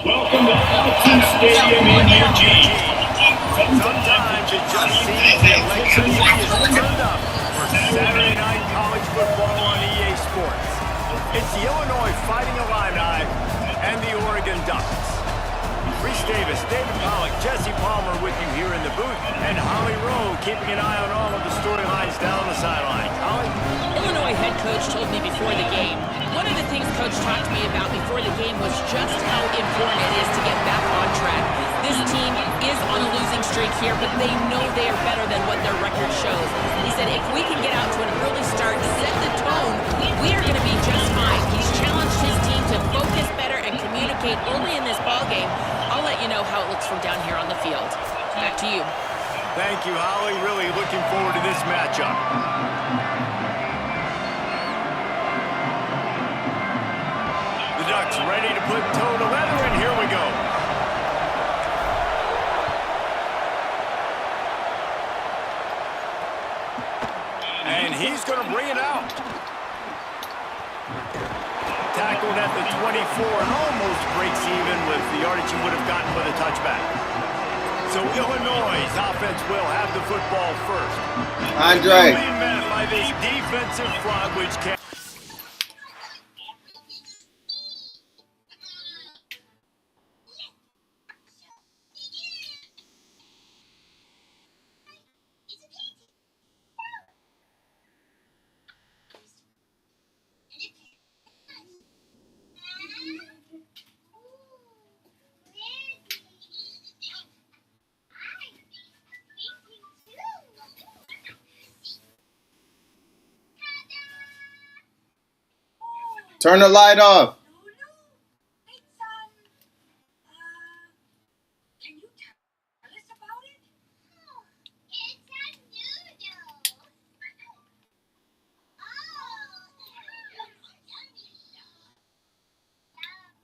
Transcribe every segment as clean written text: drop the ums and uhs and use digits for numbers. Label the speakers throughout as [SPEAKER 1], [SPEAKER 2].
[SPEAKER 1] Welcome to Alton Stadium in Eugene. Sometimes it just seems the electricity is turned up for Saturday night college football on EA Sports. It's the Illinois Fighting Illini and the Oregon Ducks. Reese Davis, David Pollock, Jesse Palmer with you here in the booth, and Holly Rowe keeping an eye on all of the storylines down the sideline. Holly?
[SPEAKER 2] Illinois head coach told me before the game, one of the things Coach talked to me about before the game was just how important it is to get back on track. This team is on a losing streak here, but they know they are better than what their record shows. He said if we can get out to an early start, set the tone, we are going to be just fine. He's challenged his team to focus better and communicate early in this ballgame. I'll let you know how it looks from down here on the field. Back to you.
[SPEAKER 1] Thank you, Holly. Really looking forward to this matchup. The Ducks ready to put toe to leather, and here we go. And he's going to bring it out. Tackled at the 24 and almost breaks even with the yardage he would have gotten with a touchback. So Illinois' offense will have the football first.
[SPEAKER 3] Andre.
[SPEAKER 1] Being met by this defensive front, which can...
[SPEAKER 3] Turn the light off.
[SPEAKER 4] Can you tell us about it? Oh, it's a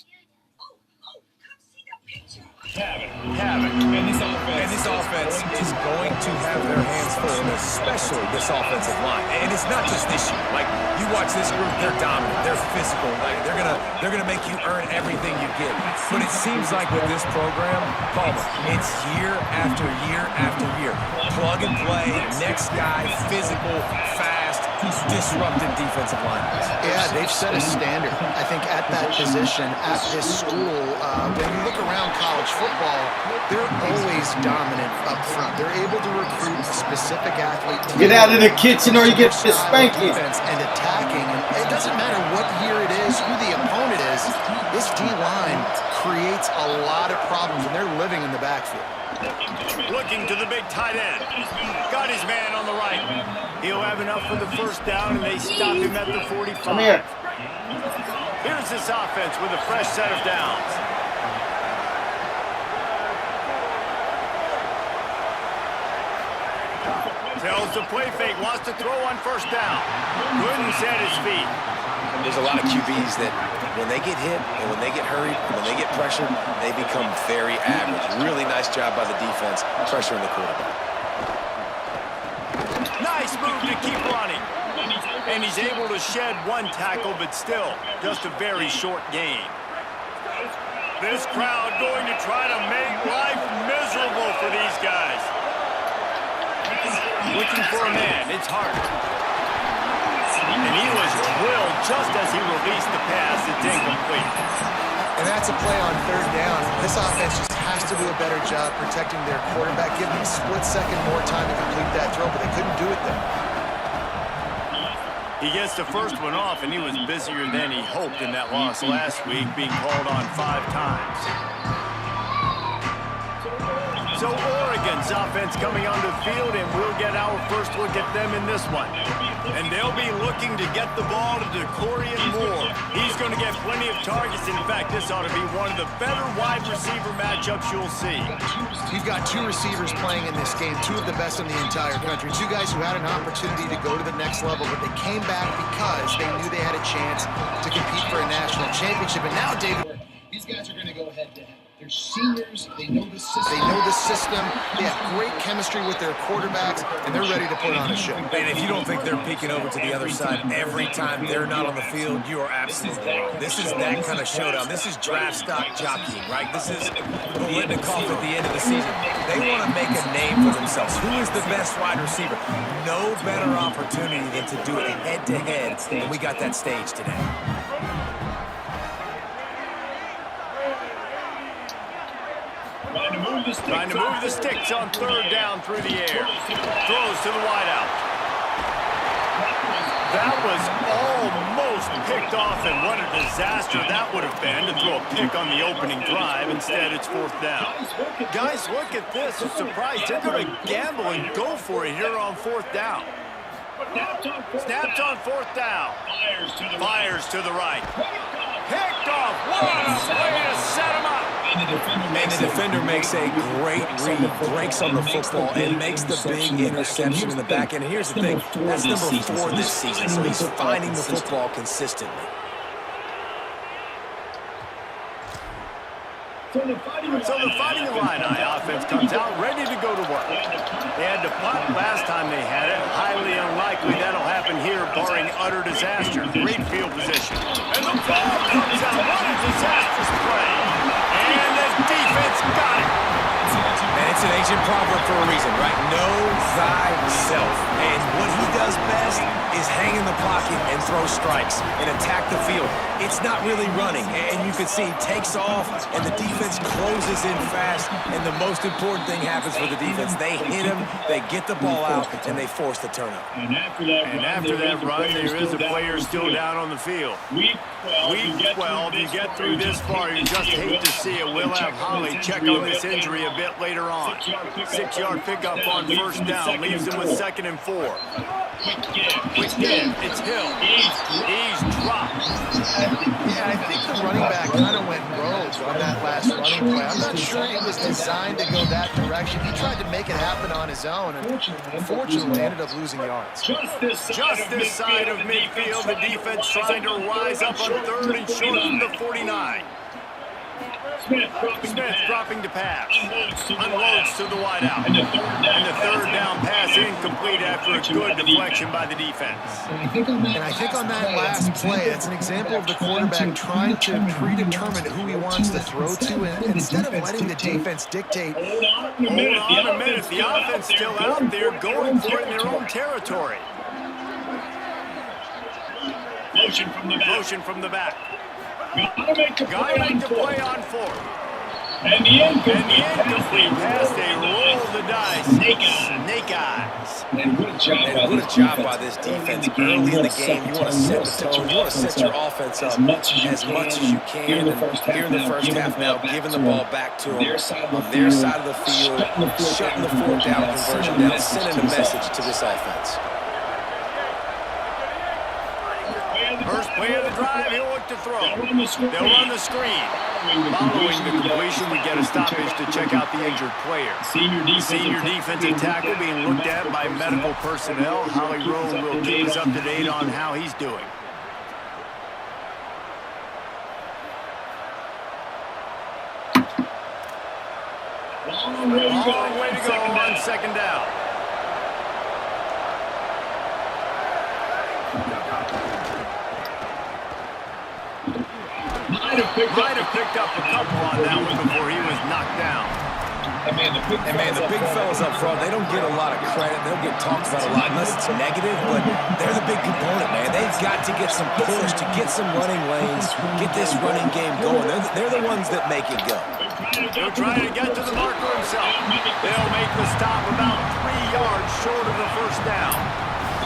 [SPEAKER 4] noodle. Oh, come see the picture.
[SPEAKER 1] Have it. And this offense is going to have their hands full, and especially this offensive line. And it's not just this year. Like, you watch this group, they're dominant, they're physical. Like, they're gonna make you earn everything you get. But it seems like with this program, Palmer, it's year after year after year. Plug and play, next guy, physical, fast, disruptive defensive line.
[SPEAKER 5] Yeah, they've set a standard. I think at that position, at this school, when you look around college football, they're always dominant up front. They're able to recruit a specific athlete.
[SPEAKER 3] Get out of the kitchen or you get a spanking.
[SPEAKER 5] And attacking. And it doesn't matter what year it is, who the opponent is. This D-line creates a lot of problems, and they're living in the backfield.
[SPEAKER 1] Looking to the big tight end. Got his man on the right. He'll have enough for the first down, and they stop him at the 45.
[SPEAKER 3] Come here.
[SPEAKER 1] Here's this offense with a fresh set of downs. Tells the play fake, wants to throw on first down. Couldn't set his feet.
[SPEAKER 6] There's a lot of QBs that when they get hit and when they get hurried, and when they get pressured, they become very average. Really nice job by the defense pressuring the quarterback.
[SPEAKER 1] Nice move to keep running. And he's able to shed one tackle, but still just a very short gain. This crowd going to try to make life miserable for these guys. Looking for a man, it's hard. And he was drilled just as he released the pass. It's incomplete.
[SPEAKER 5] And that's a play on third down. This offense just has to do a better job protecting their quarterback, give them a split second more time to complete that throw, but they couldn't do it there.
[SPEAKER 1] He gets the first one off, and he was busier than he hoped in that loss last week, being called on 5 times. So Oregon's offense coming onto the field, and we'll get our first look at them in this one. And they'll be looking to get the ball to Decorian Moore. He's going to get plenty of targets. In fact, this ought to be one of the better wide receiver matchups you'll see.
[SPEAKER 5] You've got 2 receivers playing in this game, 2 of the best in the entire country. 2 guys who had an opportunity to go to the next level, but they came back because they knew they had a chance to compete for a national championship. And now, David, these guys are going to go head-to-head. They're seniors. They know the system. They have great chemistry with their quarterbacks, and they're ready to put on a show.
[SPEAKER 6] And if you don't think they're peeking over to the other side every time they're not on the field, you are absolutely wrong. This is that kind of showdown. This is draft stock jockeying, right? This is the Litnikoff at the end of the season. They want to make a name for themselves. Who is the best wide receiver? No better opportunity than to do it head-to-head, and we got that stage today.
[SPEAKER 1] Trying to move the sticks on third down through the air. Throws to the wideout. That was almost picked off, and what a disaster that would have been to throw a pick on the opening drive. Instead, it's 4th down. Guys, look at this. I'm surprised they're going to gamble and go for it here on 4th down. Snapped on 4th down. Fires to the right. Picked off. What a way to set him up.
[SPEAKER 6] And the defender makes a great read, breaks on the football, and makes the big interception in the back end. And here's the thing, that's number 4 this season, so he's finding the football consistently.
[SPEAKER 1] So the Fighting Illini offense comes out ready to go to work. They had to punt last time they had it. Highly unlikely that'll happen here, barring utter disaster. Great field position. And the ball comes out. What a disastrous play. And the defense got it.
[SPEAKER 6] And it's an ancient proverb for a reason, right? Know thyself. And what he does best is hang in the pocket and throw strikes and attack the field. It's not really running. And you can see he takes off and the defense closes in fast. And the most important thing happens for the defense. They hit him, they get the ball out, and they force the turnover.
[SPEAKER 1] And after that run, there is a player still down on the field. Week 12, you get through this far, you just hate to see it. We'll have Holly check on this injury a bit later on. 6-yard pickup on first down, leaves him with 2nd and 4. Quick give, it's Hill. He's dropped.
[SPEAKER 5] Yeah, I think the running back kind of went rogue on that last running play. I'm not sure it was designed to go that direction. He tried to make it happen on his own, and unfortunately ended up losing yards.
[SPEAKER 1] Just this side of midfield, the defense trying to rise up on 3rd and short from the 49. Smith dropping to pass. Unloads to the wideout. And the 3rd down pass incomplete after a good deflection by the defense.
[SPEAKER 5] And I think on that last play, that's an example of the quarterback trying to predetermine who he wants to throw to, and instead of letting the defense dictate.
[SPEAKER 1] Hold on a minute. The offense still out there going for it in their own territory. Motion from the back. Gotta make the play on 4th. And the incomplete pass, they roll the dice. Snake eyes.
[SPEAKER 6] And what a job by this defense. Early in the game, you want to set the tone. You want to set your offense up as much as you can. And here in the first half now, giving the ball back to them on their side of the field, shutting the 4th down conversion down, sending a message to this offense.
[SPEAKER 1] First play of the drive, he'll look to throw. They'll run the screen. Following the completion, we get a stoppage to check out the injured player. Senior defensive tackle being looked at by medical personnel. Holly Rowe will keep us up to date on how he's doing. Long way to go on 2nd down. Might have picked up a couple on that one before he was knocked down.
[SPEAKER 6] And man, the big fellas up front, they don't get a lot of credit. They don't get talked about a lot unless it's negative, but they're the big component, man. They've got to get some push, to get some running lanes, get this running game going. They're the ones that make it go.
[SPEAKER 1] They're trying to get to the marker himself. They'll make the stop about 3 yards short of the 1st down.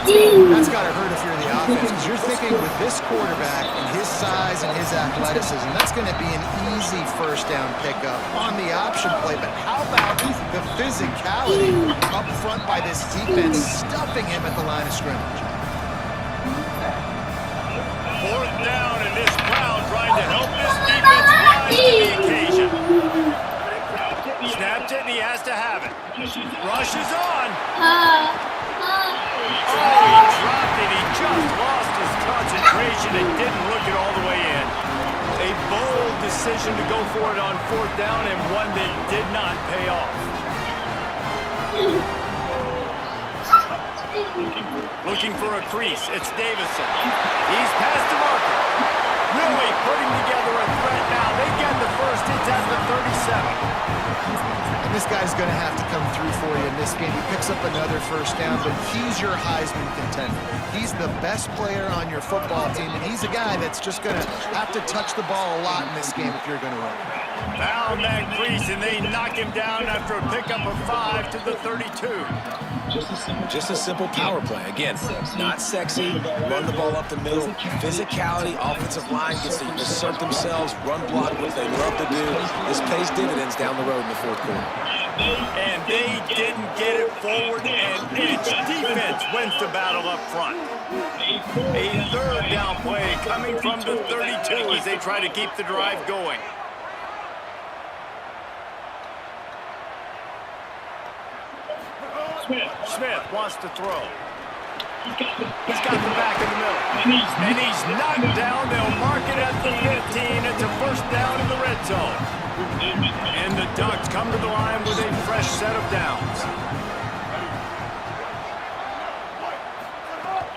[SPEAKER 5] That's got to hurt if you're the offense, because you're thinking with this quarterback and his size and his athleticism, that's going to be an easy 1st down pickup on the option play. But how about the physicality up front by this defense, stuffing him at the line of scrimmage?
[SPEAKER 1] 4th down, and this crowd trying to help this defense rise to the occasion. Snapped it, and he has to have it. Rushes on. Oh, he dropped it. He just lost his concentration and didn't look it all the way in. A bold decision to go for it on 4th down, and one that did not pay off. Looking for a crease. It's Davison. He's past the marker. Really putting together a threat now. They get the first. It's at the 37.
[SPEAKER 5] And this guy's going to have to come through for you in this game. He picks up another 1st down, but he's your Heisman contender. He's the best player on your football team, and he's a guy that's just going to have to touch the ball a lot in this game if you're going to win.
[SPEAKER 1] Found that crease, and they knock him down after a pickup of 5 to the 32.
[SPEAKER 6] Just a simple power play. Again, not sexy, run the ball up the middle. Physicality, offensive line gets to assert themselves, run block, what they love to do. This pays dividends down the road in the 4th quarter.
[SPEAKER 1] And they didn't get it forward an inch. Defense wins the battle up front. A 3rd down play coming from the 32 as they try to keep the drive going. Smith wants to throw. He's got the back in the middle. And he's knocked down. They'll mark it at the 15. It's a 1st down in the red zone. And the Ducks come to the line with a fresh set of downs.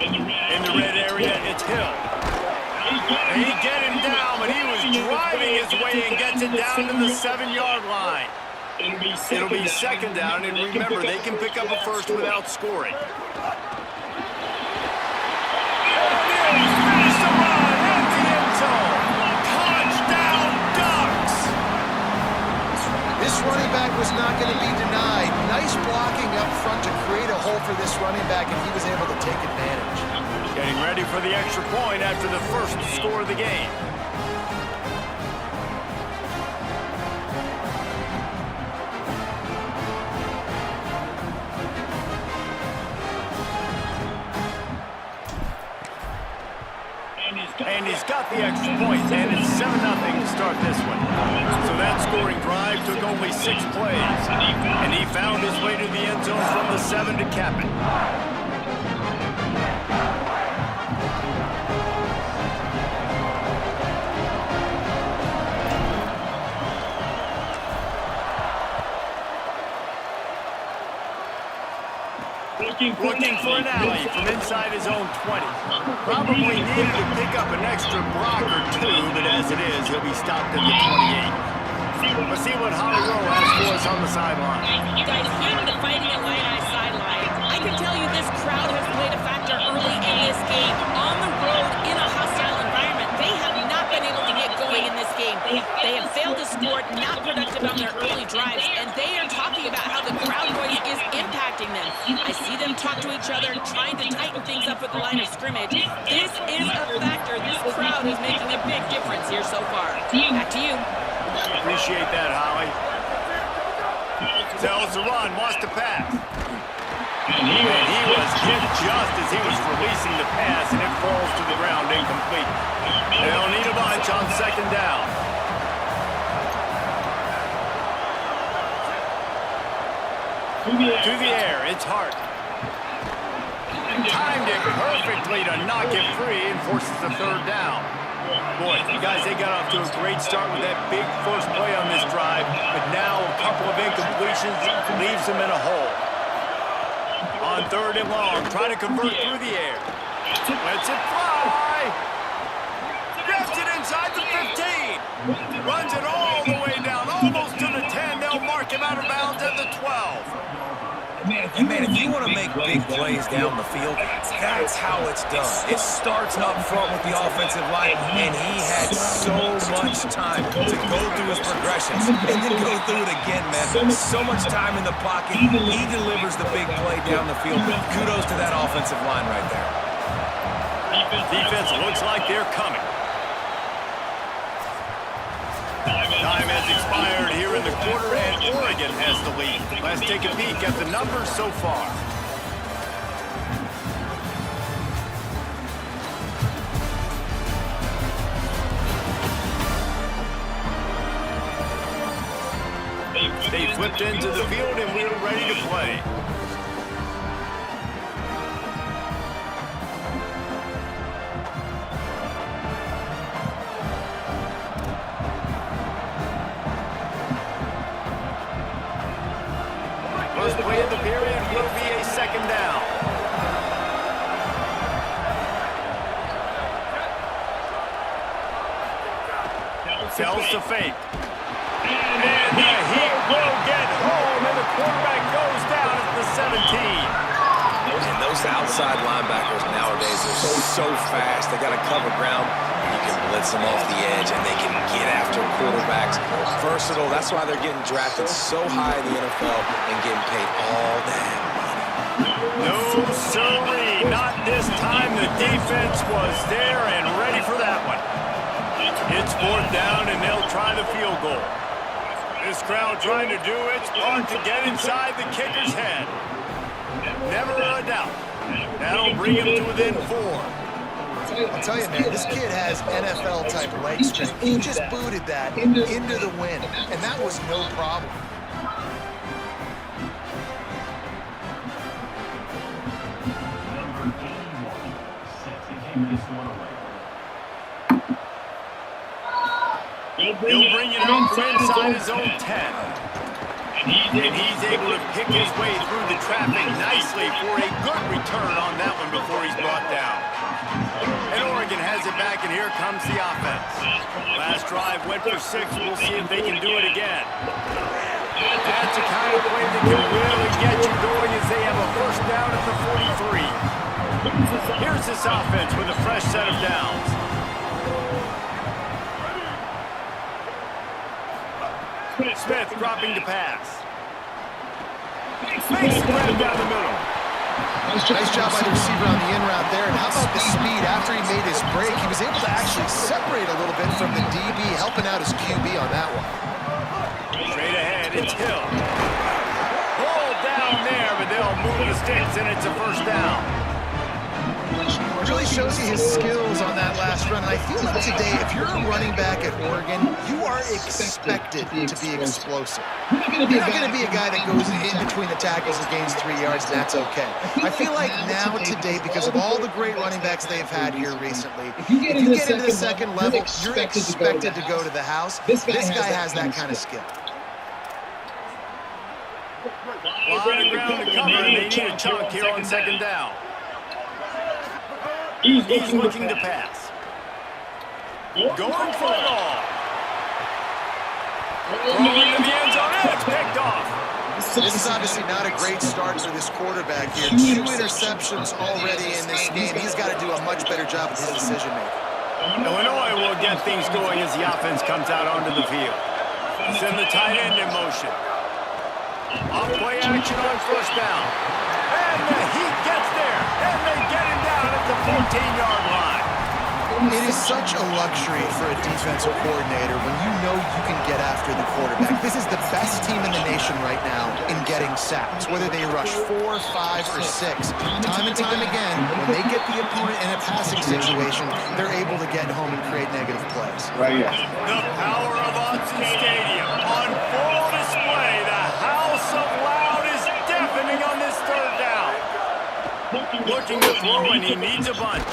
[SPEAKER 1] In the red area, it's Hill. And he get him down, but he was driving his way and gets it down to the 7-yard line. It'll be 2nd down, and remember, they can pick up a 1st without scoring. Finish the run at the end zone. Touchdown, Ducks!
[SPEAKER 5] This running back was not going to be denied. Nice blocking up front to create a hole for this running back, and he was able to take advantage.
[SPEAKER 1] Getting ready for the extra point after the 1st score of the game. And he's got the extra point, and it's 7-0 to start this one. So that scoring drive took only 6 plays, and he found his way to the end zone from the 7 to cap it. Looking for an alley from inside his own 20. Probably needed to pick up an extra block or 2, but as it is, he'll be stopped at the 28. Let's see what Holly Rowe has for us on the sideline.
[SPEAKER 2] Guys, hearing the fighting at Illini sideline, I can tell you this crowd has played a factor early in this game. On the road, in a hostile environment, they have not been able to get going in this game. They have failed to score, not productive on their early drives, and they are talking about how the crowd noise is impacting them. I see them talk to each other, trying to tighten things up at the line of scrimmage. This is a factor. This crowd is making a big difference here so far. Back to you.
[SPEAKER 1] Appreciate that, Holly. Tells to run, wants to pass. And he was hit just as he was releasing the pass, and it falls to the ground incomplete. They'll need a bunch on 2nd down. To the air, it's Hart. Timed it perfectly to knock it free and forces the 3rd down. Boy, you guys, they got off to a great start with that big first play on this drive, but now a couple of incompletions leaves them in a hole. On 3rd and long, trying to convert through the air. Lets it fly. Grabs it inside the 15. Runs it all the way down, almost to the 10. They'll mark him out of bounds at the 12.
[SPEAKER 6] And man, if you want to make big plays down the field, that's how it's done. It starts up front with the offensive line, and he had so much time to go through his progressions and then go through it again, man. So much time in the pocket. He delivers the big play down the field. Kudos to that offensive line right there.
[SPEAKER 1] Defense looks like they're coming. Time has expired here in the quarter, and Oregon has the lead. Let's take a peek at the numbers so far. They flipped into the field, and we're ready to play. First play of the period will be a 2nd down. Tells to fake. And the heat will get home, and the quarterback goes down at the 17.
[SPEAKER 6] And those outside linebackers nowadays are so fast. They got to cover ground. You can blitz them off the edge, and they can get after quarterbacks. Versatile. That's why they're getting drafted so high in the NFL and getting paid all that money.
[SPEAKER 1] No, sirree. Not this time. The defense was there and ready for that one. It's 4th down, and they'll try the field goal. This crowd trying to do its part to get inside the kicker's head. Never a doubt. That'll bring him to within 4.
[SPEAKER 5] I'll tell you, man, this kid has NFL-type leg strength. He just booted that into the wind, and that was no problem.
[SPEAKER 1] He'll bring it out from inside his own 10. And he's able to pick his way through the traffic nicely for a good return on that one before he's brought down. And Oregon has it back, and here comes the offense. Last drive went for 6. We'll see if they can do it again. That's the kind of play that can really get you going as they have a 1st down at the 43. Here's this offense with a fresh set of downs. Smith dropping to pass. Makes the grab down the middle.
[SPEAKER 5] Nice job by the receiver on the in route there. And how about the speed after he made his break? He was able to actually separate a little bit from the DB, helping out his QB on that one.
[SPEAKER 1] Straight ahead, it's Hill. Pulled down there, but they'll move the sticks, and it's a 1st down.
[SPEAKER 5] Really shows you his skills on that last run. And I feel like today, if you're a running back at Oregon, you are expected to be explosive. You're not going to be a guy that goes in between the tackles and gains 3 yards, and that's okay. I feel like now today, because of all the great running backs they've had here recently, if you get into the second level, you're expected to go to the house. This guy has that kind of skill.
[SPEAKER 1] A lot of ground to cover, and they need a chunk here on second down. He's looking to pass. Going for it all. Throwing to the end zone, and it's picked off.
[SPEAKER 5] This is obviously not a great start for this quarterback here. 2 interceptions already in this game. He's got to do a much better job with his decision-making.
[SPEAKER 1] Illinois will get things going as the offense comes out onto the field. Send the tight end in motion. Off play action on first down. And the Heat gets there. And they get him down at the 14-yard line.
[SPEAKER 5] It is such a luxury for a defensive coordinator when you know you can get after the quarterback. This is the best team in the nation right now in getting sacks, whether they rush 4, 5, or 6. Time and time again, when they get the opponent in a passing situation, they're able to get home and create negative plays.
[SPEAKER 3] Right here.
[SPEAKER 1] The power of Autzen Stadium on full display. The house of loud is deafening on this third down. Looking to throw, and he needs a bunch.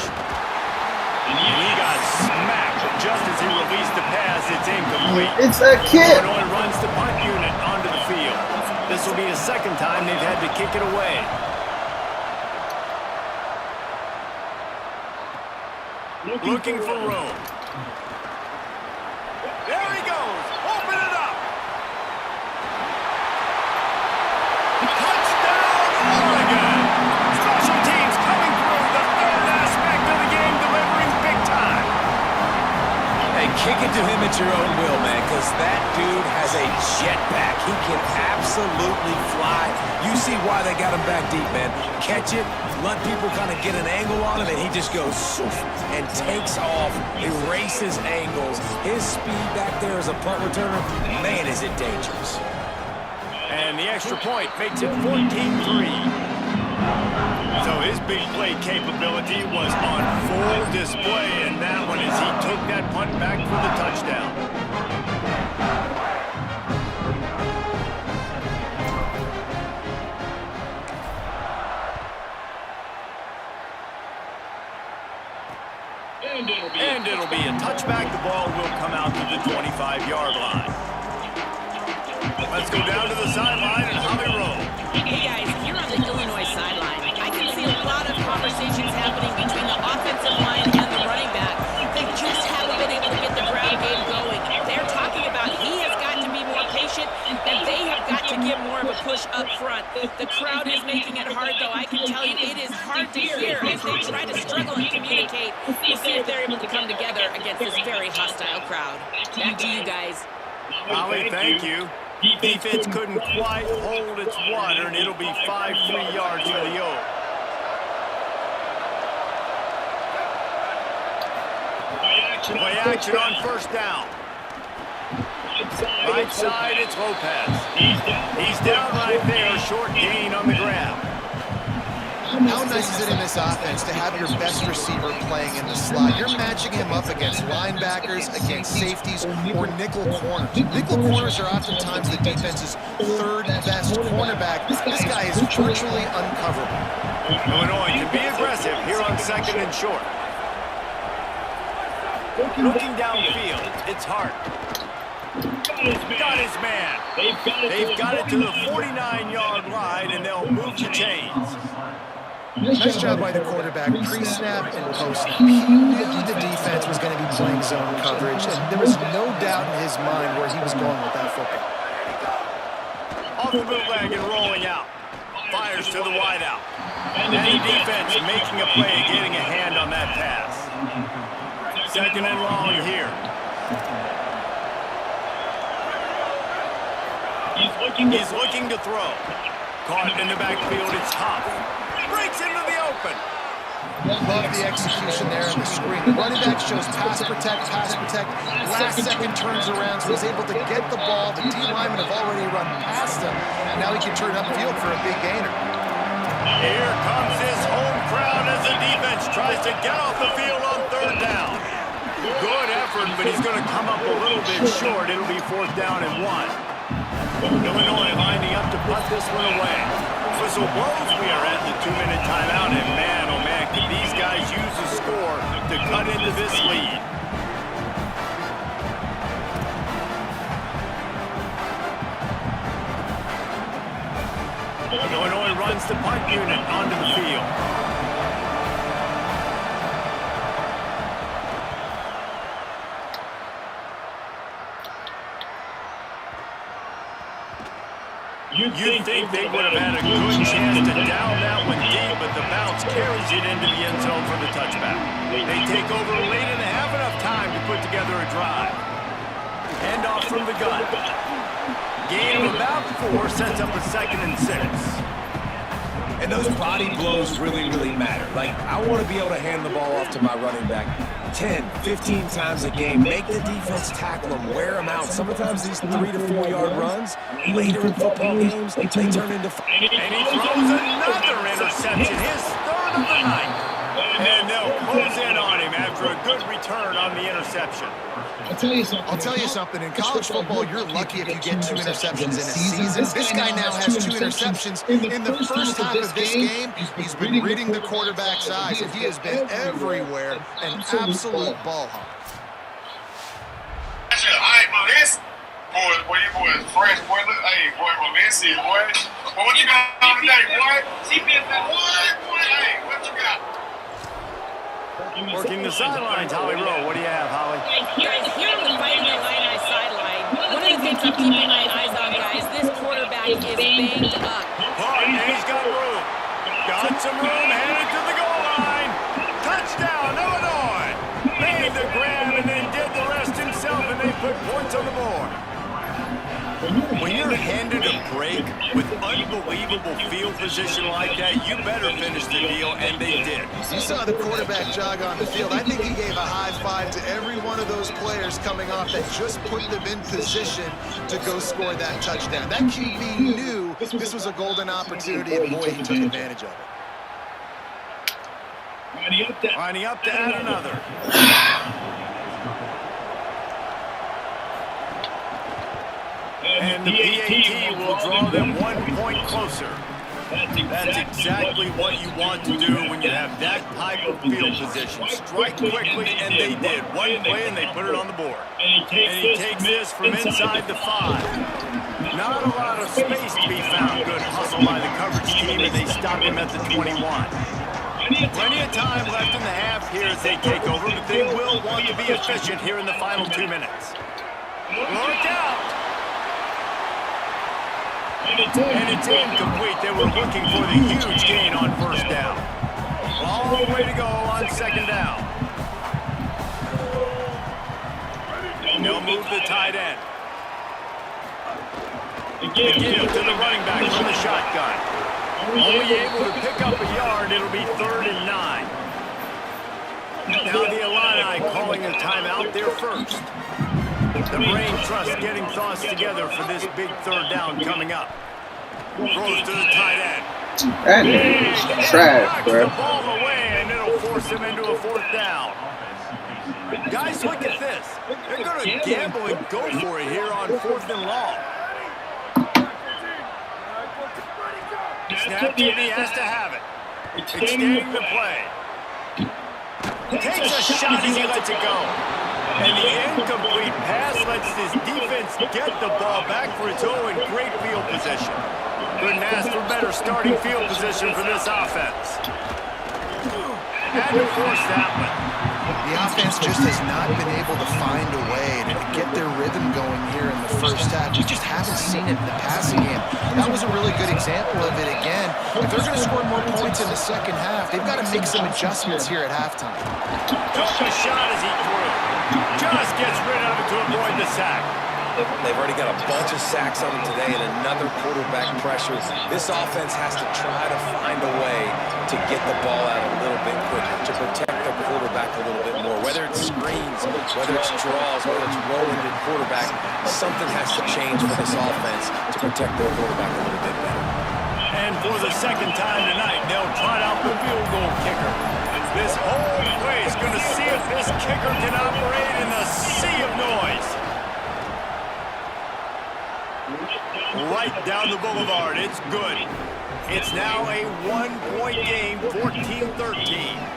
[SPEAKER 1] And he got smacked just as he released the pass. It's incomplete.
[SPEAKER 3] It's a kid.
[SPEAKER 1] Illinois runs the punt unit onto the field. This will be the second time they've had to kick it away. Looking for room. There he goes. Open it up. Touchdown, Oregon. Special teams coming through the third aspect of the game, delivering big time.
[SPEAKER 6] Hey, kick it to him at your own will, man, because that dude has a jetpack. He can absolutely fly. You see why they got him back deep, man. Catch it, let people kind of get an angle on him, and he just goes and takes off, erases angles. His speed back there as a punt returner, man, is it dangerous.
[SPEAKER 1] And the extra point makes it 14-3. So his big play capability was on full display in that one as he took that punt back for the touchdown. And it'll be a touchback. The ball will come out to the 25-yard line. Let's go down to the sideline and how they roll.
[SPEAKER 2] Hey guys, here on the Illinois sideline, I can see a lot of conversations happening between the offensive line and the running back. They just haven't been able to get the ground game going. They're talking about he has got to be more patient, and they have got to get more of a push up front. The crowd is making it hard, though. I can tell you it is hard to hear as they try to struggle and communicate. We'll see if they're able to come together against this very hostile crowd. Back to you guys.
[SPEAKER 1] Holly, thank you. Defense couldn't quite hold its water, and it'll be 5 yards for the O. Play action on first down. Right side, it's Lopez. He's down right there, short gain on the grab.
[SPEAKER 5] How nice is it in this offense to have your best receiver playing in the slot? You're matching him up against linebackers, against safeties, or nickel corners. Nickel corners are oftentimes the defense's third best cornerback. This guy is virtually uncoverable.
[SPEAKER 1] Illinois can be aggressive here on second and short. Looking downfield, it's Hart. Got his man. They've got it to the 49-yard line, and they'll move the chains.
[SPEAKER 5] Nice job by the quarterback, pre-snap and post-snap. He knew the defense was going to be playing zone coverage, and there was no doubt in his mind where he was going with that football.
[SPEAKER 1] Off the bootleg and rolling out. Fires to the wideout. And the defense making a play, getting a hand on that pass. Second and long here. He's looking to throw. Caught in the backfield, it's Huff. Breaks into the open.
[SPEAKER 5] Love the execution there on the screen. The running back shows pass protect. Last second turns around, so he's able to get the ball. The D linemen have already run past him. Now he can turn upfield for a big gainer.
[SPEAKER 1] Here comes his home crowd as the defense tries tries to get off the field on third down. Good effort, but he's going to come up a little bit short. It'll be 4th down and 1. Illinois lining up to punt this one away. Whistle blows. We are at the 2-minute timeout, and man, oh man, could these guys use a score to cut into this lead. Illinois runs the punt unit onto the field. You'd think they would have had a good chance to down that one deep, but the bounce carries it into the end zone for the touchback. They take over late and have enough time to put together a drive. Handoff from the gun. Gain of about 4 sets up a 2nd and 6.
[SPEAKER 6] And those body blows really, really matter. Like, I want to be able to hand the ball off to my running back 10, 15 times a game. Make the defense tackle them, wear them out. Sometimes these 3 to 4 yard runs, later in football games, they turn into...
[SPEAKER 1] And he throws another interception, his 3rd of the night. And they'll close in on him after a good return on the interception.
[SPEAKER 5] I'll tell you something. In college football, you're lucky if you get 2 interceptions in a season. This guy now has 2 interceptions. In the first half of this game, he's been reading the quarterback's eyes, and he has been everywhere. An absolute ball hawk.
[SPEAKER 7] All right, Melissa. Boy, you boys fresh, boy. Look, hey, boy, Melissa, boy. Boy, what you got on today, boy? Boy, hey, what you got?
[SPEAKER 1] Working the sidelines, Holly Rowe. What do you have, Holly?
[SPEAKER 2] Guys, here on the Fighting Illini sideline, one of the things I'm keeping my eyes on, guys, this quarterback is banged up.
[SPEAKER 1] And he's got room. Got some room, headed to the goal line. Touchdown, Illinois. Made the grab and then did the rest himself, and they put points on the board. When you're handed a break with unbelievable field position like that, you better finish the deal, and they did.
[SPEAKER 5] You saw the quarterback jog on the field. I think he gave a high five to every one of those players coming off that just put them in position to go score that touchdown. That QB knew this was a golden opportunity, and boy, he took advantage of it.
[SPEAKER 1] Lining up to add another. And the PAT will draw them 1 point closer. That's exactly what you want to do when you have that type of field position. Strike quickly, and they did. One play, and they put it on the board. And he takes this from inside the 5. Not a lot of space to be found. Good hustle by the coverage team, and they stop him at the 21. Plenty of time left in the half here as they take over, but they will want to be efficient here in the final 2 minutes. Look out! And it's incomplete. They were looking for the huge gain on 1st down. Long way to go on 2nd down. They'll move the tight end. Again to the running back from the shotgun. Only able to pick up a yard. It'll be 3rd and 9. Now the Illini calling a timeout there first. The brain trust getting thoughts together for this big 3rd down coming up. Throws to the tight end.
[SPEAKER 3] That is trash, bro.
[SPEAKER 1] The ball away, and it'll force him into a 4th down. Guys, look at this. They're going to gamble and go for it here on 4th and long. Snap to he has to have it. Extending the play. Takes a shot as he lets it go. And the incomplete pass lets this defense get the ball back for its own great field position. Couldn't ask for better starting field position for this offense. Had to force that one.
[SPEAKER 5] The offense just has not been able to find a way to get their rhythm going here in the first half. We just haven't seen it in the passing game. That was a really good example of it again. If they're going to score more points in the second half, they've got to make some adjustments here at halftime.
[SPEAKER 1] Took a shot as he threw. Just gets rid of it to avoid the sack.
[SPEAKER 6] They've already got a bunch of sacks on them today and another quarterback pressure. This offense has to try to find a way to get the ball out a little bit quicker, to protect their quarterback a little bit more. Whether it's screens, whether it's draws, whether it's rolling the quarterback, something has to change for this offense to protect their quarterback a little bit better.
[SPEAKER 1] And for the 2nd time tonight, they'll trot out the field goal kicker. This whole kicker can operate in a sea of noise. Right down the boulevard. It's good. It's now a one-point game, 14-13.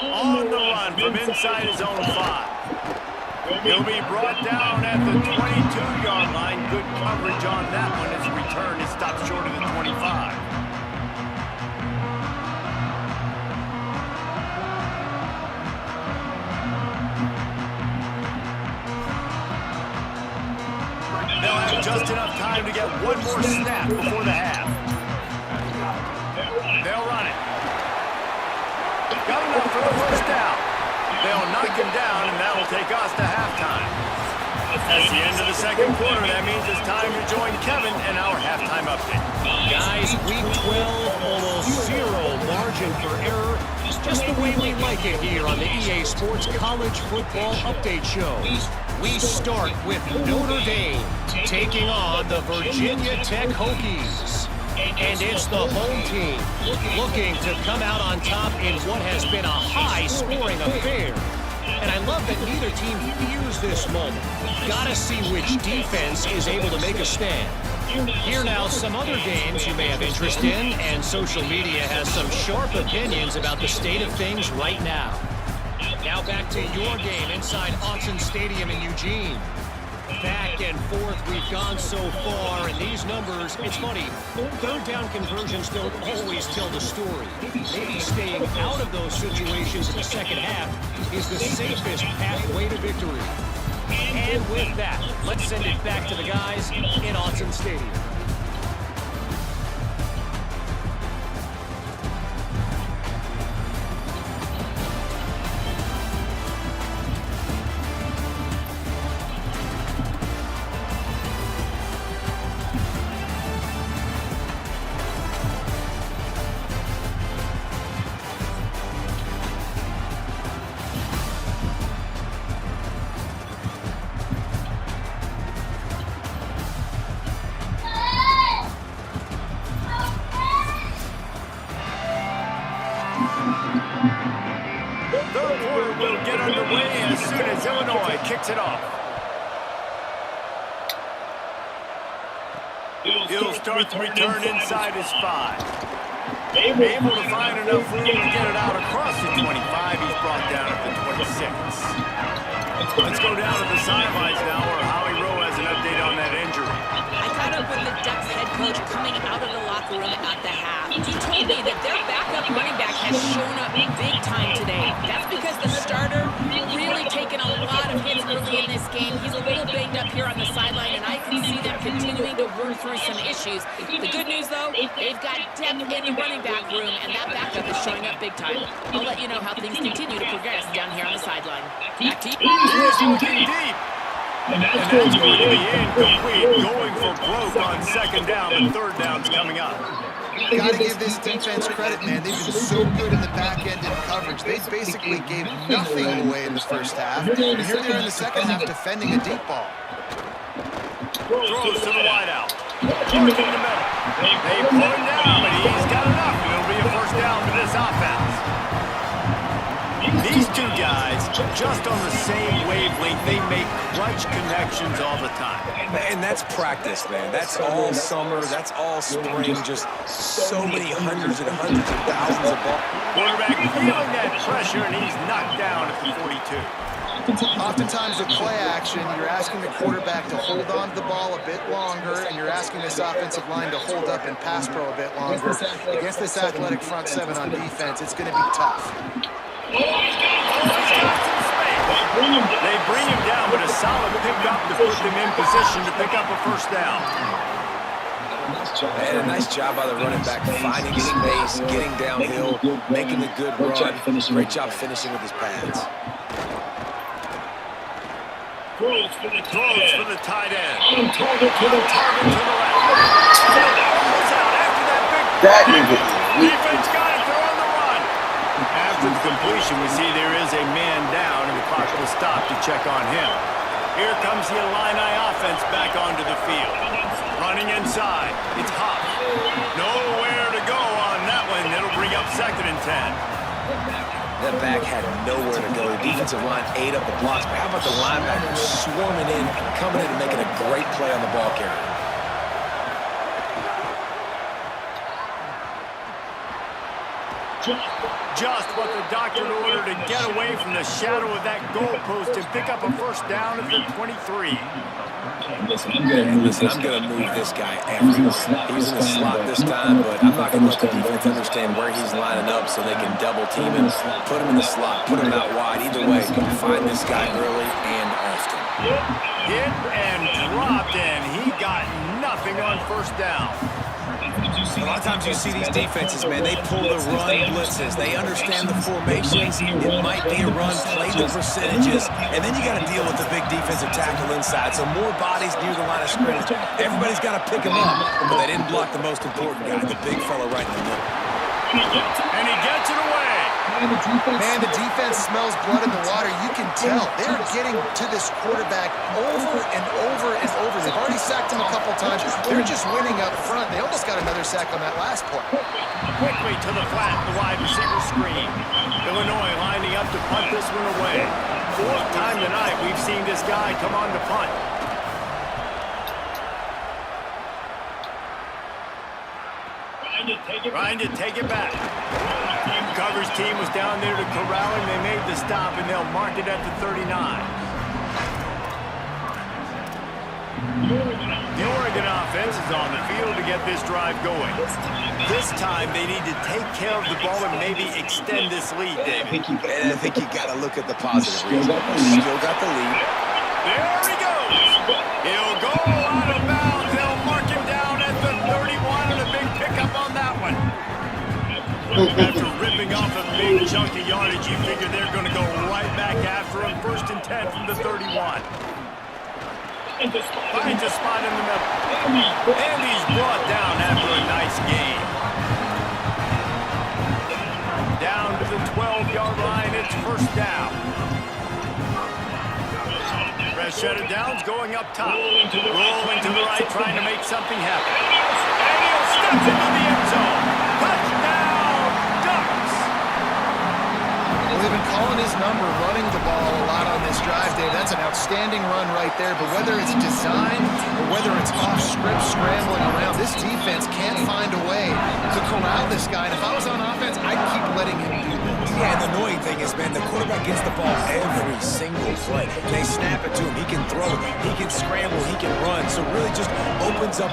[SPEAKER 1] On the run from inside his own 5. He'll be brought down at the 22-yard line. Good coverage on that one. His return is stopped short of the 25. They'll have just enough time to get one more snap before the half. They'll run it. Got enough for the first down. They'll knock him down, and that'll take us to halftime. That's the end of the second quarter. That means it's time to join Kevin and our halftime update.
[SPEAKER 8] Guys, week 12, almost zero margin for error. Just the way we like it here on the EA Sports College Football Update Show. We start with Notre Dame taking on the Virginia Tech Hokies. And it's the home team looking to come out on top in what has been a high-scoring affair. And I love that neither team fears this moment. Gotta see which defense is able to make a stand. Here now some other games you may have interest in, and social media has some sharp opinions about the state of things right now. Now back to your game inside Autzen Stadium in Eugene. Back and forth we've gone so far, and these numbers, it's funny, third down conversions don't always tell the story. Maybe staying out of those situations in the second half is the safest pathway to victory. And with that, let's send it back to the guys in Autzen Stadium.
[SPEAKER 1] Third quarter will get underway as soon as Illinois kicks it off. He'll start the return inside his 5. Able to find enough room to get it out across the 25. He's brought down at the 26. Let's go down to the sidelines now where Howie Rowe has an update on that injury.
[SPEAKER 2] I caught up with the Ducks head coach coming out of the locker room at the half. He told me that their backup running back has shown up big time today. That's because the starter really taken a lot of hits early in this game. He's a little banged up here on the sideline, and I can see them continuing to work through some issues. The good news, though, they've got depth in the running back room, and that backup is showing up big time. I'll let you know how things continue to progress down here on the sideline. Back to you.
[SPEAKER 1] He's looking deep. And that's going to be incomplete. Going for broke on second down, but third down's coming up.
[SPEAKER 5] Got to give this defense credit, man. They've been so good in the back end in coverage. They basically gave nothing away in the first half. And here they are in the second half defending a deep ball.
[SPEAKER 1] Throws to the wideout. Mark in the middle. They pull him down, but he's got enough. It'll be a first down for this offense. These two guys, just on the same wavelength, they make clutch connections all the time.
[SPEAKER 6] And that's practice, man. That's all summer. That's all spring. Just so many hundreds and hundreds of thousands of balls.
[SPEAKER 1] Quarterback feeling that pressure, and he's knocked down at the 42.
[SPEAKER 5] Oftentimes with play action, you're asking the quarterback to hold on to the ball a bit longer, and you're asking this offensive line to hold up and pass pro a bit longer. Against this athletic front seven on defense, it's going to be tough.
[SPEAKER 1] They bring him down, but a solid pickup to put them in position to pick up a first down.
[SPEAKER 6] Man, a nice job by the running back, finding space, getting downhill, making a good run. Great job finishing with his pads.
[SPEAKER 1] Throws for the tight end. Target to the left. After that big
[SPEAKER 3] That nigga.
[SPEAKER 1] defense got it. They're on the run. After after the completion, we see there is a man down, and the clock will stop to check on him. Here comes the Illini offense back onto the field. Running inside. It's Hop. Nowhere to go on that one. It'll bring up 2nd and 10.
[SPEAKER 6] That back had nowhere to go. The defensive line ate up the blocks, but how about the linebackers swarming in, coming in and making a great play on the ball carrier?
[SPEAKER 1] Just what the doctor ordered to get away from the shadow of that goalpost and pick up a first down at the 23.
[SPEAKER 6] Listen, I'm going to move this guy everywhere. He's in the slot this time, but I'm not going to let the defense understand where he's lining up so they can double team him, put him in the slot, put him out wide. Either way, find this guy early and often.
[SPEAKER 1] Hit and dropped, and he got nothing on first down.
[SPEAKER 6] A lot of times you see these defenses, man, they pull the run blitzes. They understand the formations. It might be a run, play the percentages, and then you got to deal with the big defensive tackle inside. So more bodies near the line of scrimmage. Everybody's got to pick him up, but they didn't block the most important guy, the big fella right in the middle.
[SPEAKER 1] And he gets it away.
[SPEAKER 5] Man, the defense smells blood in the water. You can tell. They're getting to this quarterback over and over and over. They've already sacked him a couple times. They're just winning up front. They almost got another sack on that last play.
[SPEAKER 1] Quickly to the flat, the wide receiver screen. Illinois lining up to punt this one away. 4th time tonight we've seen this guy come on to punt. Trying to take it back. Coverage team was down there to corral him. They made the stop, and they'll mark it at the 39. The Oregon offense is on the field to get this drive going. This time, they need to take care of the ball and maybe extend this lead, David.
[SPEAKER 6] And I think you got to look at the positive reason. Still got the lead.
[SPEAKER 1] There he goes. He'll go out of bounds. They'll mark him down at the 31, and a big pickup on that one. After ripping off a big chunk of yardage, you figure they're going to go right back after him. 1st and 10 from the 31. Finds a spot in the middle. And he's brought down after a nice gain. Down to the 12-yard line. It's 1st down. Press shutted downs going up top. Rolling to the right, trying to make something happen. And he'll step into the end zone. Touchdown!
[SPEAKER 5] They've been calling his number, running the ball a lot on this drive, Dave. That's an outstanding run right there. But whether it's design or whether it's off script scrambling around, this defense can't find a way to corral this guy. And if I was on offense, I'd keep letting him do this.
[SPEAKER 6] Yeah, and the annoying thing is, man, the quarterback gets the ball every single play. They snap it to him. He can throw, he can scramble, he can run. So really just opens up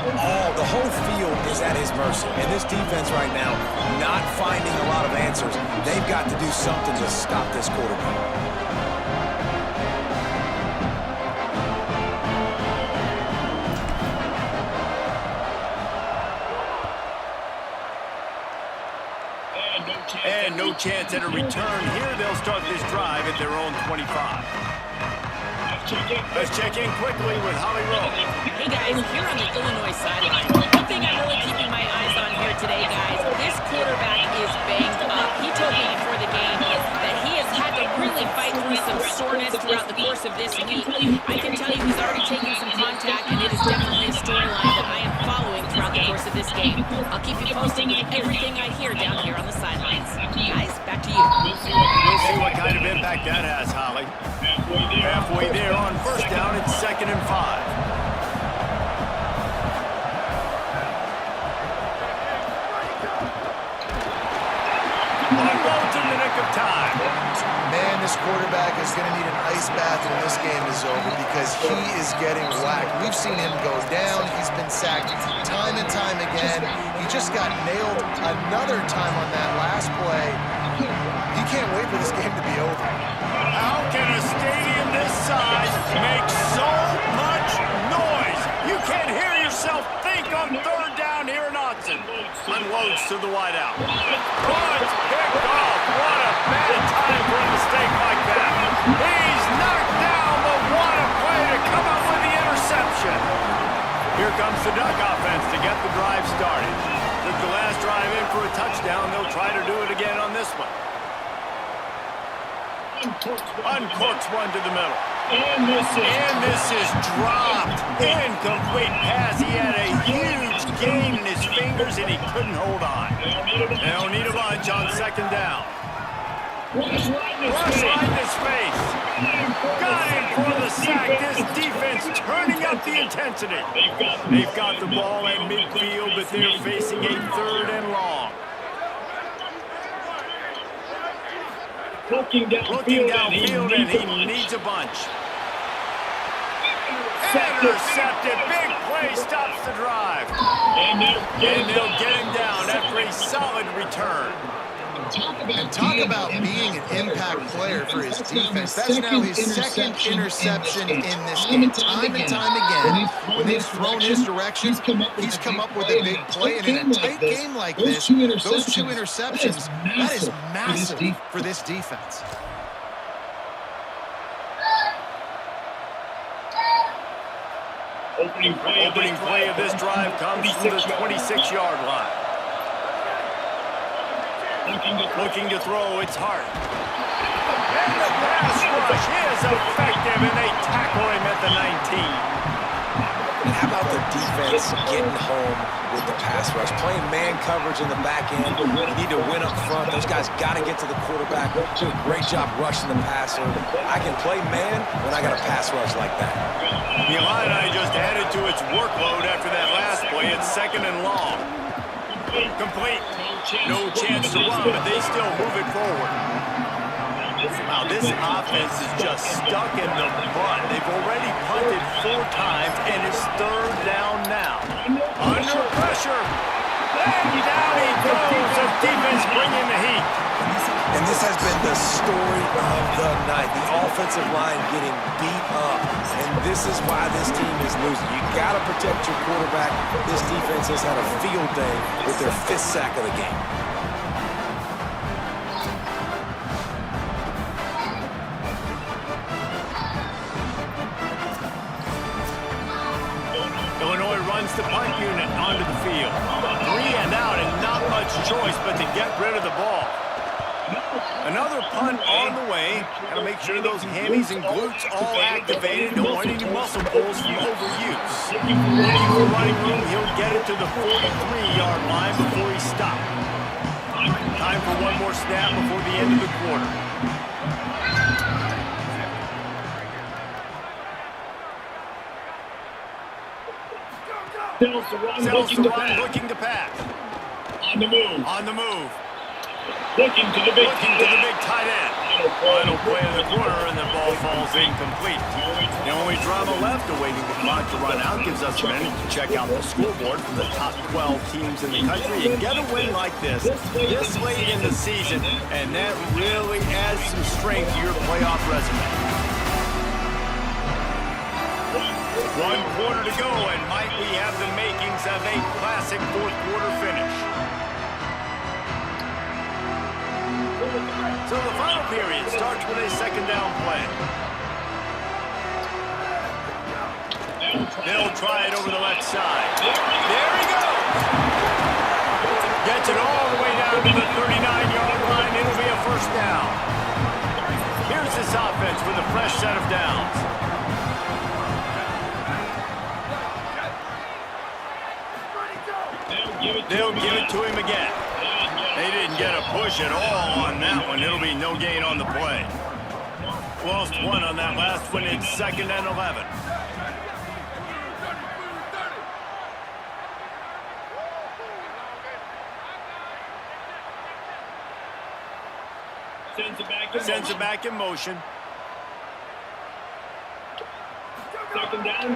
[SPEAKER 6] the whole field is at his mercy. And this defense right now, not finding a lot of answers. They've got to do something to stop this quarterback.
[SPEAKER 1] And no chance at a return here. They'll start this drive at their own 25. Let's check in quickly with Holly Rowe.
[SPEAKER 2] Hey guys, here on the Illinois sideline. One thing I'm really keeping my eyes on here today, guys, this quarterback is banged up. He told me before the game that he has had to really fight through some soreness throughout the course of this week. I can tell you he's already taken some contact, and it is definitely a storyline that I am following throughout the course of this game. I'll keep you posted with everything I hear down here on the sidelines. Guys, back to you.
[SPEAKER 1] We'll see what kind of impact that has, Holly. Halfway there on 1st down, it's 2nd and 5. Unloads in the nick of time.
[SPEAKER 5] Man, this quarterback is going to need an ice bath when this game is over because he is getting whacked. We've seen him go down. He's been sacked time and time again. He just got nailed another time on that last play. He can't wait for this game to be over.
[SPEAKER 1] How can a stadium this size make so much noise? You can't hear yourself think on 3rd down here in Austin. Unloads to the wideout. It's picked off. What a bad time for a mistake like that. He's knocked down, but what a play to come up with the interception. Here comes the Duck offense to get the drive started. Took the last drive in for a touchdown. They'll try to do it again on this one. Uncorks one to the middle. And this is dropped. Incomplete pass. He had a huge gain in his fingers, and he couldn't hold on. They'll need a bunch on second down. Rush right in his face. Got him for the sack. This defense turning up the intensity. They've got the ball at midfield, but they're facing a 3rd and long. Looking downfield, and he needs a bunch. Intercepted. Big play stops the drive. And they'll get him down after a solid return.
[SPEAKER 5] And talk about being an impact player for his defense. That's now his 2nd interception in this game. Time and time again, when they've thrown his direction, he's come up with a big play. And in a tight game like this, those 2 interceptions, that is massive for this defense.
[SPEAKER 1] Opening play of this drive comes from the 26-yard line. Looking to throw, it's Hart. And the pass rush is effective, and they tackle him at the 19.
[SPEAKER 6] How about the defense getting home with the pass rush? Playing man coverage in the back end. You need to win up front. Those guys got to get to the quarterback. Do a great job rushing the passer. I can play man when I got a pass rush like that.
[SPEAKER 1] The Illini just added to its workload after that last play. It's 2nd and long. Complete. No chance to run, but they still move it forward. Wow, this offense is just stuck in the mud. They've already punted 4 times, and it's 3rd down now. Under pressure. And down he goes. The defense bringing the heat.
[SPEAKER 6] And this has been the story of the night. The offensive line getting beat up. And this is why this team is losing. You got to protect your quarterback. This defense has had a field day with their 5th sack of the game.
[SPEAKER 1] Illinois runs the punt unit onto the field. 3 and out, and not much choice but to get rid of the ball. Another punt on the way. Got to make sure those hammies and glutes all activated. Don't want any muscle pulls from overuse. Looking for running room, he'll get it to the 43-yard line before he stopped. Time for one more snap before the end of the quarter. Sells the run, looking to pass. On the move. Looking to the big tight end. Final play of the quarter, and the ball falls incomplete. The only drama left, awaiting the clock to run out, gives us a minute to check out the scoreboard from the top 12 teams in the country and get a win like this late in the season, and that really adds some strength to your playoff resume. 1 quarter to go, and might we have the makings of a classic 4th quarter finish. So the final period starts with a 2nd down play. They'll try it over the left side. There he goes! Gets it all the way down to the 39-yard line. It'll be a 1st down. Here's this offense with a fresh set of downs. They'll give it to him again. They didn't get a push at all on that one. It'll be no gain on the play. Lost 1 on that last one. It's 2nd and 11. Sends it back in motion.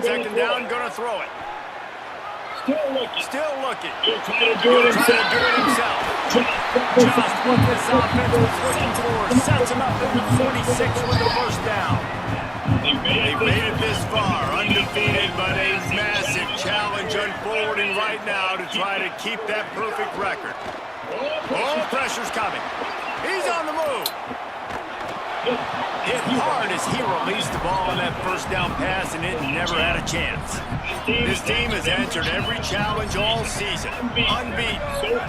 [SPEAKER 1] 2nd down, gonna throw it. Still looking. He'll try to do it himself. Just what this offense was looking for. Sets him up at the 46 with the 1st down. They've made it this far, undefeated, but a massive challenge unfolding right now to try to keep that perfect record. Oh, pressure's coming. He's on the move. Hit hard as he released the ball on that 1st down pass, and it never had a chance. This team has answered every challenge all season, unbeaten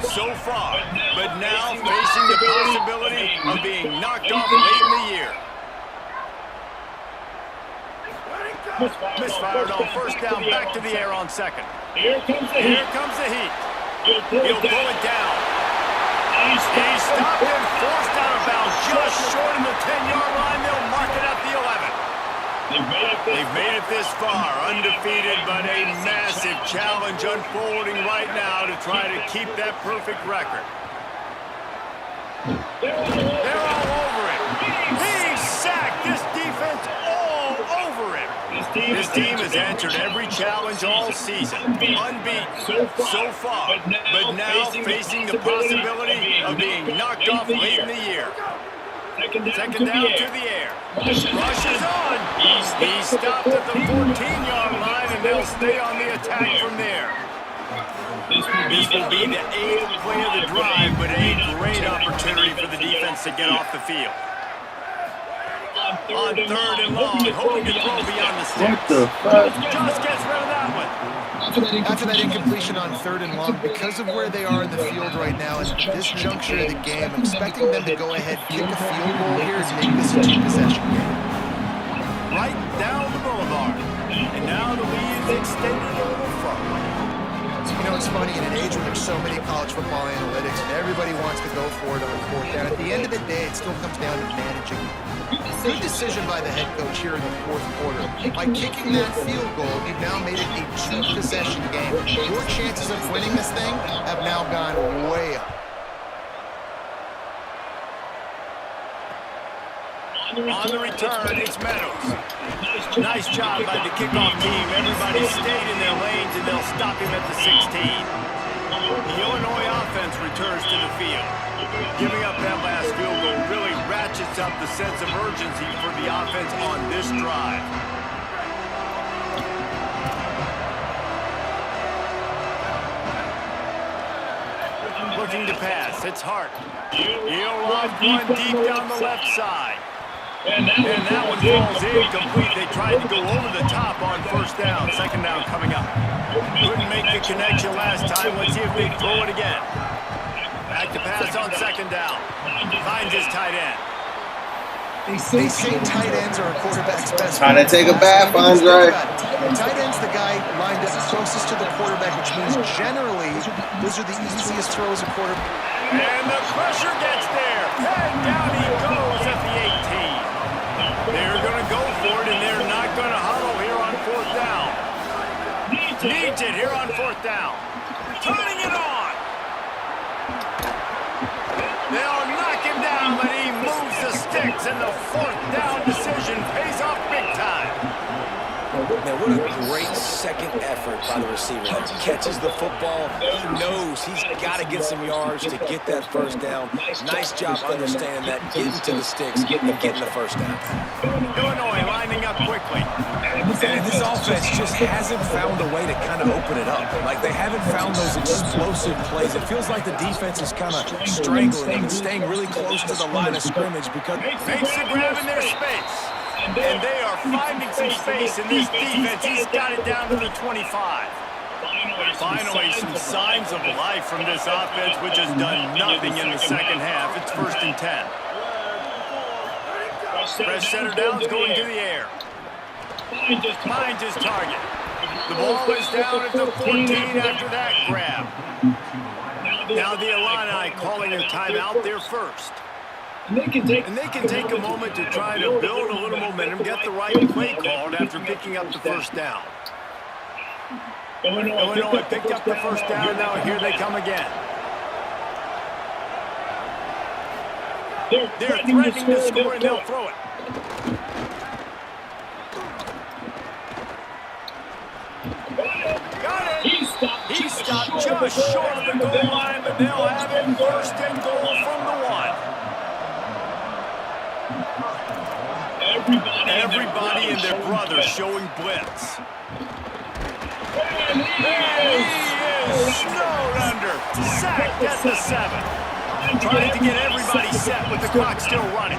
[SPEAKER 1] so far, but now facing the possibility of being knocked off late in the year. Misfired on first down, back to the air on second. Here comes the heat. He'll pull it down. He's stopped and forced out of bounds just short of the 10-yard line. They'll mark it at the 11. They've made it this far, undefeated, but a massive challenge unfolding right now to try to keep that perfect record. They're all over it. He's sacked. This defense all over him. This team has answered every challenge all season, unbeaten so far, but now facing the possibility of being knocked off late in the year. Second down to the air. Rush is on. He's stopped at the 14-yard line, and they'll stay on the attack from there. This will be the 8th play of the drive, but a great opportunity for the defense to get off the field. On third and long, hoping to throw beyond the sticks. Just gets rid of that one.
[SPEAKER 5] After that incompletion on third and long, because of where they are in the field right now and this juncture of the game, I'm expecting them to go ahead, kick a field goal here and make this a two-possession game.
[SPEAKER 1] Right down the boulevard. And now the lead is extended a little further.
[SPEAKER 5] You know, it's funny, in an age where there's so many college football analytics and everybody wants to go for it on fourth down, at the end of the day, it still comes down to managing. Good decision by the head coach here in the fourth quarter. By kicking that field goal, you've now made it a two-possession game. Your chances of winning this thing have now gone way up.
[SPEAKER 1] On the return, it's Meadows. Nice job by the kickoff team. Everybody stayed in their lanes, and they'll stop him at the 16. The Illinois offense returns to the field. Giving up that last field goal really ratchets up the sense of urgency for the offense on this drive. Looking to pass, it's Hart. He'll lob one deep down the left side. And that one falls incomplete. They tried to go over the top on first down. Second down coming up. Couldn't make the connection last time. Let's see if they throw it again. Back to pass on second down. Finds his tight end.
[SPEAKER 5] They say tight ends are a quarterback's best
[SPEAKER 3] Trying to take a bath, Andre.
[SPEAKER 5] Tight end's the guy lined up closest to the quarterback, which means generally those are the easiest throws a quarterback.
[SPEAKER 1] And the pressure gets there. And down he goes at the 18. They're going to go for it, and they're not going to huddle here on fourth down. Needs it here on fourth down. Turning it on. They'll knock him down, but he moves the sticks, and the fourth down decision pays off big time.
[SPEAKER 6] Man, what a great second effort by the receiver. He catches the football. He knows he's got to get some yards to get that first down. Nice job understanding that, getting to the sticks, and getting the first down.
[SPEAKER 1] Illinois lining up quickly.
[SPEAKER 6] And this offense just hasn't found a way to kind of open it up. Like, they haven't found those explosive plays. It feels like the defense is kind of strangling them and staying really close to the line of scrimmage because
[SPEAKER 1] Makes the grab in their space. And they are finding some space in this defense. He's got it down to the 25. Finally, some signs of life from this offense, which has done nothing in the second half. It's 1st and 10. Fresh center down's going to the air. Finds his target. The ball is down at the 14 after that grab. Now the Illini calling a timeout there first. And they can take a moment to try to build a little momentum, get the right play called after picking up the first down. Illinois picked up the first down, now here they come again. They're threatening to score, and they'll throw it. Got it! He stopped just short of the goal line, but they'll have it 1st and goal from the 1. Everybody and their brother showing blitz. And he is snowed under. Sacked at the 7. Trying to get everybody set with the clock still running.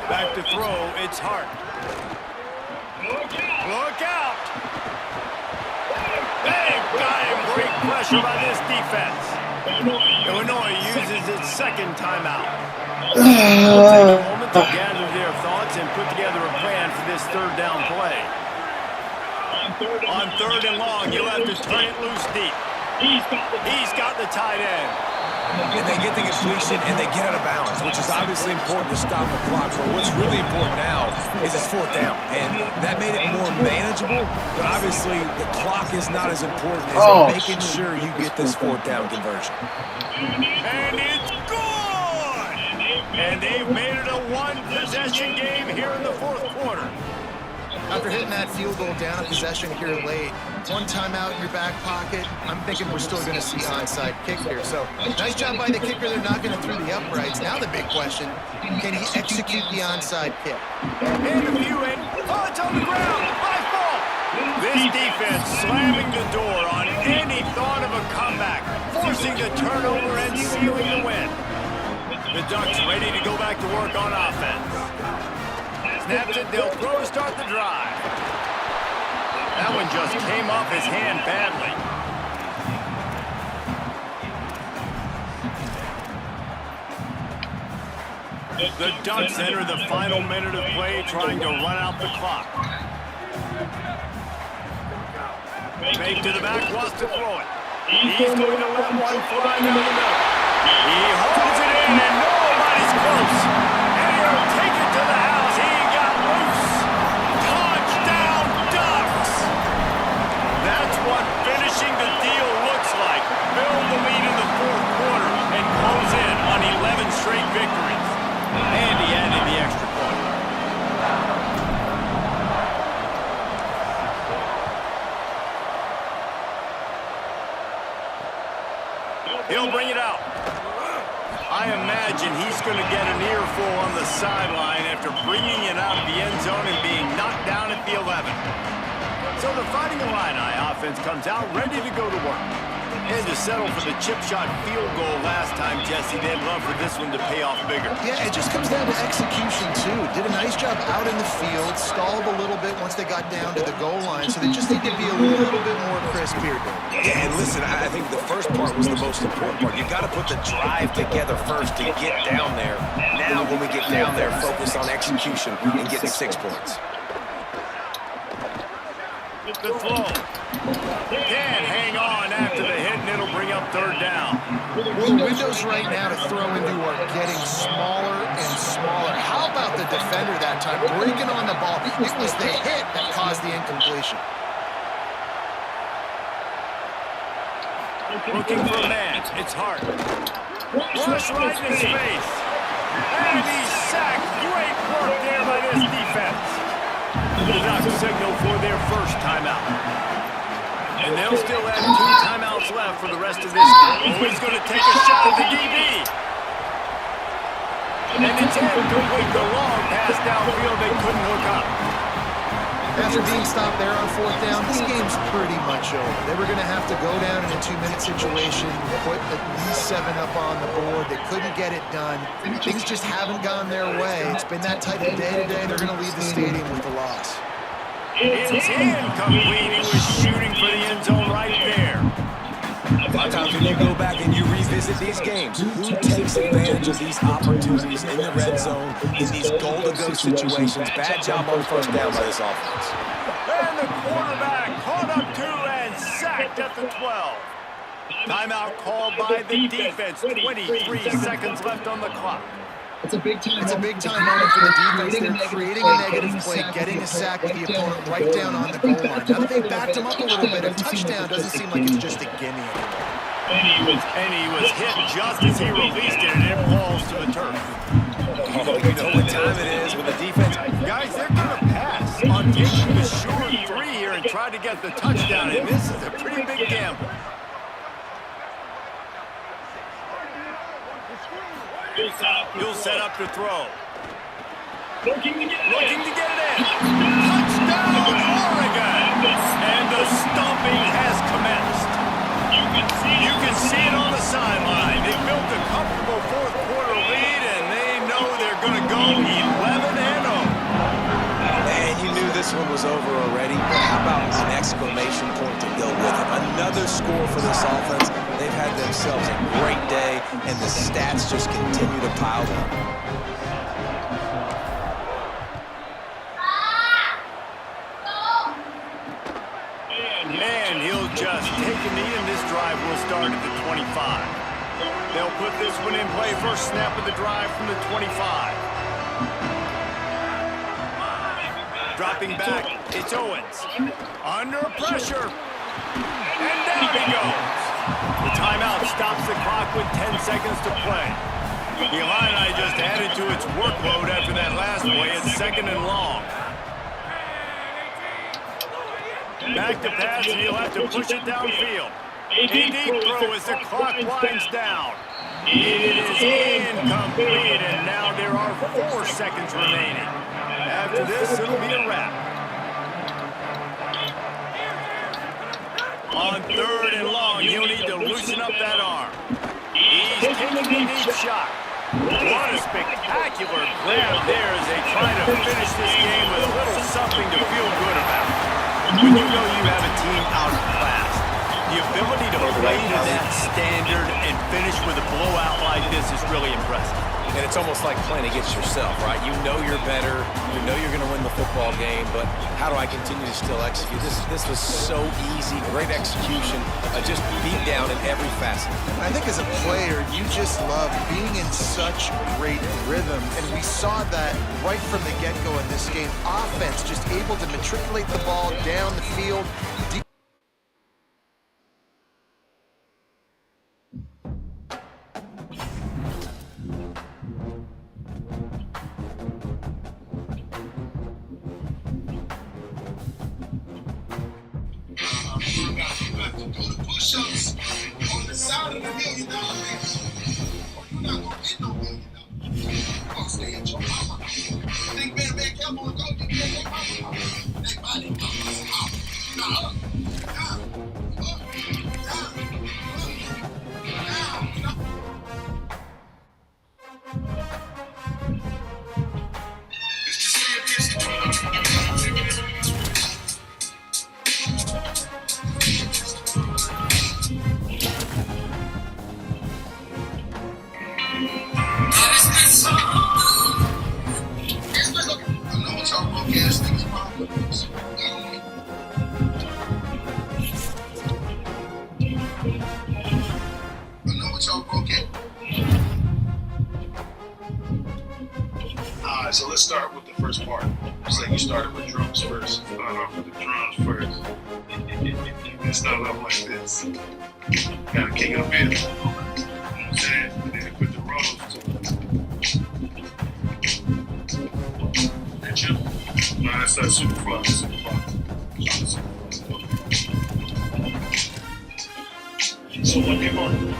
[SPEAKER 1] Back to throw, it's Hart. Look out! They've got him. Great pressure by this defense. Illinois uses its second timeout. They'll take a moment to gather their thoughts and put together a plan for this third down play. On third and long, you'll have to turn it loose deep. He's got the tight end.
[SPEAKER 6] And they get the completion, and they get out of bounds, which is obviously important to stop the clock. But what's really important now is it's fourth down. And that made it more manageable, but obviously the clock is not as important as making sure you get this fourth down conversion.
[SPEAKER 1] And it's good! And they've made it a one-possession game here in the fourth quarter.
[SPEAKER 5] After hitting that field goal down a possession here late, one timeout in your back pocket, I'm thinking we're still going to see onside kick here. So nice job by the kicker. They're knocking it through the uprights. Now the big question, can he execute the onside kick?
[SPEAKER 1] And a few in. Oh, it's on the ground. High ball. This defense slamming the door on any thought of a comeback, forcing the turnover and sealing the win. The Ducks ready to go back to work on offense. Snaps it, they'll throw to start the drive. That one just came off his hand badly. The Ducks enter the final minute of play trying to run out the clock. Fake to the back, wants to throw it. He's going to let one fly down the middle. He holds it in and nobody's close. And he'll take it to the house. He got loose. Touchdown Ducks! That's what finishing the deal looks like. Build the lead in the fourth quarter and close in on 11 straight victories. And he added the extra point. He'll bring it out. I imagine he's going to get an earful on the sideline after bringing it out of the end zone and being knocked down at the 11. So the Fighting Illini offense comes out ready to go to work. And to settle for the chip shot field goal last time, Jesse, they'd love for this one to pay off bigger.
[SPEAKER 5] Yeah, it just comes down to execution, too. Did a nice job out in the field, stalled a little bit once they got down to the goal line, so they just need to be a little bit more crisp here.
[SPEAKER 6] Yeah, and listen, I think the first part was the most important part. You've got to put the drive together first to get down there. Now, when we get down there, focus on execution and getting 6 points.
[SPEAKER 1] The throw. Can't hang on after the hit, and it'll bring up third down.
[SPEAKER 5] Well, the windows right now to throw into are getting smaller and smaller. How about the defender that time breaking on the ball? It was the hit that caused the incompletion.
[SPEAKER 1] Looking for a man. It's Hart. Rush right in his face. And he's sacked. Great work there by this defense. The Ducks signal for their first timeout. And they'll still have 2 timeouts left for the rest of this game. He's going to take a shot at the DB. And it's incomplete. The long pass downfield, they couldn't hook up.
[SPEAKER 5] After being stopped there on fourth down, this game's pretty much over. They were going to have to go down in a 2-minute situation, put at least 7 up on the board. They couldn't get it done. Things just haven't gone their way. It's been that type of day today. They're going to leave the stadium with the loss.
[SPEAKER 1] It's incomplete. He was shooting for the end zone right there.
[SPEAKER 6] Sometimes when you go back and you revisit these games, who takes advantage of these opportunities in the red zone, in these goal-to-go situations? Bad job on first down by this offense.
[SPEAKER 1] And the quarterback caught up to and sacked at the 12. Timeout called by the defense. 23 seconds left on the clock.
[SPEAKER 5] It's a big time moment for the defense. They're creating a negative play, getting a sack with the opponent right down on the goal line. Now that they've backed him up a little bit, a touchdown doesn't seem like it's just a gimme anymore.
[SPEAKER 1] And he was hit just as he released it, and it falls to the turf.
[SPEAKER 6] Oh, you know what time it is when the defense...
[SPEAKER 1] Guys, they're going to pass on taking the short 3 here and try to get the touchdown, and this is a pretty big gamble. He'll set up to throw. Looking to get it in. Touchdown, Oregon! And the stomping has commenced. You can see it on the sideline. They built a comfortable fourth quarter lead, and they know they're going to go 11-0.
[SPEAKER 6] And you knew this one was over already, but how about an exclamation point to go with it? Another score for this offense. They've had themselves a great day, and the stats just continue to pile up.
[SPEAKER 1] first snap of the drive from the 25. Dropping back, it's Owens. Under pressure. And down he goes. The timeout stops the clock with 10 seconds to play. The Illini just added to its workload after that last play. It's 2nd and long. Back to pass, and he'll have to push it downfield. A deep throw as the clock winds down. It is incomplete, and now there are 4 seconds remaining. After this, it'll be a wrap. On 3rd and long, he'll need to loosen up that arm. He's taking a deep shot. What a spectacular grab there as they try to finish this game with a little something to feel good about. When you know you have a team out of class, the ability to play to that standard and finish with a blowout like this is really impressive.
[SPEAKER 6] And it's almost like playing against yourself, right? You know you're better. You know you're going to win the football game, but how do I continue to still execute? This was so easy, great execution, just beat down in every facet.
[SPEAKER 5] I think as a player, you just love being in such great rhythm, and we saw that right from the get-go in this game. Offense just able to matriculate the ball down the field.
[SPEAKER 7] Push-ups on the side of the $1 million mansion, or you're not gonna get no $1 million. You're gonna stay at your mama. Think better make him wanna go get their mama house. They body mama's house. Now up, down, down. It's just me against the So let's start with the first part. It's like you started with drums first. Start off with the drums first. And start off like this. Gotta kick it a bit. You know what I'm saying? And then put the rolls to it. And chill. No, that's not super fun. Super fun. So what do you want?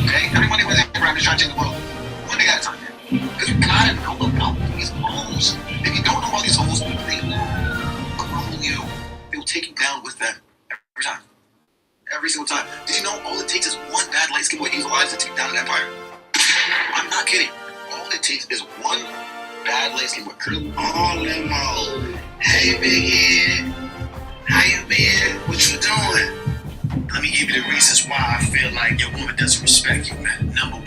[SPEAKER 7] Okay, everybody was around trying to take the ball. One thing at a time. Because you gotta know about these rules. If you don't know about these rules, they crumble you. They'll take you down with them every time. Every single time. Did you know all it takes is one bad light skin boy Hazel Eyes to take down an empire? I'm not kidding. All it takes is one bad light skin boy. Oh, Limo. Hey, Big Head. How you been? What you doing? Let me give you the reasons why I feel like your woman doesn't respect you, man. Number one.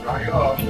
[SPEAKER 3] Right off.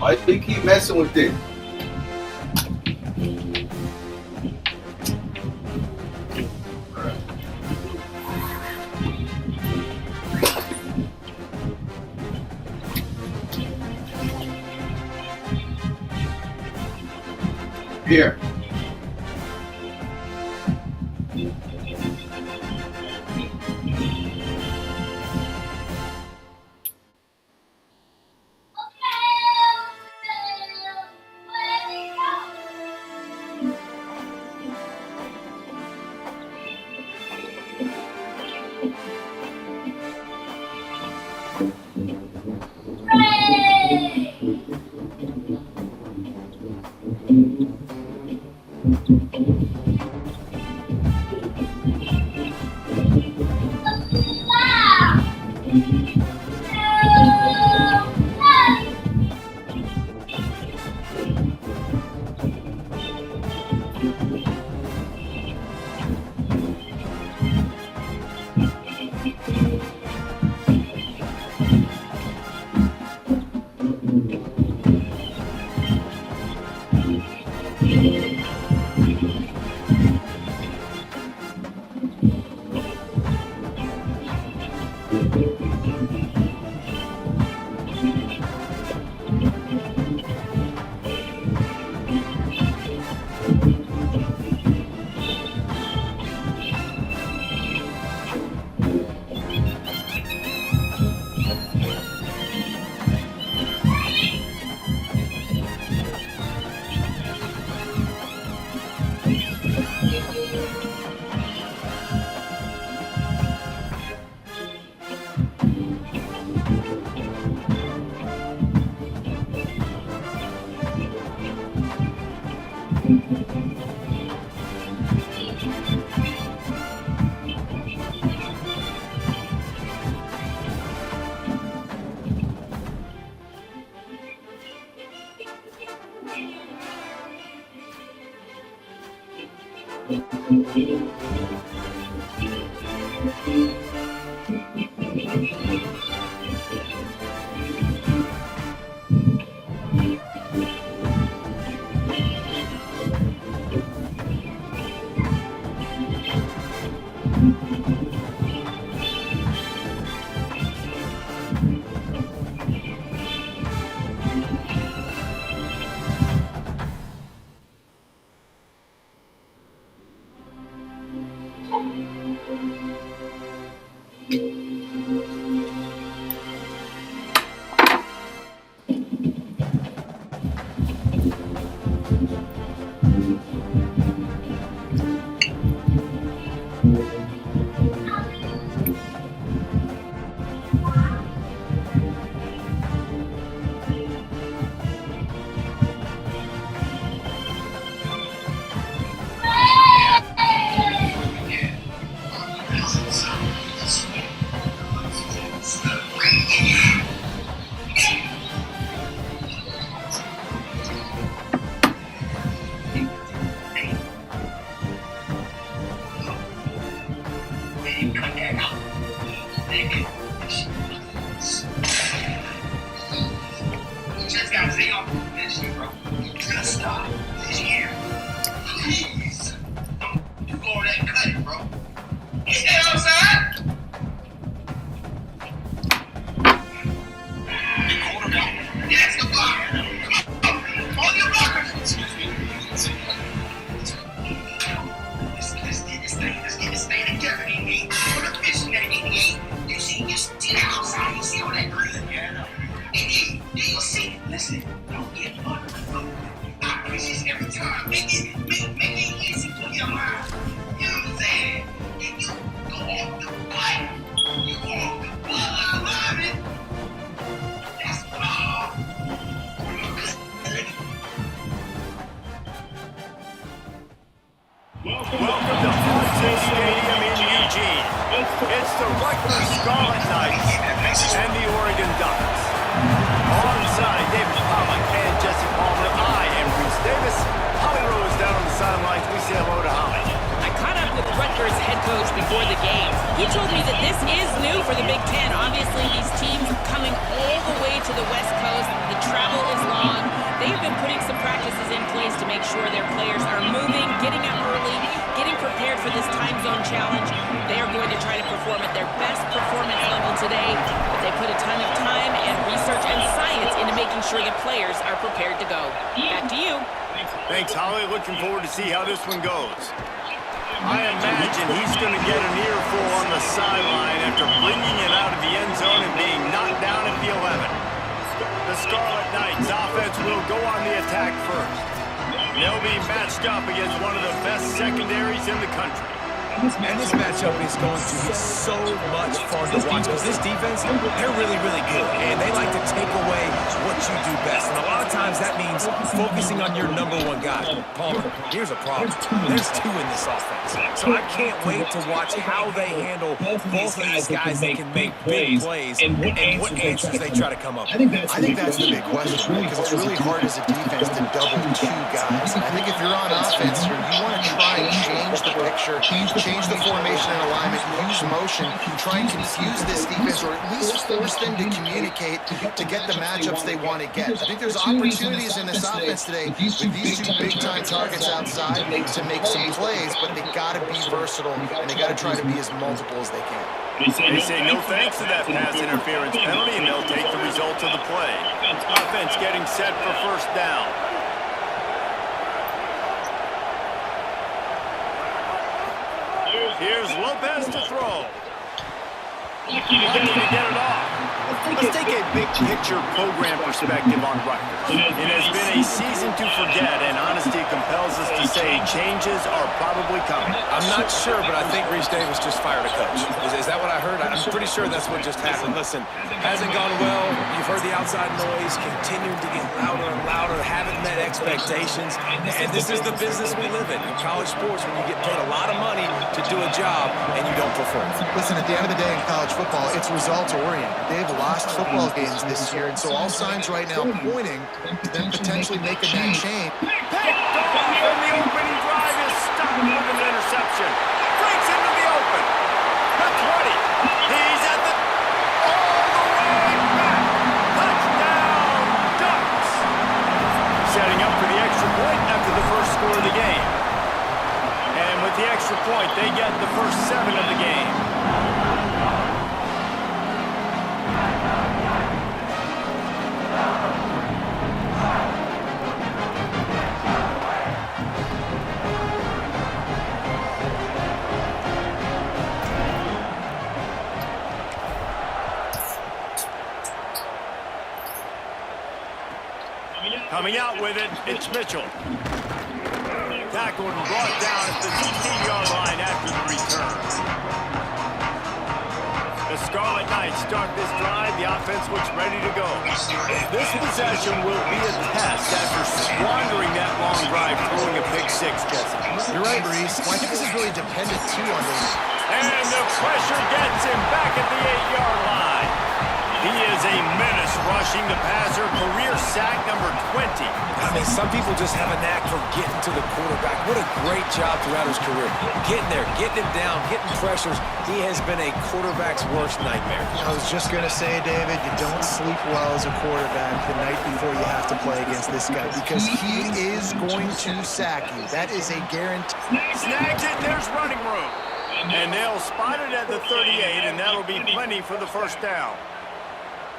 [SPEAKER 3] Why do you keep messing with it? Here.
[SPEAKER 7] job this year. Please. Don't do all that cutting, bro. Get that outside. The quarterback. Yes, the blocker. Come on. All your blockers. Excuse me. Let's get this thing together, AD. Put a pitch in there, AD. You see that outside? You see all that green? Yeah. AD, do you see? Listen, don't get bugged. I preach this every time. Make it easy for your mind. You know what I'm saying? If you go off the butt, you go off the butt. I love it. That's all.
[SPEAKER 1] Welcome to Hudson Stadium in Eugene. It's the Rutgers Scarlet Knights and the Oregon Ducks. Alongside David Pollock and Jesse Palmer, I am Reese Davis. Holly Rose down on the sidelines. We say hello to Holly.
[SPEAKER 2] I caught up with Rutgers head coach before the game. He told me that this is new for the Big Ten. Obviously, these teams coming all the way to the West Coast. The travel is long. They've been putting some practices in place to make sure their players are moving, getting up early, getting prepared for this time zone challenge. They are going to try to perform at their best performance level today, but they put a ton of time and research and science into making sure the players are prepared to go. Back to you.
[SPEAKER 1] Thanks, Holly. Looking forward to see how this one goes. I imagine he's going to get an earful on the sideline after bringing it out of the end zone and being knocked down at the 11. The Scarlet Knights offense will go on the attack first. They'll be matched up against one of the best secondaries in the country.
[SPEAKER 6] And this matchup is going to be so much fun to watch because this defense, they're really, really good. And they like to take away what you do best. And a lot of times that means focusing on your number one guy. Palmer, here's a problem. There's two in this offense. So I can't wait to watch how they handle both of these guys that can make big plays and what answers they try to come up with.
[SPEAKER 5] I think that's the big question because it's really hard as a defense to double two guys. And I think if you're on offense here, you want to try and change the picture, change the formation and alignment, use motion, try and confuse this defense or at least force them to communicate to get the matchups they want to get. I think there's opportunities in this offense today with these two big-time targets outside to make some plays, but they got to be versatile and they got to try to be as multiple as they can.
[SPEAKER 1] They say no thanks to that pass interference penalty, and they'll take the results of the play. Offense getting set for first down. Here's Lopez to throw. Lucky to get it off. Let's take a big-picture program perspective on Rutgers. It has been a season to forget, and honesty compels us to say changes are probably coming.
[SPEAKER 6] I'm not sure, but I think Reese Davis just fired a coach. Is that what I heard? I'm pretty sure that's what just happened. Listen, hasn't gone well. You've heard the outside noise, continuing to get louder and louder, haven't met expectations. And this is the business we live in college sports, when you get paid a lot of money to do a job and you don't perform.
[SPEAKER 5] Listen, at the end of the day in college football, it's results-oriented. They've lost football games this year, and so all signs right now pointing to them potentially making that change.
[SPEAKER 1] Picked off, and the opening drive is stopped with an interception. Breaks into the open. The 20. He's at the... all the way back. Touchdown, Ducks. Setting up for the extra point after the first score of the game. And with the extra point, they get the first 7 of the game. Coming out with it, it's Mitchell. Tackled and brought down at the 16-yard line after the return. The Scarlet Knights start this drive. The offense looks ready to go. This possession will be a test after squandering that long drive, throwing a pick six, Jesse.
[SPEAKER 5] You're right, Reese. Well, I think this is really dependent, too, on the...
[SPEAKER 1] And the pressure gets him back at the 8-yard line. He is a menace rushing the passer, career sack number 20.
[SPEAKER 6] I mean, some people just have a knack for getting to the quarterback. What a great job throughout his career. Getting there, getting him down, getting pressures. He has been a quarterback's worst nightmare.
[SPEAKER 5] I was just going to say, David, you don't sleep well as a quarterback the night before you have to play against this guy because he is going to sack you. That is a guarantee.
[SPEAKER 1] Snags it, and there's running room. And they'll spot it at the 38, and that'll be plenty for the first down.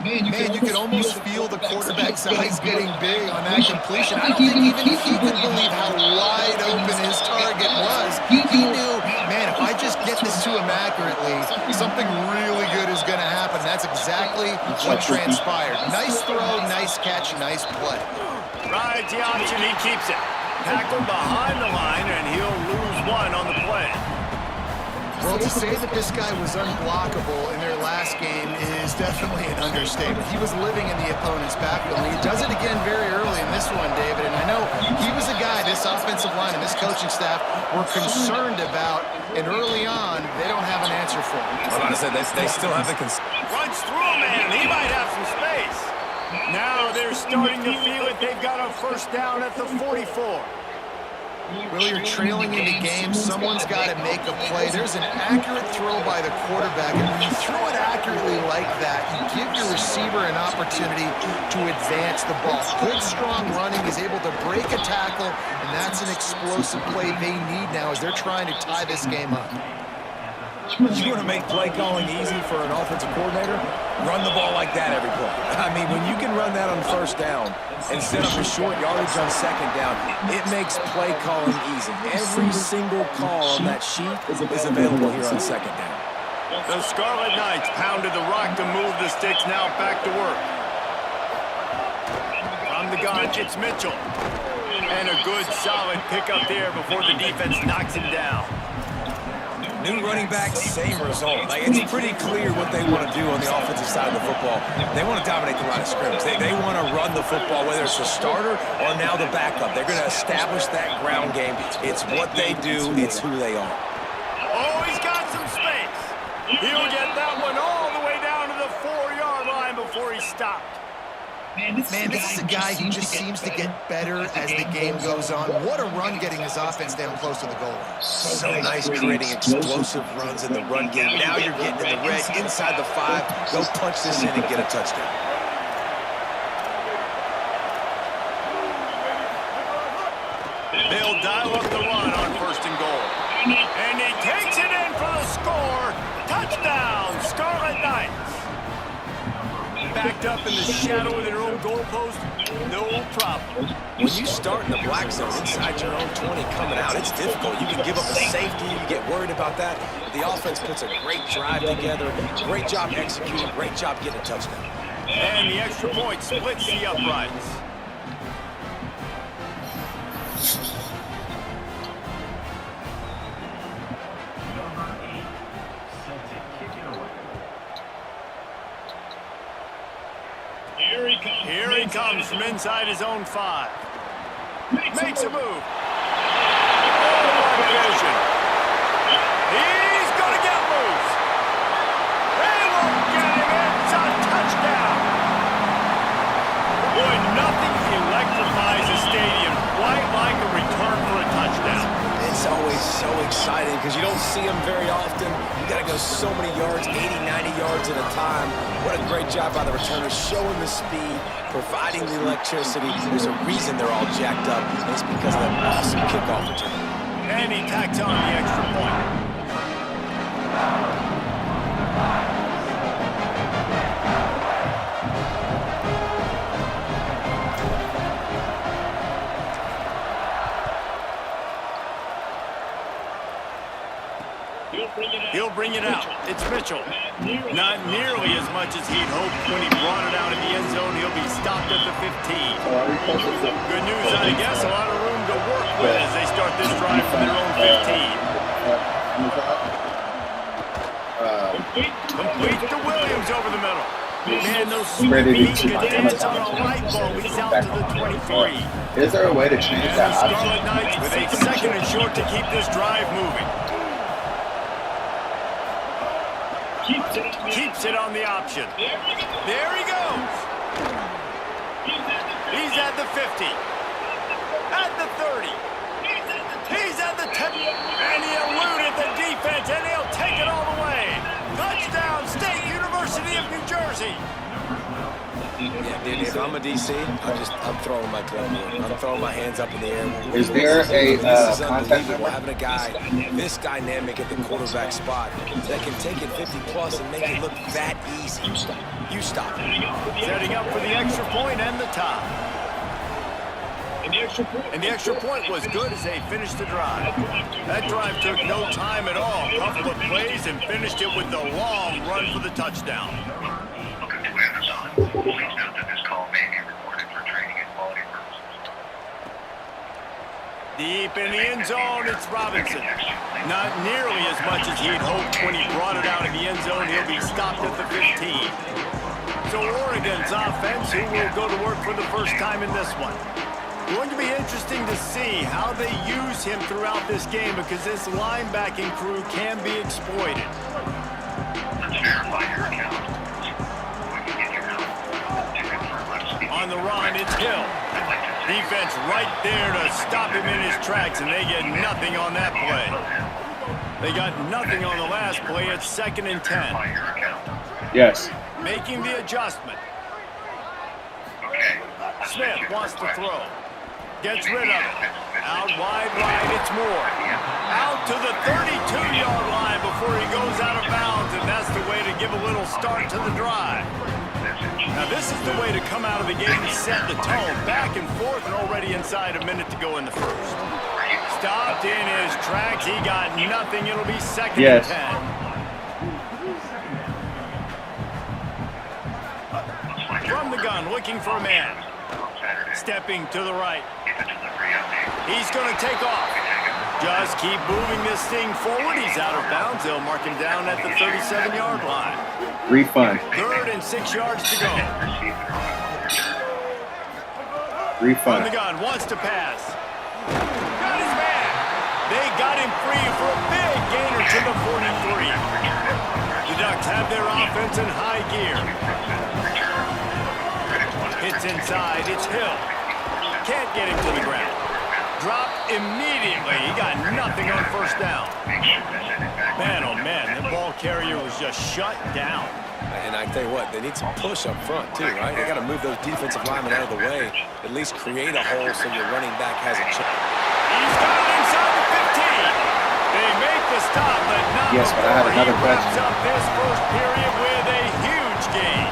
[SPEAKER 5] Man, you could almost feel the quarterback's eyes getting big on that completion. I don't think even he could believe how wide open his target was. He knew, man, if I just get this to him accurately, something really good is going to happen. That's exactly what transpired. Nice throw, nice catch, nice play.
[SPEAKER 1] Rides the option, he keeps it. Tackled behind the line, and he'll lose one on the play.
[SPEAKER 5] Well, to say that this guy was unblockable in their last game is definitely an understatement. He was living in the opponent's backfield, and he does it again very early in this one, David. And I know he was a guy this offensive line and this coaching staff were concerned about, and early on, they don't have an answer for him.
[SPEAKER 6] I'm about to say, they still have the concern.
[SPEAKER 1] Runs through a man, he might have some space. Now they're starting to feel it. They've got a first down at the 44.
[SPEAKER 5] Well, you're trailing into games. Someone's got to make a play. There's an accurate throw by the quarterback, and when you throw it accurately like that, you give your receiver an opportunity to advance the ball. Good, strong running. He's able to break a tackle, and that's an explosive play they need now as they're trying to tie this game up.
[SPEAKER 6] You want to make play calling easy for an offensive coordinator? Run the ball like that every play. I mean, when you can run that on first down and set up a short yardage on second down, it makes play calling easy. Every single call on that sheet is available here on second down.
[SPEAKER 1] The Scarlet Knights pounded the rock to move the sticks, now back to work. From the gun, it's Mitchell. And a good, solid pickup there before the defense knocks him down.
[SPEAKER 6] New running back, same result. Like, it's pretty clear what they want to do on the offensive side of the football. They want to dominate the line of scrimmage. They want to run the football, whether it's the starter or now the backup. They're going to establish that ground game. It's what they do. It's who they are.
[SPEAKER 1] Oh, he's got some space. He'll get that one all the way down to the 4-yard line before he stopped.
[SPEAKER 5] Man, this is a guy who just seems to get better as the game goes on. What a run getting his offense down close to the goal line.
[SPEAKER 6] So nice creating explosive runs in the run game. Now you're getting in the red, inside the 5. Go punch this in and get a touchdown.
[SPEAKER 1] They'll dial up the run on first and goal. And he takes it in for the score. Touchdown, Scarlet Knights. Backed up in the shadow of their own goalpost, no problem.
[SPEAKER 6] When you start in the black zone inside your own 20 coming out, it's difficult. You can give up a safety, you get worried about that. But the offense puts a great drive together, great job executing, great job getting a touchdown.
[SPEAKER 1] And the extra point splits the uprights. Here he comes from inside his own 5. Makes a move. Oh, what vision. He's going to get loose. They won't get him. It's a touchdown. Boy, nothing electrifies a stadium quite like a return for a touchdown.
[SPEAKER 6] It's always so exciting because you don't see them very often. You got to go so many yards, 80, 90 yards at a time. What a great job by the returners, showing the speed, providing the electricity. There's a reason they're all jacked up, and it's because of that awesome kickoff return.
[SPEAKER 1] And he tacks on the extra point. He'll bring it out. It's Mitchell. Not nearly as much as he'd hoped when he brought it out of the end zone. He'll be stopped at the 15. Good news, I guess. A lot of room to work with as they start this drive from their own 15. Complete to Williams over the middle. Man, those sweet feet could dance on a light bulb. He's out to the 23.
[SPEAKER 3] Is there a way to change
[SPEAKER 1] And
[SPEAKER 3] that
[SPEAKER 1] the
[SPEAKER 3] option?
[SPEAKER 1] Scarlet Knights with a second and short to keep this drive moving. Keeps it on the option. There he goes. He's at the 50. At the 30. He's at the 10. And he eluded the defense, and he'll take it all the way. Touchdown, State University of New Jersey.
[SPEAKER 6] Yeah, dude, if I'm a DC, I'm throwing my glove. I'm throwing my hands up in the air.
[SPEAKER 3] Is there a
[SPEAKER 6] this is
[SPEAKER 3] contact
[SPEAKER 6] unbelievable,
[SPEAKER 3] number?
[SPEAKER 6] having a guy this dynamic at the quarterback spot that can take it 50+ and make it look that easy. You stop it.
[SPEAKER 1] Setting up for the extra point and the tie. And the extra point was good as they finished the drive. That drive took no time at all. Couple of plays and finished it with the long run for the touchdown. Deep in the end zone, it's Robinson. Not nearly as much as he'd hoped when he brought it out in the end zone. He'll be stopped at the 15. So Oregon's offense, who will go to work for the first time in this one. Going to be interesting to see how they use him throughout this game because this linebacking crew can be exploited. On the run, it's Hill. Defense right there to stop him in his tracks, and they get nothing on that play. They got nothing on the last play. It's 2nd and 10.
[SPEAKER 3] Yes.
[SPEAKER 1] Making the adjustment. Smith wants to throw. Gets rid of it. Out wide right, it's Moore. Out to the 32-yard line before he goes out of bounds, and that's the way to give a little start to the drive. Now this is the way to come out of the gate and set the tone. Back and forth and already inside a minute to go in the first. Stopped in his tracks. He got nothing. It'll be 2nd and 10. From the gun, looking for a man. Stepping to the right. He's going to take off. Just keep moving this thing forward. He's out of bounds. They'll mark him down at the 37-yard line.
[SPEAKER 3] Refund.
[SPEAKER 1] 3rd and 6 yards to go.
[SPEAKER 3] Refund.
[SPEAKER 1] On the gun, wants to pass. Got his man. They got him free for a big gainer to the 43. The Ducks have their offense in high gear. Hits inside, it's Hill. Can't get him to the ground. Dropped immediately. He got nothing on first down. Man, oh man, the ball carrier was just shut down.
[SPEAKER 6] And I tell you what, they need some push up front too, right? They got to move those defensive linemen out of the way, at least create a hole so your running back has a chance.
[SPEAKER 1] He's got it inside the 15. They make the stop, but not
[SPEAKER 3] Yes, but I had another
[SPEAKER 1] he wraps
[SPEAKER 3] question.
[SPEAKER 1] up this first period with a huge gain.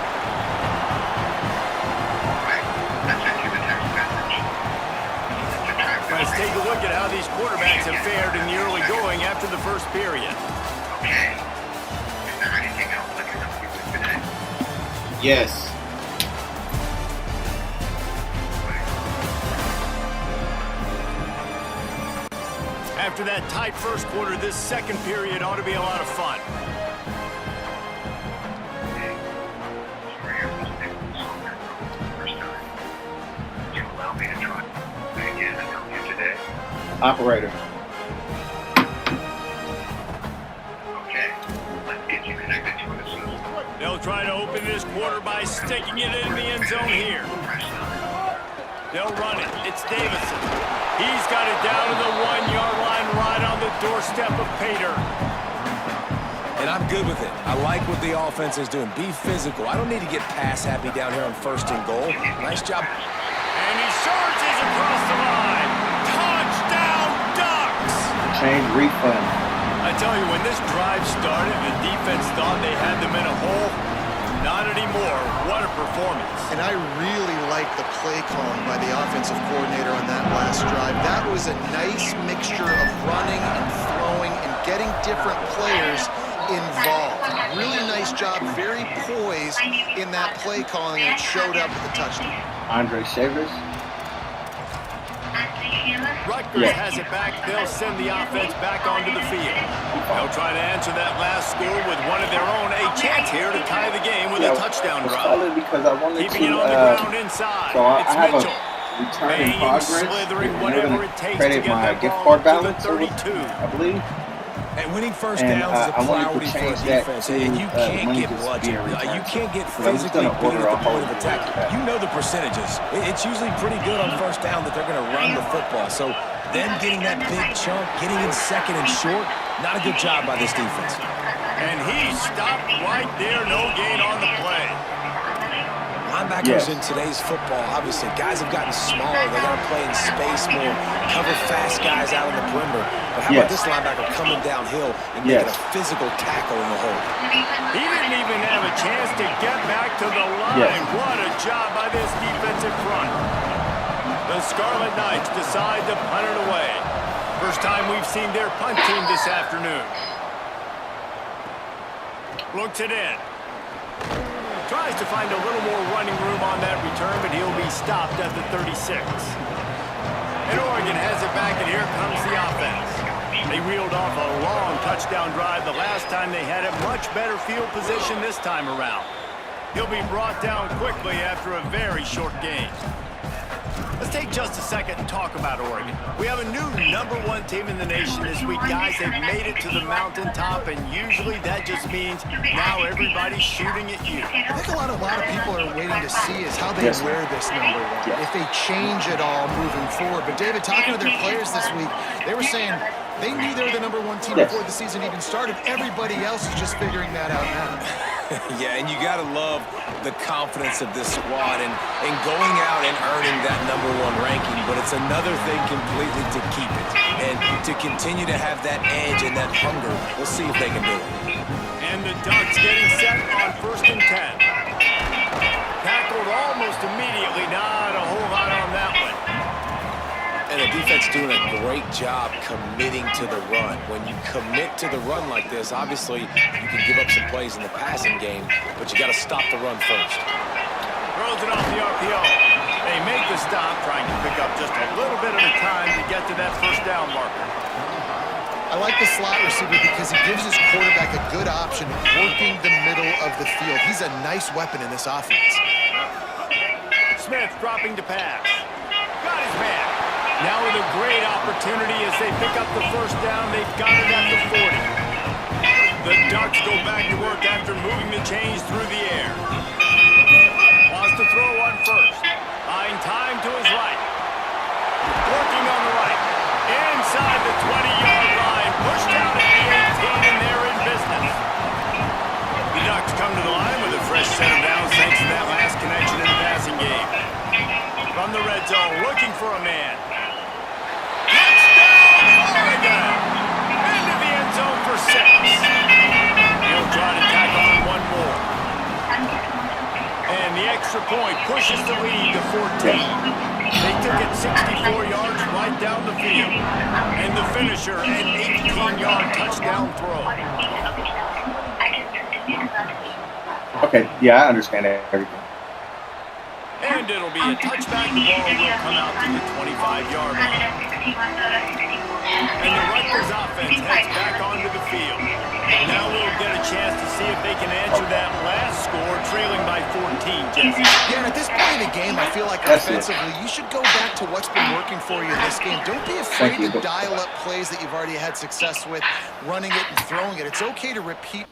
[SPEAKER 1] Let's take a look at how these quarterbacks have fared in the early going after the first period.
[SPEAKER 3] Yes.
[SPEAKER 1] After that tight first quarter, this second period ought to be a lot of fun.
[SPEAKER 3] Operator.
[SPEAKER 1] They'll try to open this quarter by sticking it in the end zone here. They'll run it. It's Davison. He's got it down to the 1-yard line right on the doorstep of Pater.
[SPEAKER 6] And I'm good with it. I like what the offense is doing. Be physical. I don't need to get pass happy down here on 1st and goal. Nice job.
[SPEAKER 1] And he surges across the line. Touchdown, Ducks!
[SPEAKER 3] Change refund.
[SPEAKER 1] I tell you, when this drive started, the defense thought they had them in a hole. Not anymore. What a performance.
[SPEAKER 5] And I really like the play calling by the offensive coordinator on that last drive. That was a nice mixture of running and throwing and getting different players involved. Really nice job, very poised in that play calling, and it showed up with the touchdown.
[SPEAKER 3] Andre Shavers.
[SPEAKER 1] Rutgers has it back. They'll send the offense back onto the field. They'll try to answer that last score with one of their own. A chance here to tie the game with a touchdown drive.
[SPEAKER 3] Because I wanted
[SPEAKER 1] Keeping it
[SPEAKER 3] to,
[SPEAKER 1] on the ground inside.
[SPEAKER 3] so I
[SPEAKER 1] It's
[SPEAKER 3] have
[SPEAKER 1] Mitchell.
[SPEAKER 3] a return in
[SPEAKER 1] Banging,
[SPEAKER 3] progress.
[SPEAKER 1] slithering,
[SPEAKER 3] You're
[SPEAKER 1] whatever
[SPEAKER 3] gonna
[SPEAKER 1] it takes to
[SPEAKER 3] credit
[SPEAKER 1] get
[SPEAKER 3] my
[SPEAKER 1] that
[SPEAKER 3] gift
[SPEAKER 1] ball
[SPEAKER 3] card
[SPEAKER 1] to the
[SPEAKER 3] balance,
[SPEAKER 1] 32.
[SPEAKER 3] I believe.
[SPEAKER 6] And winning first
[SPEAKER 3] And
[SPEAKER 6] downs is a
[SPEAKER 3] I wanted
[SPEAKER 6] priority
[SPEAKER 3] to
[SPEAKER 6] for a
[SPEAKER 3] change that
[SPEAKER 6] defense,
[SPEAKER 3] to
[SPEAKER 6] and you can't
[SPEAKER 3] money
[SPEAKER 6] get
[SPEAKER 3] just
[SPEAKER 6] bludgeoned.
[SPEAKER 3] being returned.
[SPEAKER 6] You can't get
[SPEAKER 3] So I'm just
[SPEAKER 6] physically
[SPEAKER 3] gonna
[SPEAKER 6] beat
[SPEAKER 3] order
[SPEAKER 6] at
[SPEAKER 3] a
[SPEAKER 6] the point of
[SPEAKER 3] whole
[SPEAKER 6] attack.
[SPEAKER 3] order.
[SPEAKER 6] You know the percentages. It's usually pretty good on first down that they're going to run the football. So them getting that big chunk, getting in second and short, not a good job by this defense.
[SPEAKER 1] And he stopped right there. No gain on the play.
[SPEAKER 6] Linebackers in today's football, obviously, guys have gotten smaller. They got to play in space more, cover fast guys out on the perimeter. But how about this linebacker coming downhill and making a physical tackle in the hole?
[SPEAKER 1] He didn't even have a chance to get back to the line. What a job by this defensive front. The Scarlet Knights decide to punt it away. First time we've seen their punt team this afternoon. Looks it in. Tries to find a little more running room on that return, but he'll be stopped at the 36. And Oregon has it back, and here comes the offense. They reeled off a long touchdown drive the last time they had it. Much better field position this time around. He'll be brought down quickly after a very short game. Let's take just a second and talk about Oregon. We have a new #1 team in the nation this week, guys. They've made it to the mountaintop, and usually that just means now everybody's shooting at you.
[SPEAKER 5] I think a lot of people are waiting to see is how they wear this #1, if they change it all moving forward. But, David, talking to their players this week, they were saying they knew they were the #1 team before the season even started. Everybody else is just figuring that out now.
[SPEAKER 6] Yeah, and you got to love the confidence of this squad and going out and earning that #1 ranking, but it's another thing completely to keep it and to continue to have that edge and that hunger. We'll see if they can do it.
[SPEAKER 1] And the Ducks getting set on 1st and 10. Tackled almost immediately. Not a whole lot on that one.
[SPEAKER 6] And the defense doing a great job committing to the run. When you commit to the run like this, obviously you can give up some plays in the passing game, but you got to stop the run first.
[SPEAKER 1] Throws it off the RPO. They make the stop, trying to pick up just a little bit of the time to get to that first down marker.
[SPEAKER 5] I like the slot receiver because he gives his quarterback a good option working the middle of the field. He's a nice weapon in this offense.
[SPEAKER 1] Smith dropping to pass. Got his man. Now with a great opportunity as they pick up the first down. They've got it at the 40. The Ducks go back to work after moving the chains through the air. Wants to throw one first. Buying time to his right. Working on the right. Inside the 20-yard line. Pushed out at the 18, and they're in business. The Ducks come to the line with a fresh set of downs thanks to that last connection in the passing game. From the red zone, looking for a man. Oregon! Into the end zone for 6. He'll try to tack on one more. And the extra point pushes the lead to 14. They took it 64 yards right down the field. And the finisher, an 18-yard touchdown throw.
[SPEAKER 3] Okay, yeah, I understand everything.
[SPEAKER 1] And it'll be a touchback. The ball will come out to the 25-yard line. And the Rutgers offense heads back onto the field. Now we'll get a chance to see if they can answer that last score, trailing by 14, Jesse.
[SPEAKER 5] Yeah, and at this point in the game, I feel like offensively, you should go back to what's been working for you in this game. Don't be afraid to dial up plays that you've already had success with, running it and throwing it. It's okay to repeat.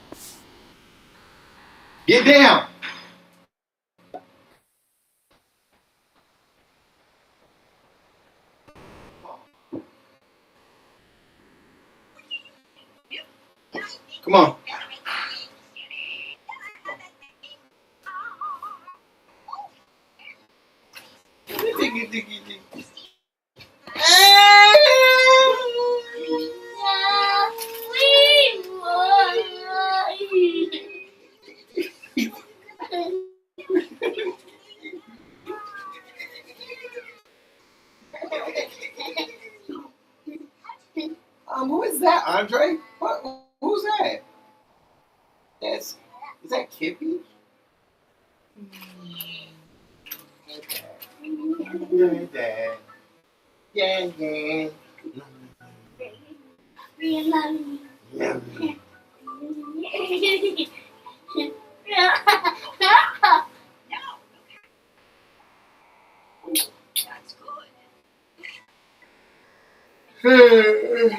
[SPEAKER 3] Get down! Come on. Who is that, Andre? Who's that? Is that Kippy? Dad. Yeah.
[SPEAKER 4] That's good.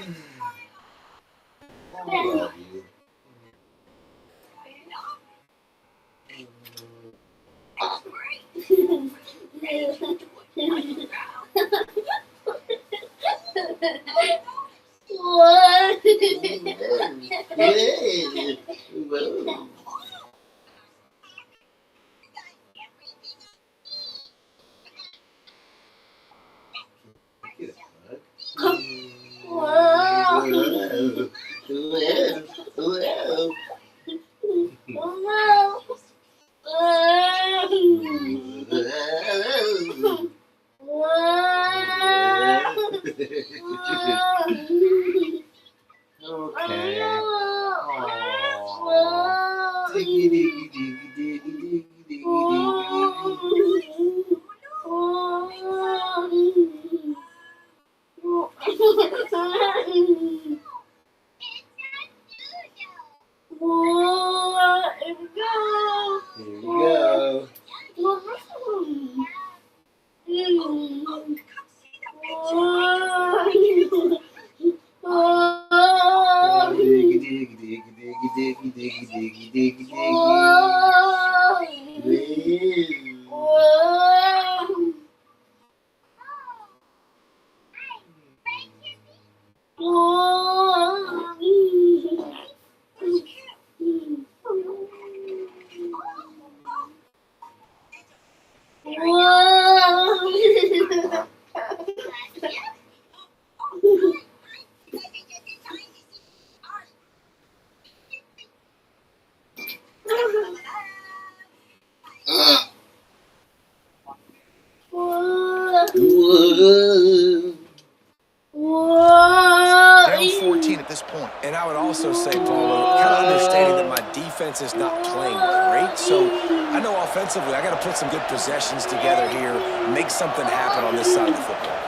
[SPEAKER 5] Down 14 at this point.
[SPEAKER 6] And I would also say, Paul, kind of understanding that my defense is not playing great, so I know offensively I got to put some good possessions together here, make something happen on this side of the football.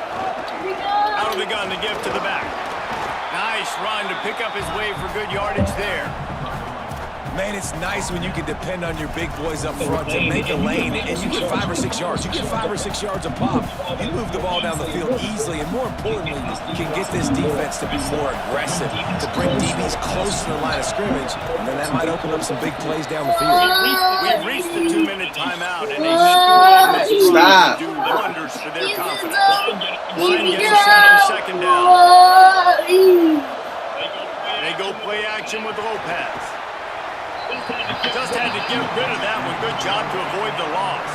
[SPEAKER 1] Out of the gun to give to the back. Nice run to pick up his way for good yardage there.
[SPEAKER 6] Man, it's nice when you can depend on your big boys up front to make a lane and you get 5 or 6 yards. You get 5 or 6 yards a pop. You move the ball down the field easily, and more importantly, you can get this defense to be more aggressive, to bring DBs close to the line of scrimmage, and then that might open up some big plays down the field.
[SPEAKER 1] We've reached the 2-minute timeout, and a score on this drive will do wonders for their confidence. Line getting set on second down. They go play action with Lopez. Just had to get rid of that one. Good job to avoid the loss.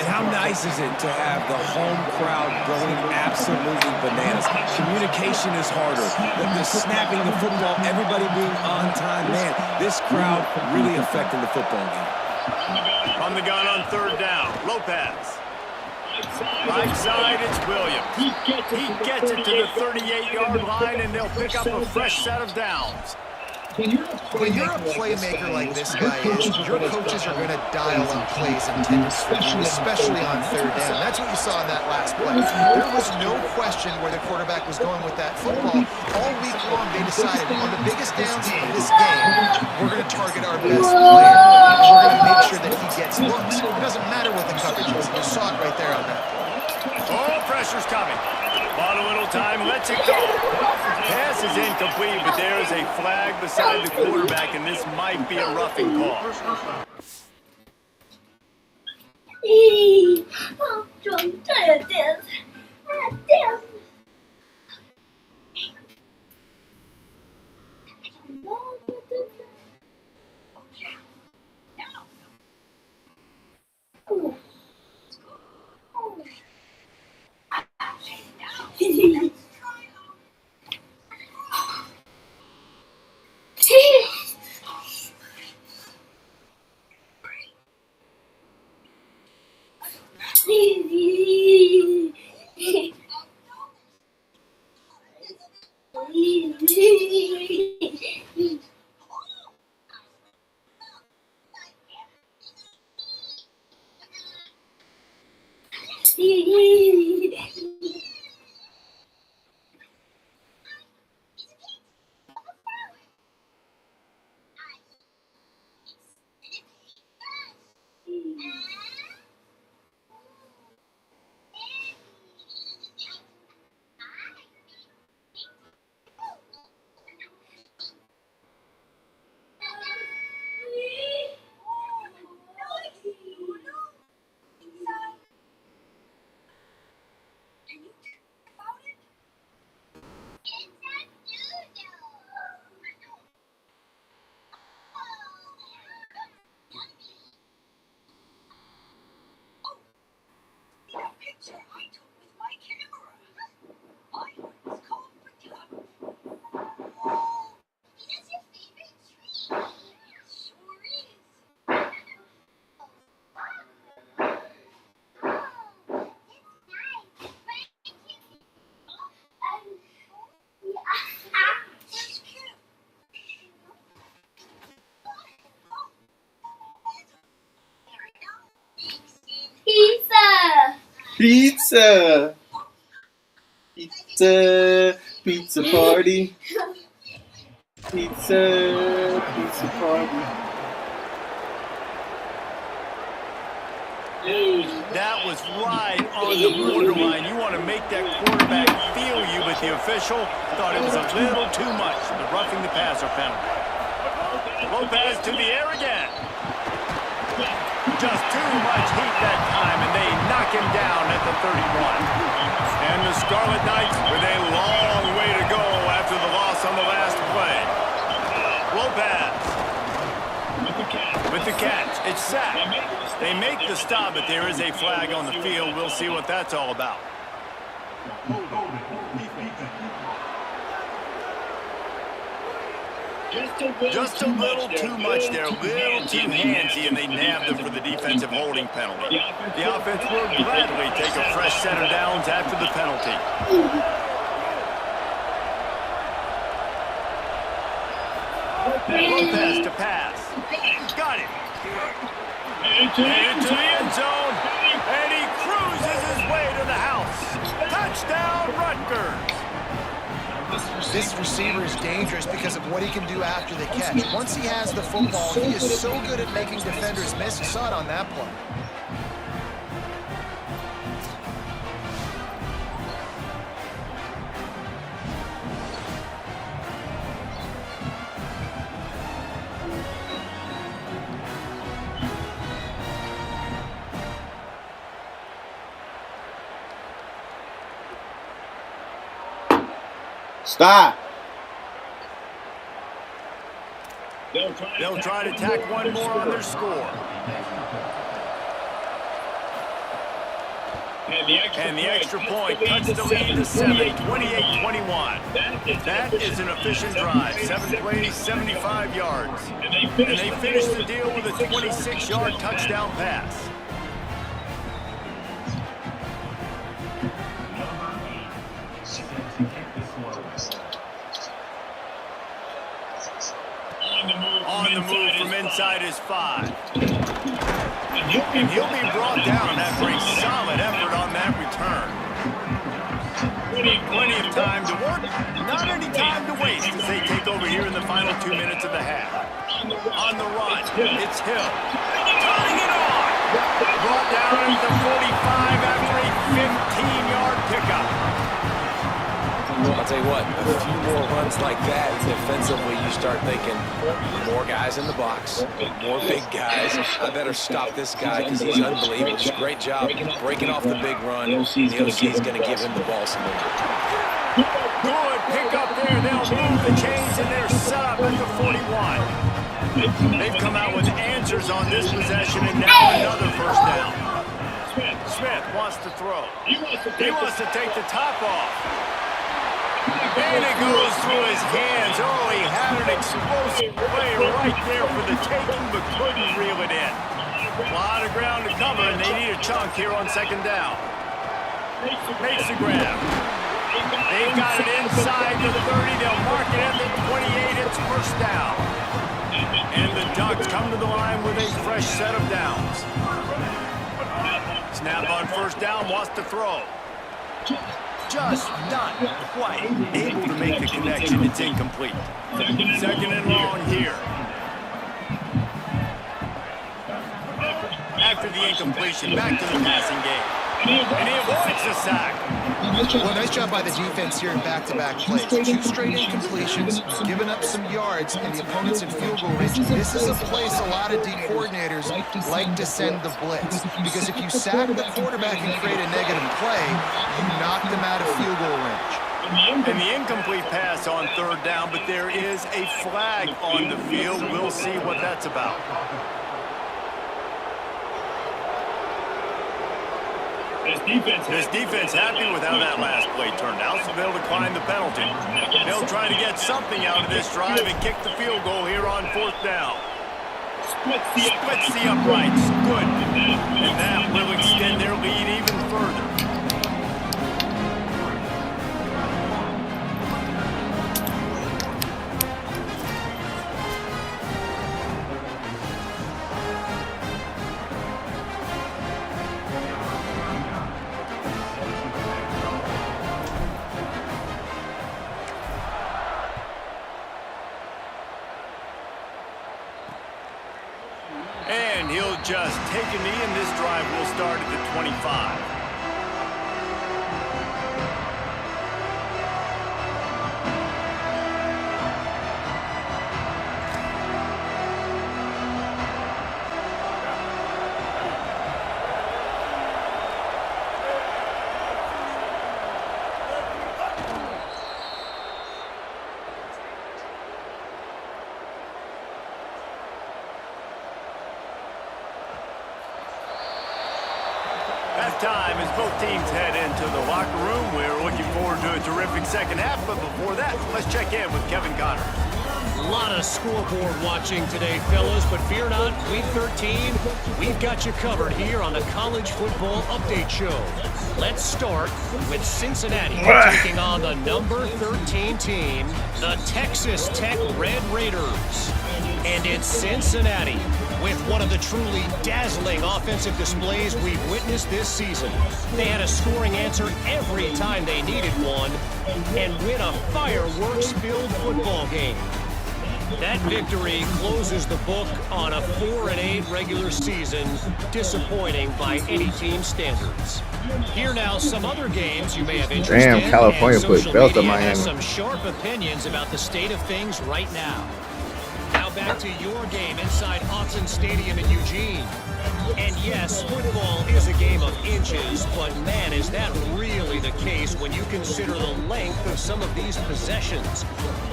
[SPEAKER 6] And how nice is it to have the home crowd going absolutely bananas? Communication is harder. The snapping the football, everybody being on time. Man, this crowd really affecting the football game.
[SPEAKER 1] On the gun on third down, Lopez. Right side, it's Williams. He gets it to the 38-yard line, and they'll pick up a fresh set of downs.
[SPEAKER 5] When you're a playmaker like this guy is, your coaches are going to dial up plays intended for you, especially on third down. That's what you saw in that last play. There was no question where the quarterback was going with that football. All week long, they decided on the biggest downs of this game, we're going to target our best player. We're going to make sure that he gets looks. It doesn't matter what the coverage is. You saw it right there on that play.
[SPEAKER 1] Oh, pressure's coming. Bought a little time, lets it go. Pass is incomplete, but there is a flag beside the quarterback, and this might be a roughing call.
[SPEAKER 3] Pizza! Pizza! Pizza party! Pizza party!
[SPEAKER 1] That was right on the borderline. You want to make that quarterback feel you, but the official thought it was a little too much. The roughing the passer penalty. Lopez to the air again. Just too much heat that time, and they knock him down at the 31. And the Scarlet Knights with a long way to go after the loss on the last play. Lopez with the catch. It's sacked. They make the stop, but there is a flag on the field. We'll see what that's all about. Just a little too much there, a little too handsy, and they nabbed him for the defensive holding penalty. The offense will gladly take a fresh set of downs after the penalty. Lopez to pass. Got it. Into the end zone, and he cruises his way to the house. Touchdown, Rutgers.
[SPEAKER 5] This receiver is dangerous because of what he can do after the catch. Once he has the football, he is so good at making defenders miss. You saw it on that play.
[SPEAKER 3] Stop!
[SPEAKER 1] They'll try to tack one more on their score. And the extra point cuts the lead to 7, 28-21. That is an efficient drive. 7 plays, 75 yards. And they finish the deal with a 26-yard touchdown pass. On the move from inside his 5. And he'll be brought down after a solid effort on that return. Plenty of time to work, not any time to waste as they take over here in the final 2 minutes of the half. On the run, it's Hill. Tying it on. Brought down at the 45 after a 15-yard pickup.
[SPEAKER 6] I'll tell you what, a few more runs like that, defensively, you start thinking more guys in the box, more big guys. I better stop this guy because he's unbelievable. It's a great job breaking off the big run. And the OC is going to give him the ball some more.
[SPEAKER 1] Good pick up there. They'll move the chains and they're set up at the 41. They've come out with answers on this possession and now another first down. Smith wants to throw. He wants to take the top off. And it goes through his hands. Oh, he had an explosive play right there for the taking, but couldn't reel it in. A lot of ground to cover, and they need a chunk here on second down. Makes the grab. They've got it inside the 30. They'll mark it at the 28. It's first down. And the Ducks come to the line with a fresh set of downs. Snap on first down, wants to throw. Just not quite able to make the connection. It's incomplete. Second and long here. After the incompletion, back to the passing game. And he avoids the sack.
[SPEAKER 5] Well, nice job by the defense here in back-to-back plays. 2 straight incompletions, giving up some yards, and the opponent's in field goal range. This is a place a lot of D coordinators like to send the blitz, because if you sack the quarterback and create a negative play, you knock them out of field goal range.
[SPEAKER 1] And the incomplete pass on third down, but there is a flag on the field. We'll see what that's about. This defense happy with how that last play turned out, so they'll decline the penalty. They'll try to get something out of this drive and kick the field goal here on fourth down. Splits the uprights. Good. And that will extend their lead even further. just take a knee, and this drive will start at the 25. Time as both teams head into the locker room. We're looking forward to a terrific second half, but before that, let's check in with Kevin Connors.
[SPEAKER 8] A lot of scoreboard watching today, fellas, but fear not, Week 13, we've got you covered here on the College Football Update Show. Let's start with Cincinnati taking on the number 13 team, the Texas Tech Red Raiders. And it's Cincinnati with one of the truly dazzling offensive displays we've witnessed this season. They had a scoring answer every time they needed one and win a fireworks-filled football game. That victory closes the book on a 4-8 regular season, disappointing by any team standards. Here now, some other games you may have interest in.
[SPEAKER 3] Damn, California put belts on Miami.
[SPEAKER 8] Has some sharp opinions about the state of things right now. Now back to your game inside Autzen Stadium in Eugene. And yes, football is a game of inches, but man, is that really the case when you consider the length of some of these possessions.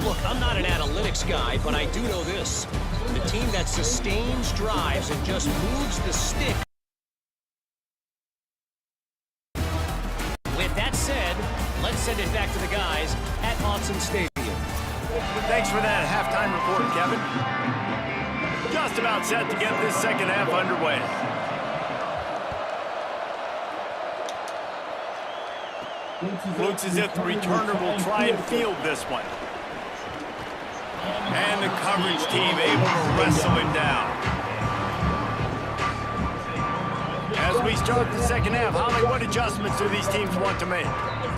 [SPEAKER 8] Look, I'm not an analytics guy, but I do know this. The team that sustains drives and just moves the stick. With that said, let's send it back to the guys at Autzen Stadium.
[SPEAKER 1] Thanks for that halftime report, Kevin. Just about set to get this second half underway. Looks as if the returner will try and field this one. And the coverage team able to wrestle him down. As we start the second half, Holly, what adjustments do these teams want to make?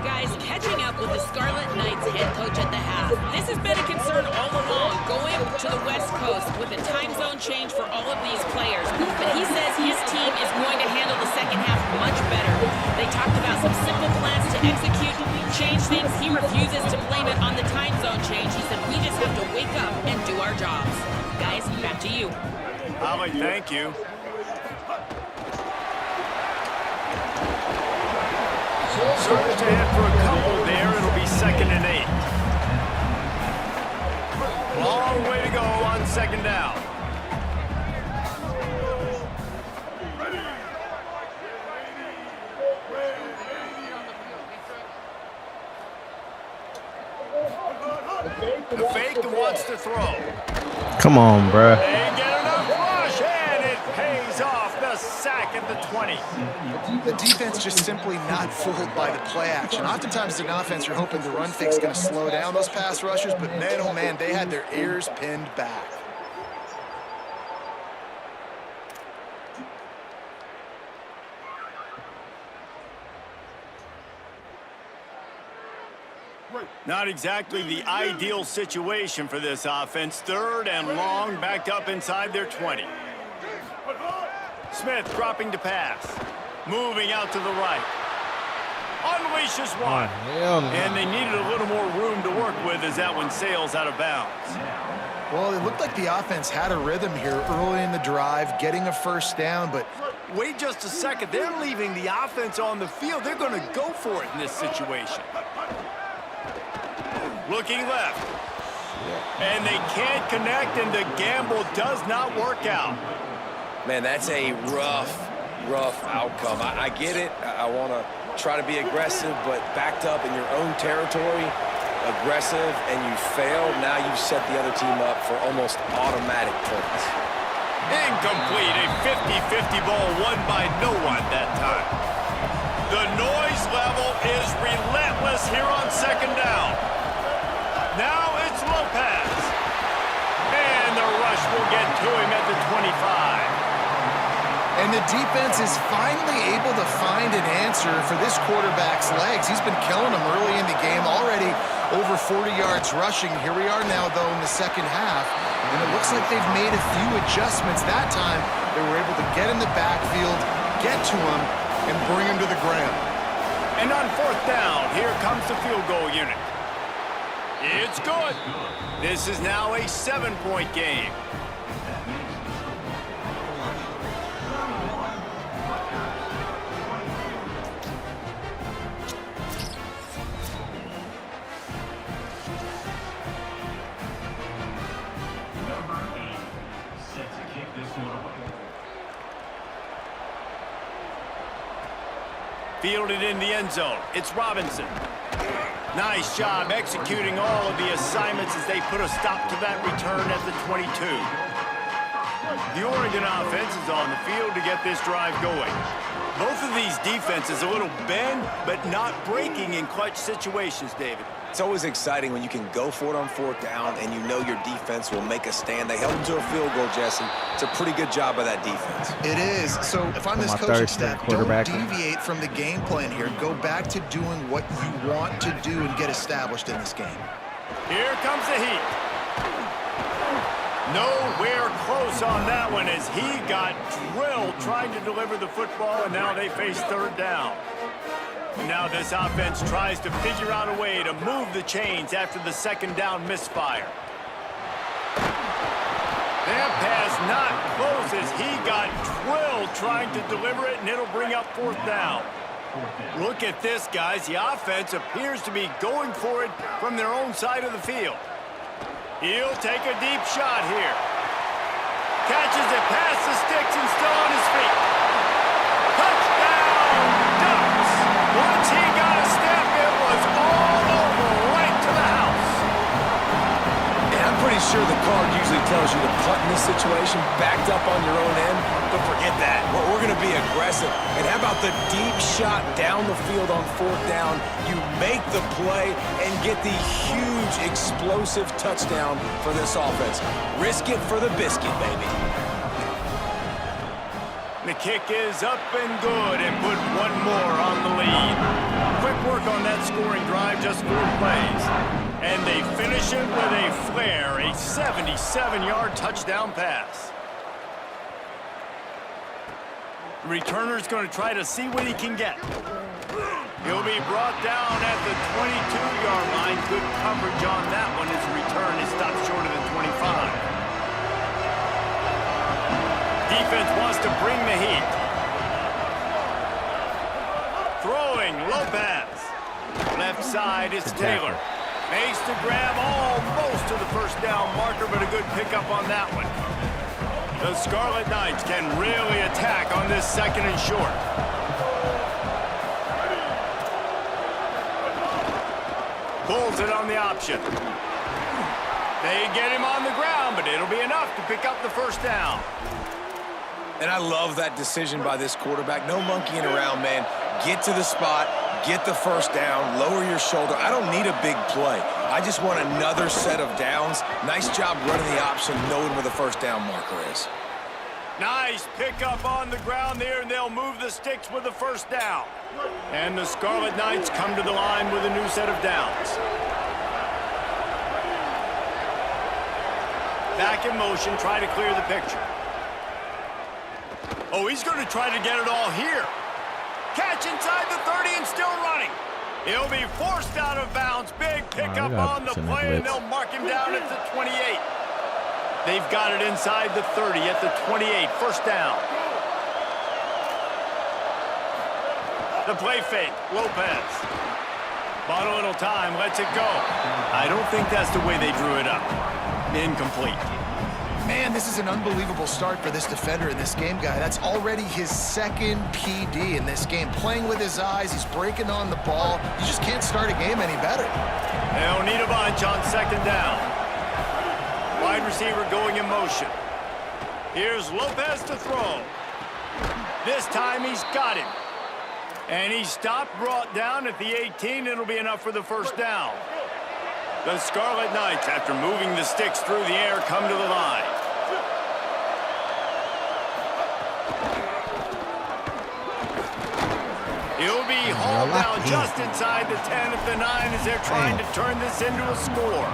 [SPEAKER 2] Guys, catching up with the Scarlet Knights head coach at the half. This has been a concern all along, going to the West Coast with a time zone change for all of these players. But he says his team is going to handle the second half much better. They talked about some simple plans to execute, change things. He refuses to blame it on the time zone change. He said, we just have to wake up and do our jobs. Guys, back to you.
[SPEAKER 1] Holly, thank you. Surge ahead for a couple there. It'll be 2nd and 8. Long way to go on second down. The fake wants to throw.
[SPEAKER 3] Come on, bruh.
[SPEAKER 1] They get enough rush, and it pays off. The sack at the 20.
[SPEAKER 5] The defense just simply not fooled by the play action. Oftentimes as an offense, you're hoping the run fake's going to slow down those pass rushers, but man, oh man, they had their ears pinned back.
[SPEAKER 1] Not exactly the ideal situation for this offense. 3rd and long, backed up inside their 20. Smith dropping to pass. Moving out to the right. Unleashes one. And they needed a little more room to work with as that one sails out of bounds.
[SPEAKER 5] Well, it looked like the offense had a rhythm here early in the drive, getting a first down, but
[SPEAKER 1] wait just a second. They're leaving the offense on the field. They're going to go for it in this situation. Looking left. And they can't connect, and the gamble does not work out.
[SPEAKER 6] Man, that's a rough outcome. I get it. I want to try to be aggressive, but backed up in your own territory, aggressive, and you fail. Now you've set the other team up for almost automatic points.
[SPEAKER 1] Incomplete. A 50-50 ball won by no one that time. The noise level is relentless here on second down. Now it's Lopez. And the rush will get to him at the 25.
[SPEAKER 5] And the defense is finally able to find an answer for this quarterback's legs. He's been killing them early in the game, already over 40 yards rushing. Here we are now, though, in the second half. And it looks like they've made a few adjustments. That time, they were able to get in the backfield, get to him, and bring him to the ground.
[SPEAKER 1] And on fourth down, here comes the field goal unit. It's good. This is now a 7-point game. Fielded in the end zone. It's Robinson. Nice job executing all of the assignments as they put a stop to that return at the 22. The Oregon offense is on the field to get this drive going. Both of these defenses a little bend, but not breaking in clutch situations, David.
[SPEAKER 6] It's always exciting when you can go for it on fourth down and you know your defense will make a stand. They held them to a field goal, Jesse. It's a pretty good job by that defense.
[SPEAKER 5] It is. So if I'm this coaching staff, don't deviate from the game plan here. Go back to doing what you want to do and get established in this game.
[SPEAKER 1] Here comes the heat. Nowhere close on that one as he got drilled trying to deliver the football, and now they face third down. And now this offense tries to figure out a way to move the chains after the second down misfire. That pass not close as he got drilled trying to deliver it, and it'll bring up fourth down. Look at this, guys. The offense appears to be going for it from their own side of the field. He'll take a deep shot here. Catches it past the sticks and still on his feet. Touchdown, Ducks! Once he got a step, it was all over, right to the house.
[SPEAKER 6] And I'm pretty sure the card usually tells you to punt in this situation, backed up on your own end, but forget that. We're going to be aggressive. And how about the deep shot down the field on fourth down? You make the play and get the huge explosive touchdown for this offense. Risk it for the biscuit, baby.
[SPEAKER 1] The kick is up and good and put one more on the lead. Quick work on that scoring drive, just 4 plays. And they finish it with a flair, a 77-yard touchdown pass. The returner's going to try to see what he can get. He'll be brought down at the 22-yard line. Good coverage on that one. His return is stopped short of the 25. Defense wants to bring the heat. Throwing, Lopez. Left side is Taylor. Makes the grab almost to the first down marker, but a good pickup on that one. The Scarlet Knights can really attack on this second and short. Pulls it on the option. They get him on the ground, but it'll be enough to pick up the first down.
[SPEAKER 6] And I love that decision by this quarterback. No monkeying around, man. Get to the spot, get the first down, lower your shoulder. I don't need a big play. I just want another set of downs. Nice job running the option, knowing where the first down marker is.
[SPEAKER 1] Nice pickup on the ground there, and they'll move the sticks with the first down. And the Scarlet Knights come to the line with a new set of downs. Back in motion, try to clear the picture. Oh, he's going to try to get it all here. Catch inside the 30 and still running. He'll be forced out of bounds. Big pickup on the play, and they'll mark him down at the 28. They've got it inside the 30 at the 28. First down. The play fake. Lopez. Bought a little time. Lets it go. I don't think that's the way they drew it up. Incomplete.
[SPEAKER 5] Man, this is an unbelievable start for this defender in this game, guy. That's already his second PD in this game. Playing with his eyes, he's breaking on the ball. You just can't start a game any better.
[SPEAKER 1] They'll need a bunch on second down. Wide receiver going in motion. Here's Lopez to throw. This time he's got him. And he's stopped, brought down at the 18. It'll be enough for the first down. The Scarlet Knights, after moving the sticks through the air, come to the line. He'll be hauled down just inside the 10 at the 9 as they're trying to turn this into a score.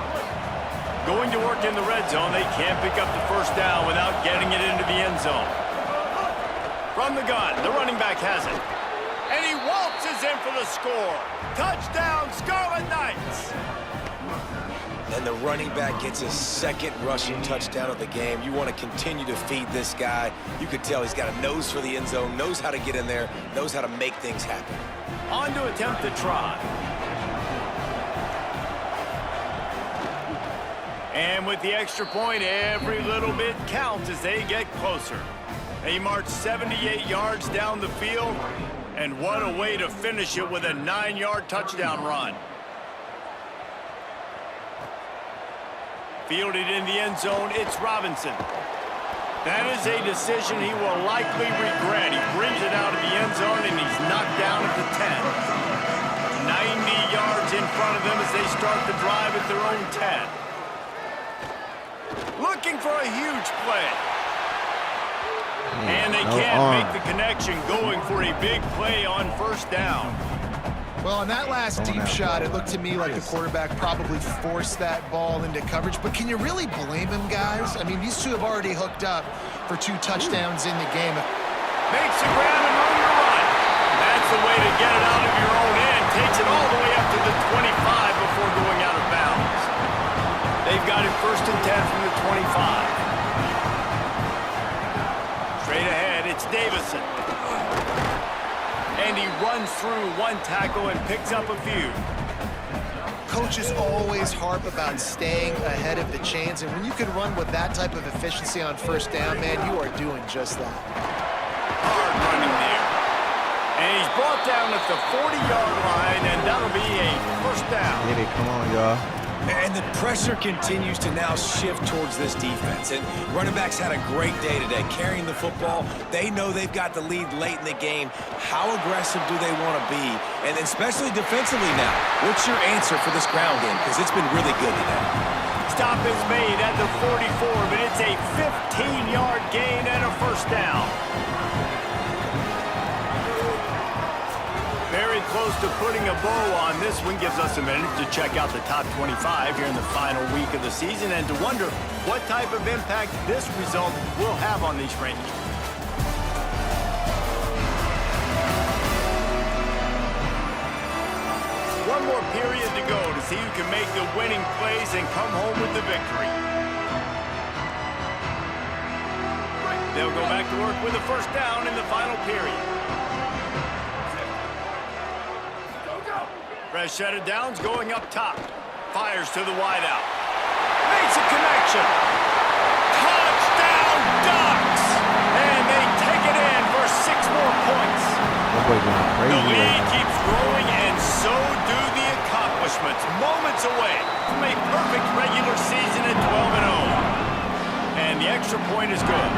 [SPEAKER 1] Going to work in the red zone, they can't pick up the first down without getting it into the end zone. From the gun, the running back has it. And he waltzes in for the score. Touchdown, Scarlet Knights!
[SPEAKER 6] And the running back gets his second rushing touchdown of the game. You want to continue to feed this guy. You could tell he's got a nose for the end zone, knows how to get in there, knows how to make things happen.
[SPEAKER 1] On to attempt the try. And with the extra point, every little bit counts as they get closer. They march 78 yards down the field, and what a way to finish it with a 9-yard touchdown run. Fielded in the end zone, it's Robinson. That is a decision he will likely regret. He brings it out of the end zone, and he's knocked down at the 10. 90 yards in front of them as they start the drive at their own 10. Looking for a huge play. And they can't make the connection, going for a big play on first down.
[SPEAKER 5] Well, on that last deep shot, it looked to me like the quarterback probably forced that ball into coverage. But can you really blame him, guys? I mean, these two have already hooked up for 2 touchdowns in the game.
[SPEAKER 1] Makes the grab and room to run. That's the way to get it out of your own end. Takes it all the way up to the 25 before going out of bounds. They've got it first and 10 from the 25. Straight ahead, it's Davison. And he runs through 1 tackle and picks up a few.
[SPEAKER 5] Coaches always harp about staying ahead of the chains, and when you can run with that type of efficiency on first down, man, you are doing just that.
[SPEAKER 1] Hard running there. And he's brought down at the 40-yard line, and that'll be a first down.
[SPEAKER 9] Get it, come on, y'all.
[SPEAKER 6] And the pressure continues to now shift towards this defense. And running backs had a great day today, carrying the football. They know they've got the lead late in the game. How aggressive do they want to be? And especially defensively now, what's your answer for this ground game? Because it's been really good today.
[SPEAKER 1] Stop is made at the 44, but it's a 15-yard gain and a first down. Very close to putting a bow on this one. Gives us a minute to check out the top 25 here in the final week of the season and to wonder what type of impact this result will have on these rankings. One more period to go to see who can make the winning plays and come home with the victory. They'll go back to work with a first down in the final period. Fresh set of downs going up top. Fires to the wideout. Makes a connection. Touchdown Ducks! And they take it in for 6 more points. The lead keeps growing, and so do the accomplishments. Moments away from a perfect regular season at 12-0. And the extra point is good.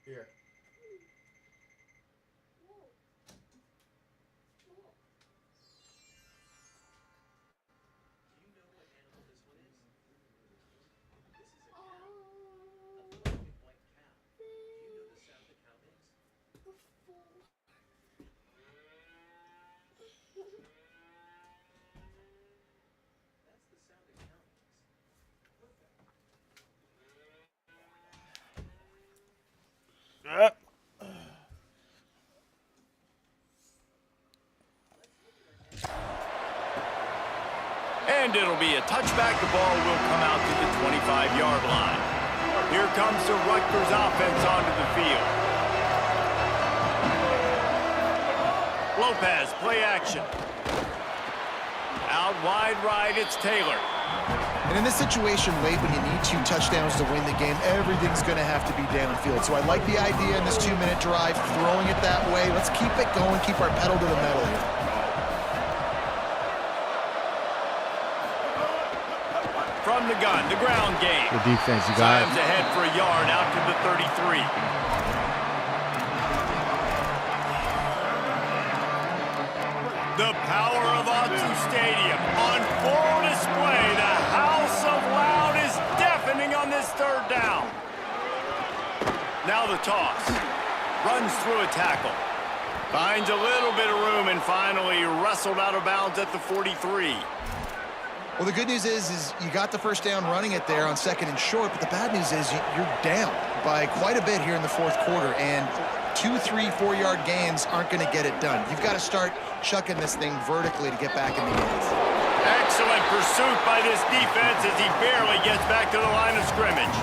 [SPEAKER 9] Here.
[SPEAKER 1] And it'll be a touchback. The ball will come out to the 25-yard line. Here comes the Rutgers offense onto the field. Lopez, play action. Out wide right, it's Taylor.
[SPEAKER 5] And in this situation late when you need 2 touchdowns to win the game, everything's going to have to be downfield. So I like the idea in this 2-minute drive, throwing it that way. Let's keep it going, keep our pedal to the metal here.
[SPEAKER 1] From the gun, the ground game.
[SPEAKER 9] Good defense, you got it.
[SPEAKER 1] Times ahead for a yard out to the 33. The power of Otsu Stadium on full display. The house of loud is deafening on this 3rd down. Now the toss. Runs through a tackle. Finds a little bit of room and finally wrestled out of bounds at the 43.
[SPEAKER 5] Well, the good news is you got the 1st down running it there on 2nd and short, but the bad news is you're down by quite a bit here in the 4th quarter, and 2, 3, 4-yard gains aren't going to get it done. You've got to start chucking this thing vertically to get back in the games.
[SPEAKER 1] Excellent pursuit by this defense as he barely gets back to the line of scrimmage.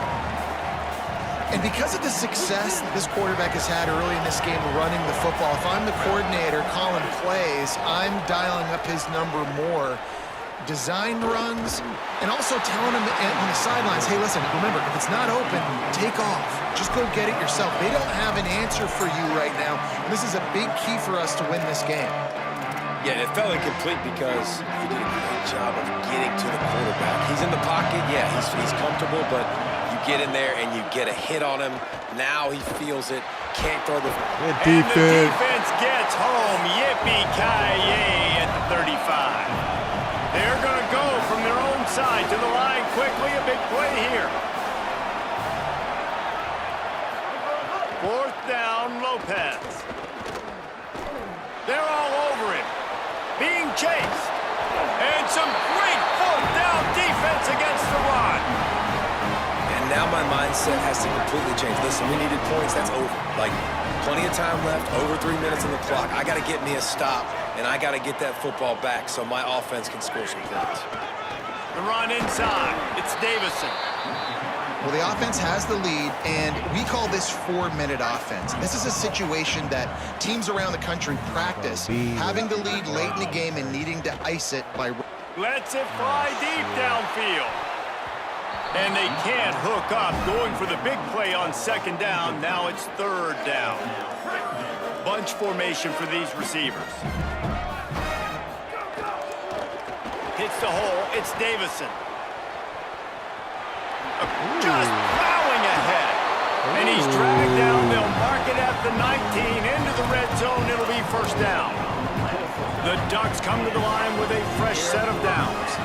[SPEAKER 5] And because of the success that this quarterback has had early in this game running the football, if I'm the coordinator calling plays, I'm dialing up his number more. Design runs, and also telling them on the sidelines, hey, listen, remember, if it's not open, take off. Just go get it yourself. They don't have an answer for you right now. And this is a big key for us to win this game.
[SPEAKER 6] Yeah, it felt incomplete because he did a great job of getting to the quarterback. He's in the pocket, yeah, he's comfortable, but you get in there and you get a hit on him. Now he feels it, can't throw the...
[SPEAKER 9] Good
[SPEAKER 1] defense. And the
[SPEAKER 9] defense.
[SPEAKER 1] defense gets home. Yippee-ki-yay at the 35. They're going to go from their own side to the line quickly. A big play here. 4th down, Lopez. They're all over him. Being chased. And some great 4th down defense against the run.
[SPEAKER 6] And now my mindset has to completely change. Listen, we needed points. That's over. Like, plenty of time left, over 3 minutes on the clock. I got to get me a stop, and I got to get that football back so my offense can score some points.
[SPEAKER 1] The run inside. It's Davison.
[SPEAKER 5] Well, the offense has the lead, and we call this 4-minute offense. This is a situation that teams around the country practice, having the lead late in the game and needing to ice it by...
[SPEAKER 1] Lets it fly deep downfield. And they can't hook up, going for the big play on 2nd down. Now it's 3rd down. Bunch formation for these receivers. Hits the hole, it's Davison. Just plowing ahead. And he's dragged down, they'll mark it at the 19, into the red zone, it'll be 1st down. The Ducks come to the line with a fresh set of downs.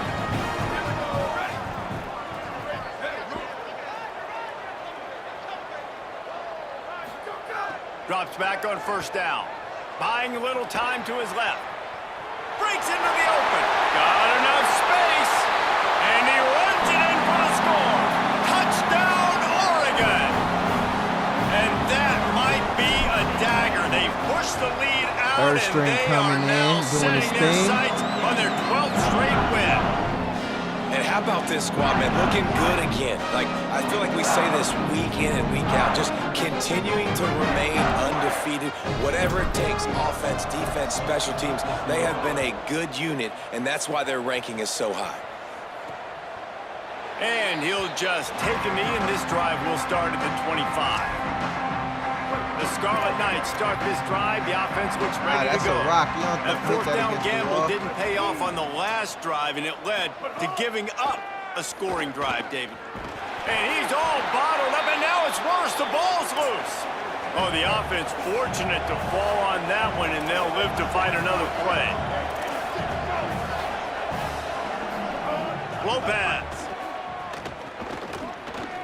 [SPEAKER 1] Drops back on 1st down. Buying a little time to his left. Breaks into the open. Got enough space. And he runs it in for the score. Touchdown, Oregon. And that might be a dagger. They push the lead out,
[SPEAKER 9] Third
[SPEAKER 1] and
[SPEAKER 9] string
[SPEAKER 1] they
[SPEAKER 9] coming
[SPEAKER 1] are now
[SPEAKER 9] in, doing his
[SPEAKER 1] setting their
[SPEAKER 9] thing.
[SPEAKER 1] sights on their 12th straight win.
[SPEAKER 6] And how about this squad, man? Looking good again. Like, I feel like we say this week in and week out. Just continuing to remain undefeated. Whatever it takes, offense, defense, special teams, they have been a good unit, and that's why their ranking is so high.
[SPEAKER 1] And he'll just take a knee, and this drive will start at the 25. The Scarlet Knights start this drive. The offense looks ready to
[SPEAKER 9] That's
[SPEAKER 1] go.
[SPEAKER 9] a rock. You don't
[SPEAKER 1] That
[SPEAKER 9] put
[SPEAKER 1] 4th
[SPEAKER 9] that
[SPEAKER 1] down
[SPEAKER 9] against the
[SPEAKER 1] gamble
[SPEAKER 9] wall.
[SPEAKER 1] didn't pay off on the last drive, and it led to giving up a scoring drive, David. And he's all bottled up, and now it's worse. The ball's loose. Oh, the offense fortunate to fall on that one, and they'll live to fight another play. Lopez.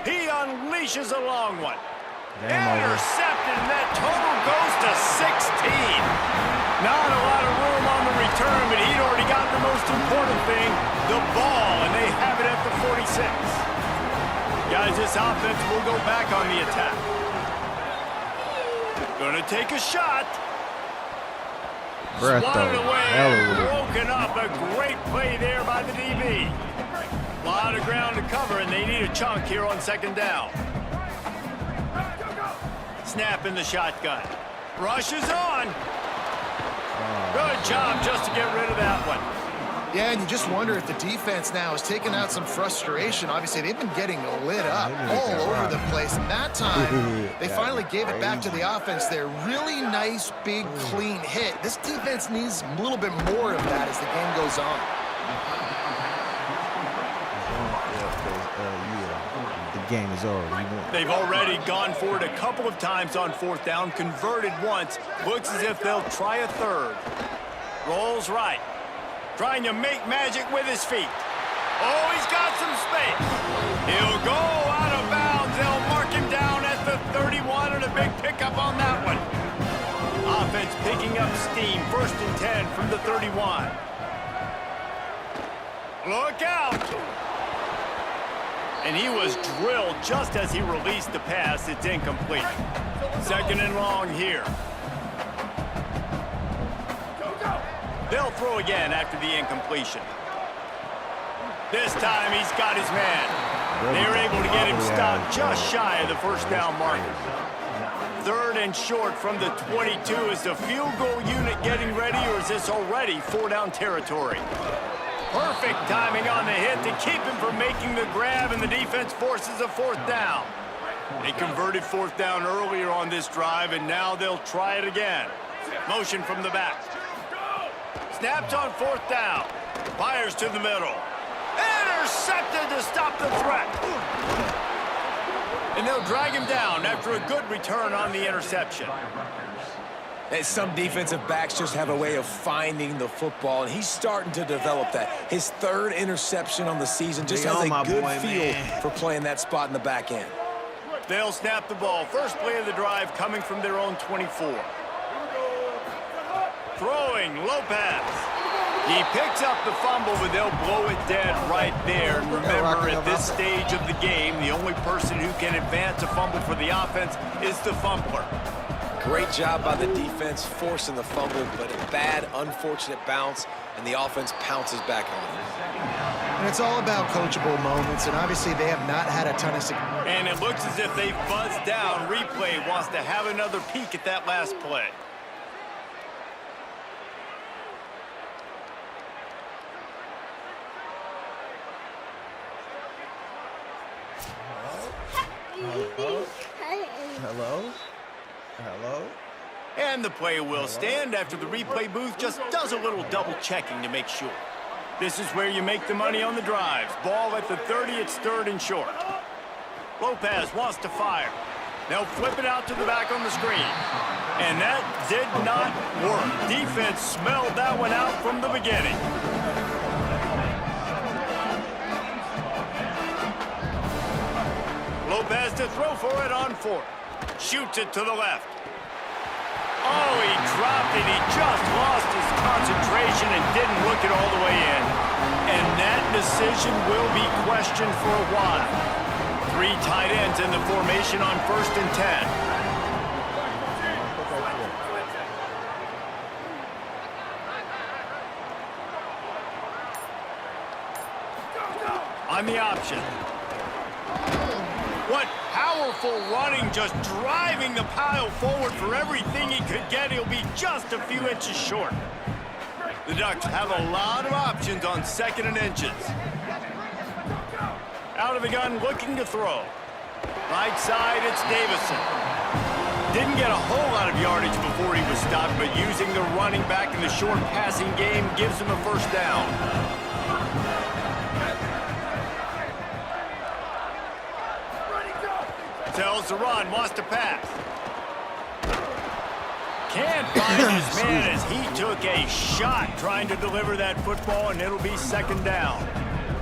[SPEAKER 1] He unleashes a long one.
[SPEAKER 9] Game over.
[SPEAKER 1] Intercepted, and that total goes to 16. Not a lot of room on the return, but he'd already got the most important thing, the ball, and they have it at the 46. Guys, this offense will go back on the attack. Gonna take a shot.
[SPEAKER 9] Breath
[SPEAKER 1] Swatted
[SPEAKER 9] though.
[SPEAKER 1] away,
[SPEAKER 9] Hallelujah.
[SPEAKER 1] broken up. A great play there by the DB. A lot of ground to cover, and they need a chunk here on second down. Snap in the shotgun. Rushes on. Good job just to get rid of that one.
[SPEAKER 5] Yeah, and you just wonder if the defense now has taken out some frustration. Obviously, they've been getting lit up all over the place. And that time, they finally gave it back to the offense there. Really nice, big, clean hit. This defense needs a little bit more of that as the game goes on.
[SPEAKER 9] The game is over. You won.
[SPEAKER 1] They've already gone for it a couple of times on fourth down, converted once. Looks as if they'll try a third. Rolls right. Trying to make magic with his feet. Oh, he's got some space. He'll go out of bounds. They'll mark him down at the 31 and a big pickup on that one. Offense picking up steam. 1st and 10 from the 31. Look out. And he was drilled just as he released the pass. It's incomplete. 2nd and long here. They'll throw again after the incompletion. This time he's got his man. They're able to get him stopped just shy of the 1st down marker. 3rd and short from the 22. Is the field goal unit getting ready, or is this already 4-down territory? Perfect timing on the hit to keep him from making the grab, and the defense forces a 4th down. They converted 4th down earlier on this drive, and now they'll try it again. Motion from the back. Snapped on 4th down. Fires to the middle. Intercepted to stop the threat. And they'll drag him down after a good return on the interception.
[SPEAKER 6] And some defensive backs just have a way of finding the football, and he's starting to develop that. His 3rd interception on the season just has a good feel for playing that spot in the back end.
[SPEAKER 1] They'll snap the ball. First play of the drive coming from their own 24. Throwing, Lopez. He picks up the fumble, but they'll blow it dead right there. And remember, at this stage of the game, the only person who can advance a fumble for the offense is the fumbler.
[SPEAKER 6] Great job by the defense forcing the fumble, but a bad, unfortunate bounce, and the offense pounces back on it.
[SPEAKER 5] And it's all about coachable moments, and obviously they have not had a ton of success.
[SPEAKER 1] And it looks as if they've buzzed down. Replay wants to have another peek at that last play.
[SPEAKER 9] Hello? Hello?
[SPEAKER 1] And the play will stand after the replay booth just does a little double checking to make sure. This is where you make the money on the drives. Ball at the 30, it's 3rd and short. Lopez wants to fire. They'll flip it out to the back on the screen. And that did not work. Defense smelled that one out from the beginning. Lopez to throw for it on 4th. Shoots it to the left. Oh, he dropped it. He just lost his concentration and didn't look it all the way in. And that decision will be questioned for a while. 3 tight ends in the formation on 1st and 10. On the option. What powerful running, just driving the pile forward for everything he could get. He'll be just a few inches short. The Ducks have a lot of options on 2nd and inches. Out of the gun, looking to throw. Right side, it's Davison. Didn't get a whole lot of yardage before he was stopped, but using the running back in the short passing game gives him a 1st down. Tells the run, wants to pass. Can't find his man as he took a shot trying to deliver that football, and it'll be 2nd down.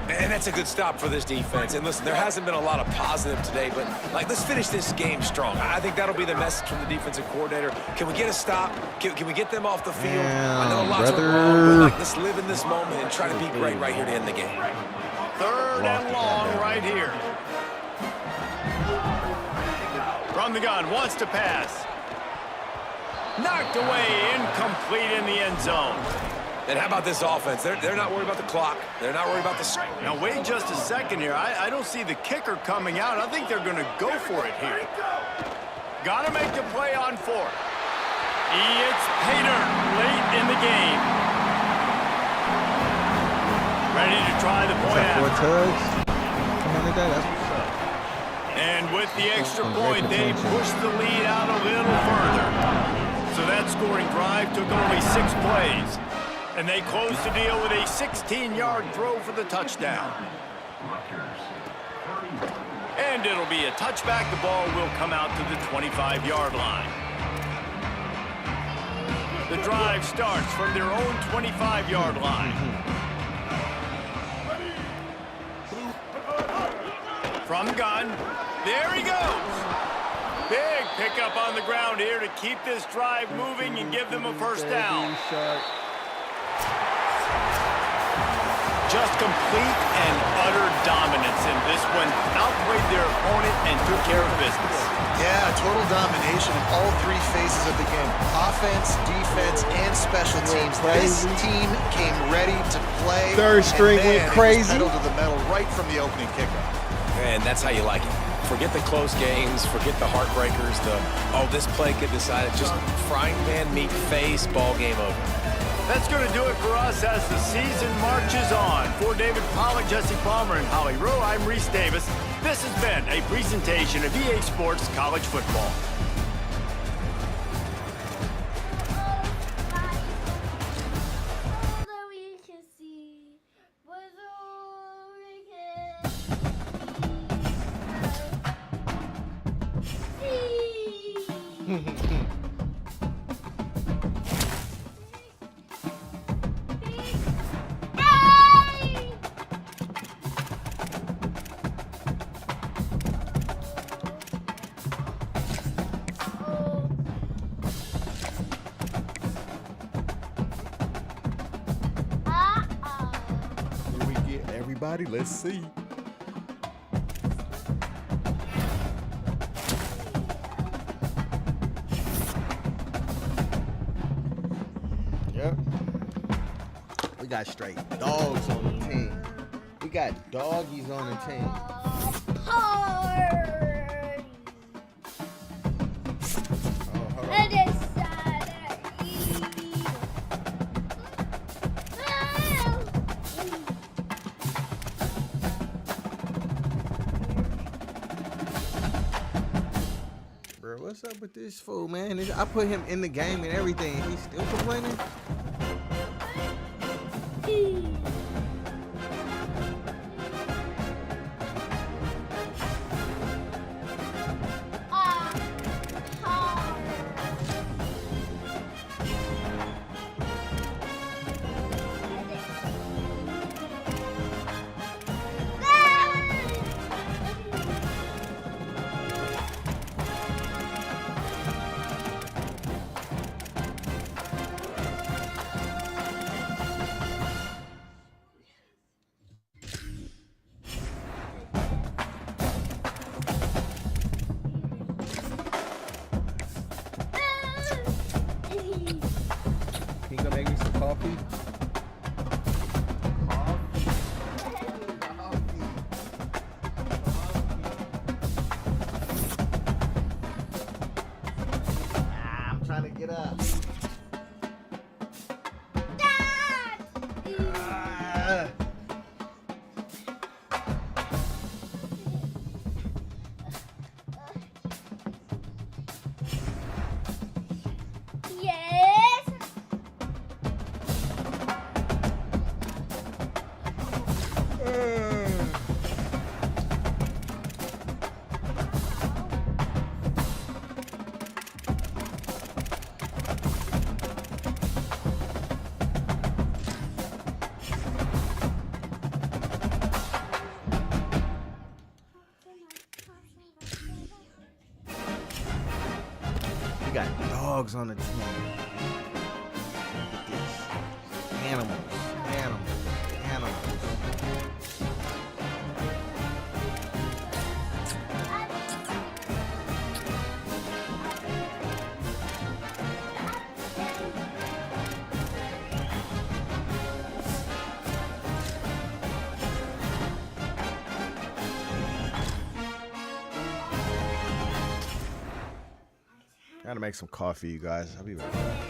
[SPEAKER 6] And that's a good stop for this defense. And listen, there hasn't been a lot of positive today, but let's finish this game strong. I think that'll be the message from the defensive coordinator. Can we get a stop? Can we get them off the field? I know lots are wrong, but let's live in this moment and try to be great right here to end the game.
[SPEAKER 1] 3rd and long right here. From the gun, wants to pass. Knocked away, incomplete in the end zone.
[SPEAKER 6] And how about this offense? They're not worried about the clock. They're not worried about the...
[SPEAKER 1] Now, wait just a second here. I don't see the kicker coming out. I think they're going to go for it here. Got to make the play on fourth. It's Pater late in the game. Ready to try the point after.
[SPEAKER 9] 4 tugs. Come on, that's what's up.
[SPEAKER 1] And with the extra point, they pushed the lead out a little further. So that scoring drive took only 6 plays. And they closed the deal with a 16-yard throw for the touchdown. And it'll be a touchback. The ball will come out to the 25-yard line. The drive starts from their own 25-yard line. From gun. There he goes. Big pickup on the ground here to keep this drive moving and give them a first down. Just complete and utter dominance in this one. Outplayed their opponent and took care of business.
[SPEAKER 5] Yeah, total domination in all 3 phases of the game. Offense, defense, and special teams. This team came ready to play.
[SPEAKER 9] Third string went crazy.
[SPEAKER 5] Pedal to the metal right from the opening kickoff.
[SPEAKER 6] And that's how you like it. Forget the close games, forget the heartbreakers, this play could decide it. Just frying pan meet face, ball game over.
[SPEAKER 1] That's going to do it for us as the season marches on. For David Pollack, Jesse Palmer, and Holly Rowe, I'm Reese Davis. This has been a presentation of EA Sports College Football.
[SPEAKER 9] Let's see. Yep. We got straight dogs on the team. We got doggies on the team. What's up with this fool, man? I put him in the game and everything. He's still complaining? We got dogs on the team. Look at this. Animals. Gotta make some coffee, you guys. I'll be right back.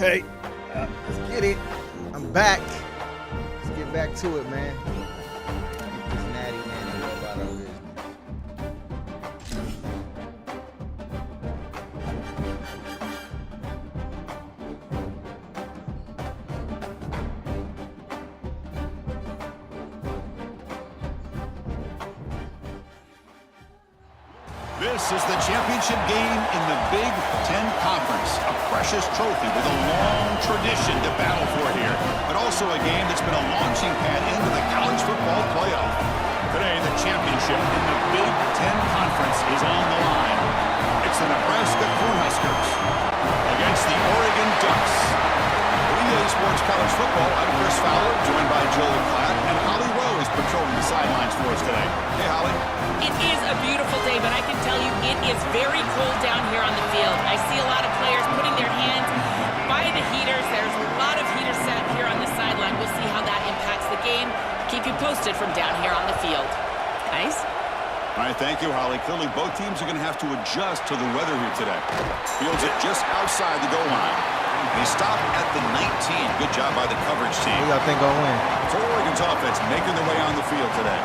[SPEAKER 9] Okay, let's get it. I'm back. Let's get back to it, man. Get this Natty man out of this.
[SPEAKER 10] This is the championship game in the Big Ten Conference. A precious trophy with a long tradition to battle for here, but also a game that's been a launching pad into the college football playoff. Today, the championship in the Big Ten Conference is on the line. It's the Nebraska Cornhuskers against the Oregon Ducks. EA Sports College Football, I'm Chris Fowler, joined by Joel Klatt, and Holly Rowe is patrolling the sidelines for us today. Hey, Holly.
[SPEAKER 2] It is a beautiful day, but I can tell you it is very cold down here on the field. I see a lot of players putting their hands by the heaters. There's a lot of heaters set here on the sideline. We'll see how that impacts the game. Keep you posted from down here on the field. Guys?
[SPEAKER 10] All right, thank you, Holly. Clearly, both teams are going to have to adjust to the weather here today. Fields it just outside the goal line. They stop at the 19. Good job by the coverage team.
[SPEAKER 9] Who y'all think gonna win?
[SPEAKER 10] So Oregon's offense making their way on the field today.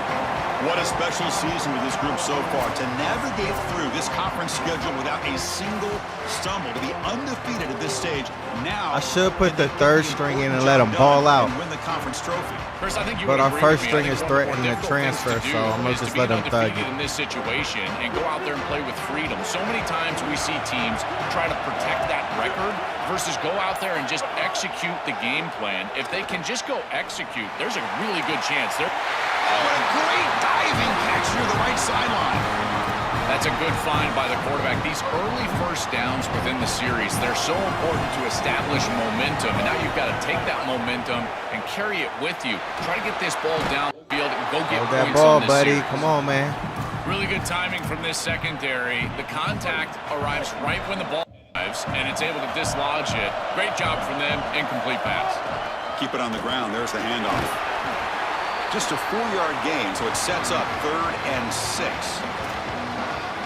[SPEAKER 10] What a special season with this group so far. To navigate through this conference schedule without a single stumble, to be undefeated at this stage. Now,
[SPEAKER 9] I should put the third string in and let them ball out.
[SPEAKER 10] And win the conference trophy.
[SPEAKER 8] Chris, I think you
[SPEAKER 9] But
[SPEAKER 8] would
[SPEAKER 9] our
[SPEAKER 8] agree
[SPEAKER 9] first
[SPEAKER 8] with me.
[SPEAKER 9] string
[SPEAKER 8] I
[SPEAKER 9] is
[SPEAKER 8] think one of the
[SPEAKER 9] threatening
[SPEAKER 8] more
[SPEAKER 9] to
[SPEAKER 8] difficult
[SPEAKER 9] transfer,
[SPEAKER 8] things
[SPEAKER 9] so I'm gonna
[SPEAKER 8] is to
[SPEAKER 9] just
[SPEAKER 8] be
[SPEAKER 9] let them thug
[SPEAKER 8] undefeated
[SPEAKER 9] it.
[SPEAKER 8] in this situation and go out there and play with freedom. So many times we see teams try to protect that record versus go out there and just execute the game plan. If they can just go execute, there's a really good chance they're...
[SPEAKER 10] Oh, what a great diving catch near the right sideline.
[SPEAKER 8] That's a good find by the quarterback. These early first downs within the series, they're so important to establish momentum. And now you've got to take that momentum and carry it with you. Try to get this ball down the field and go get
[SPEAKER 9] Hold that
[SPEAKER 8] points
[SPEAKER 9] ball,
[SPEAKER 8] in this
[SPEAKER 9] buddy.
[SPEAKER 8] series.
[SPEAKER 9] Come on, man.
[SPEAKER 8] Really good timing from this secondary. The contact arrives right when the ball arrives, and it's able to dislodge it. Great job from them. Incomplete pass.
[SPEAKER 10] Keep it on the ground. There's the handoff. Just a 4-yard gain, so it sets up 3rd and 6.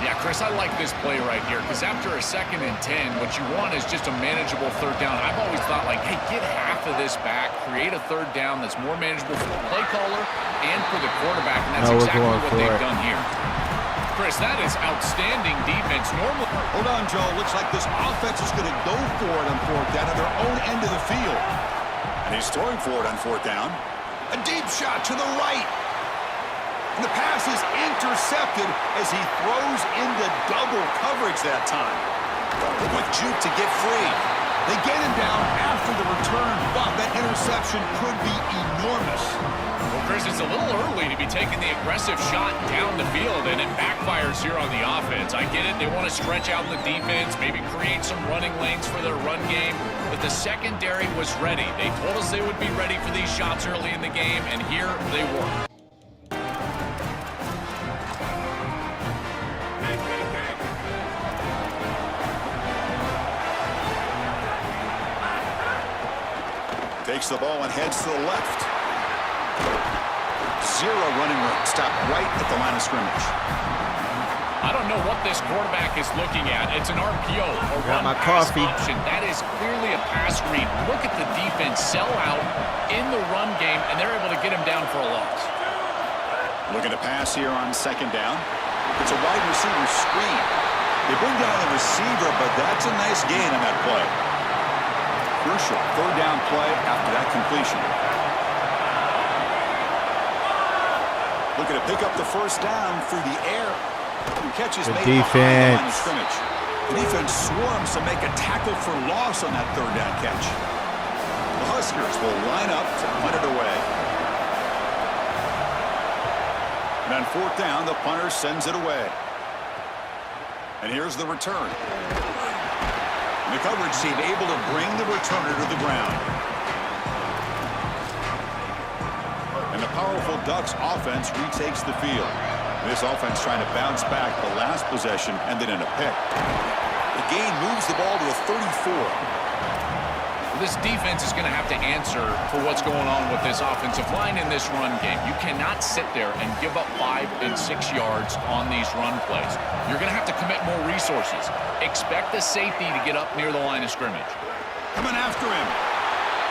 [SPEAKER 8] Yeah, Chris, I like this play right here because after a 2nd and 10, what you want is just a manageable 3rd down. I've always thought, like, hey, get half of this back, create a 3rd down that's more manageable for the play caller and for the quarterback, and that's exactly what they've done here. Chris, that is outstanding defense. Normally,
[SPEAKER 10] hold on, Joe. Looks like this offense is going to go for it on 4th down at their own end of the field. And he's throwing for it on 4th down. A deep shot to the right. And the pass is intercepted as he throws into double coverage that time. With juke to get free. They get him down after the return, but that interception could be enormous.
[SPEAKER 8] Well, Chris, it's a little early to be taking the aggressive shot down the field, and it backfires here on the offense. I get it. They want to stretch out the defense, maybe create some running lanes for their run game, but the secondary was ready. They told us they would be ready for these shots early in the game, and here they were.
[SPEAKER 10] Takes the ball and heads to the left. 0 running room. Stop right at the line of scrimmage.
[SPEAKER 8] I don't know what this quarterback is looking at. It's an RPO, a
[SPEAKER 9] Got my
[SPEAKER 8] run-pass
[SPEAKER 9] coffee.
[SPEAKER 8] option. That is clearly a pass read. Look at the defense sell out in the run game, and they're able to get him down for a loss.
[SPEAKER 10] Looking to pass here on 2nd down. It's a wide receiver screen. They bring down the receiver, but that's a nice gain on that play. Crucial 3rd down play after that completion. Looking to pick up the 1st down through the air. Catches
[SPEAKER 9] Good
[SPEAKER 10] made behind the line of
[SPEAKER 9] defense.
[SPEAKER 10] scrimmage. The defense swarms to make a tackle for loss on that 3rd down catch. The Huskers will line up to punt it away. And on 4th down, the punter sends it away. And here's the return. And the coverage team able to bring the returner to the ground. And the powerful Ducks offense retakes the field. This offense trying to bounce back. The last possession ended in a pick. The gain moves the ball to a 34.
[SPEAKER 8] This defense is going to have to answer for what's going on with this offensive line in this run game. You cannot sit there and give up 5 and 6 yards on these run plays. You're going to have to commit more resources. Expect the safety to get up near the line of scrimmage.
[SPEAKER 10] Coming after him.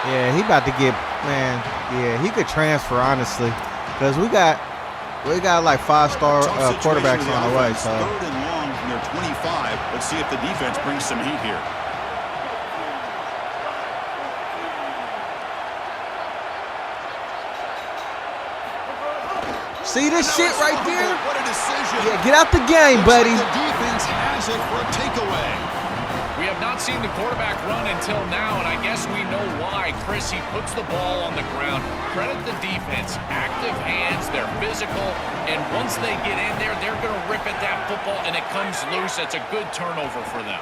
[SPEAKER 9] Yeah, he about to get, man, yeah, he could transfer, honestly, because we got like 5-star quarterbacks on the way. So
[SPEAKER 10] 3rd and long from their 25. Let's see if the defense brings some heat here.
[SPEAKER 9] See this shit right there?
[SPEAKER 10] What a decision.
[SPEAKER 9] Yeah, get out the game,
[SPEAKER 10] Looks
[SPEAKER 9] buddy.
[SPEAKER 10] like the defense has it for a takeaway.
[SPEAKER 1] We have not seen the quarterback run until now, and I guess we know why. Chris, he puts the ball on the ground. Credit the defense. Active hands, they're physical, and once they get in there, they're going to rip at that football, and it comes loose. That's a good turnover for them.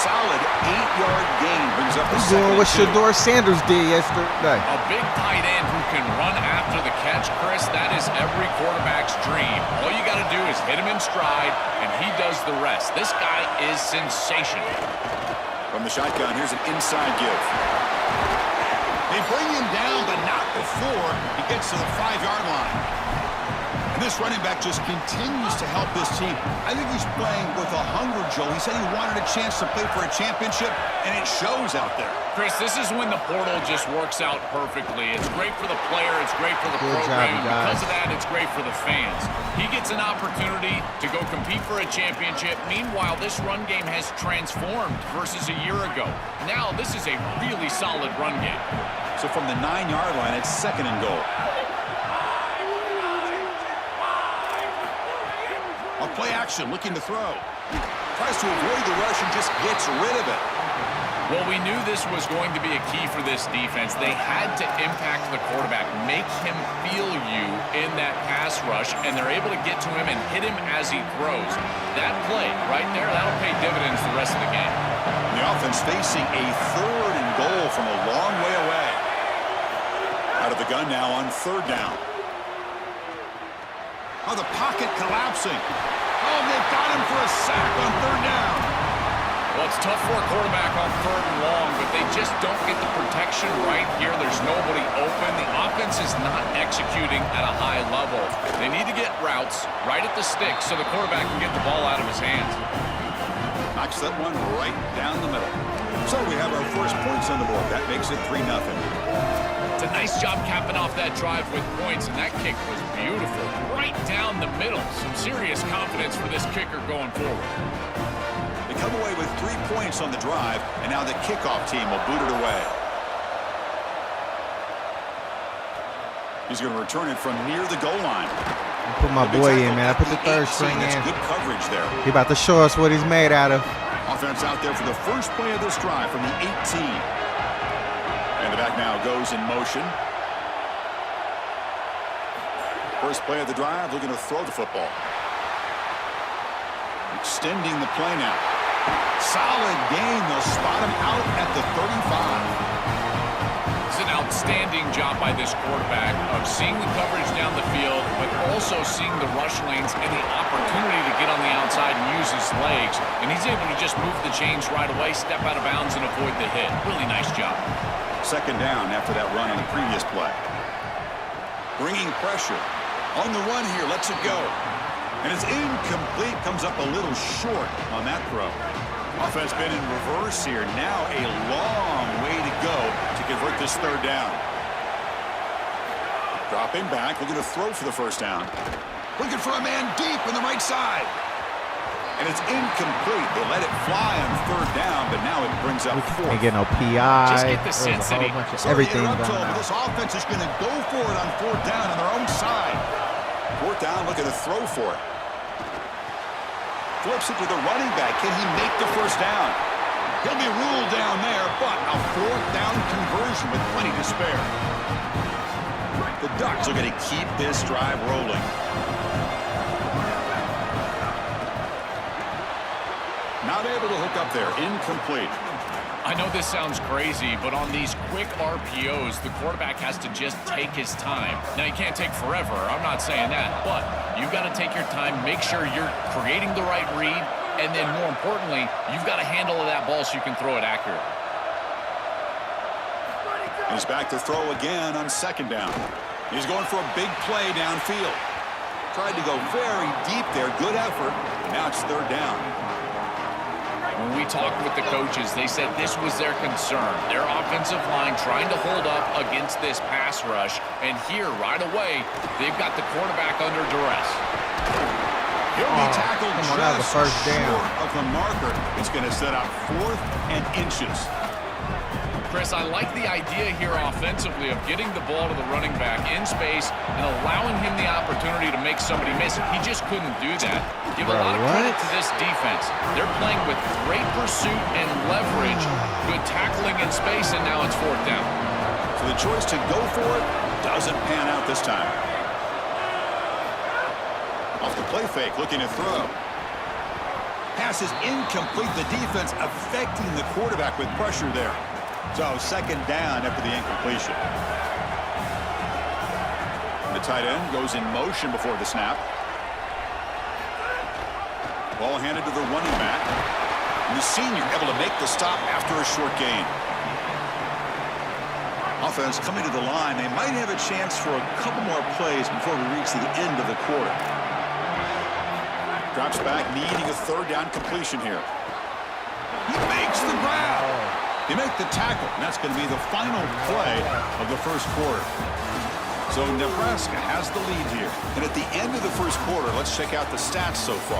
[SPEAKER 10] Solid 8-yard gain brings up the
[SPEAKER 9] He's
[SPEAKER 10] second
[SPEAKER 9] doing what
[SPEAKER 10] and 2.
[SPEAKER 9] Shador Sanders did yesterday.
[SPEAKER 1] A big tight end who can run after the catch, Chris, that is every quarterback's dream. All you got to do is hit him in stride, and he does the rest. This guy is sensational.
[SPEAKER 10] From the shotgun, here's an inside give. They bring him down, but not before he gets to the 5-yard line. And this running back just continues to help this team. I think he's playing with a hunger, Joe. He said he wanted a chance to play for a championship, and it shows out there.
[SPEAKER 1] Chris, this is when the portal just works out perfectly. It's great for the player. It's great for the
[SPEAKER 9] Good
[SPEAKER 1] program.
[SPEAKER 9] job,
[SPEAKER 1] And
[SPEAKER 9] guys.
[SPEAKER 1] because of that, it's great for the fans. He gets an opportunity to go compete for a championship. Meanwhile, this run game has transformed versus a year ago. Now, this is a really solid run game.
[SPEAKER 10] So from the 9-yard line, it's 2nd and goal. A play action, looking to throw. Tries to avoid the rush and just gets rid of it.
[SPEAKER 1] Well, we knew this was going to be a key for this defense. They had to impact the quarterback, make him feel you in that pass rush, and they're able to get to him and hit him as he throws. That play right there, that'll pay dividends the rest of the game.
[SPEAKER 10] The offense facing a 3rd and goal from a long way away. Out of the gun now on 3rd down. Oh, the pocket collapsing. Oh, they've got him for a sack on 3rd down.
[SPEAKER 1] Well, it's tough for a quarterback on 3rd and long, but they just don't get the protection right here. There's nobody open. The offense is not executing at a high level. They need to get routes right at the stick so the quarterback can get the ball out of his hands.
[SPEAKER 10] Knocks that one right down the middle. So we have our first points on the board. That makes it 3-0.
[SPEAKER 1] It's a nice job capping off that drive with points, and that kick was beautiful. Right down the middle. Some serious confidence for this kicker going forward.
[SPEAKER 10] They come away with 3 points on the drive, and now the kickoff team will boot it away. He's going to return it from near the goal line.
[SPEAKER 9] I put my boy in, man. I put the 3rd string
[SPEAKER 10] That's
[SPEAKER 9] in.
[SPEAKER 10] good coverage there.
[SPEAKER 9] He about to show us what he's made out of.
[SPEAKER 10] Offense out there for the first play of this drive from the 18. And the back now goes in motion. First play of the drive, looking to throw the football. Extending the play now. Solid gain. They'll spot him out at the 35.
[SPEAKER 1] It's an outstanding job by this quarterback of seeing the coverage down the field, but also seeing the rush lanes and the opportunity to get on the outside and use his legs. And he's able to just move the chains right away, step out of bounds, and avoid the hit. Really nice job.
[SPEAKER 10] 2nd down after that run on the previous play. Bringing pressure. On the run here, lets it go. And it's incomplete, comes up a little short on that throw. Offense been in reverse here. Now a long way to go to convert this 3rd down. Dropping back, looking to throw for the 1st down. Looking for a man deep on the right side. And it's incomplete. They let it fly on 3rd down, but now it brings up 4th.
[SPEAKER 9] Ain't get no PI.
[SPEAKER 1] Just get the sense that he-
[SPEAKER 9] bunch of
[SPEAKER 10] Sorry to
[SPEAKER 9] everything
[SPEAKER 10] interrupt,
[SPEAKER 9] going
[SPEAKER 10] Joe, but
[SPEAKER 9] on.
[SPEAKER 10] this offense is going to go for it on 4th down on their own side. 4th down, looking to throw for it. Flips it to the running back. Can he make the 1st down? He'll be ruled down there, but a 4th down conversion with plenty to spare. The Ducks are going to keep this drive rolling. Not able to hook up there. Incomplete.
[SPEAKER 1] I know this sounds crazy, but on these quick RPOs, the quarterback has to just take his time. Now, you can't take forever. I'm not saying that, but you've got to take your time, make sure you're creating the right read, and then more importantly, you've got a handle of that ball so you can throw it accurately.
[SPEAKER 10] He's back to throw again on 2nd down. He's going for a big play downfield. Tried to go very deep there. Good effort. Now it's 3rd down.
[SPEAKER 1] When we talked with the coaches, they said this was their concern. Their offensive line trying to hold up against this pass rush. And here, right away, they've got the quarterback under duress.
[SPEAKER 10] He'll be tackled
[SPEAKER 9] come on, that was
[SPEAKER 10] just
[SPEAKER 9] a 1st down.
[SPEAKER 10] short of the marker. It's going to set up 4th and inches.
[SPEAKER 11] Chris, I like the idea here offensively of getting the ball to the running back in space and allowing him the opportunity to make somebody miss. He just couldn't do that. Give a lot of credit to this defense. They're playing with great pursuit and leverage, good tackling in space, and now it's 4th down.
[SPEAKER 10] So the choice to go for it doesn't pan out this time. Off the play fake, looking to throw. Pass is incomplete. The defense affecting the quarterback with pressure there. So 2nd down after the incompletion. The tight end goes in motion before the snap. Ball handed to the running back. And the senior able to make the stop after a short gain. Offense coming to the line. They might have a chance for a couple more plays before we reach the end of the quarter. Drops back, needing a 3rd down completion here. He makes the grab. They make the tackle, and that's going to be the final play of the 1st quarter. So Nebraska has the lead here. And at the end of the 1st quarter, let's check out the stats so far.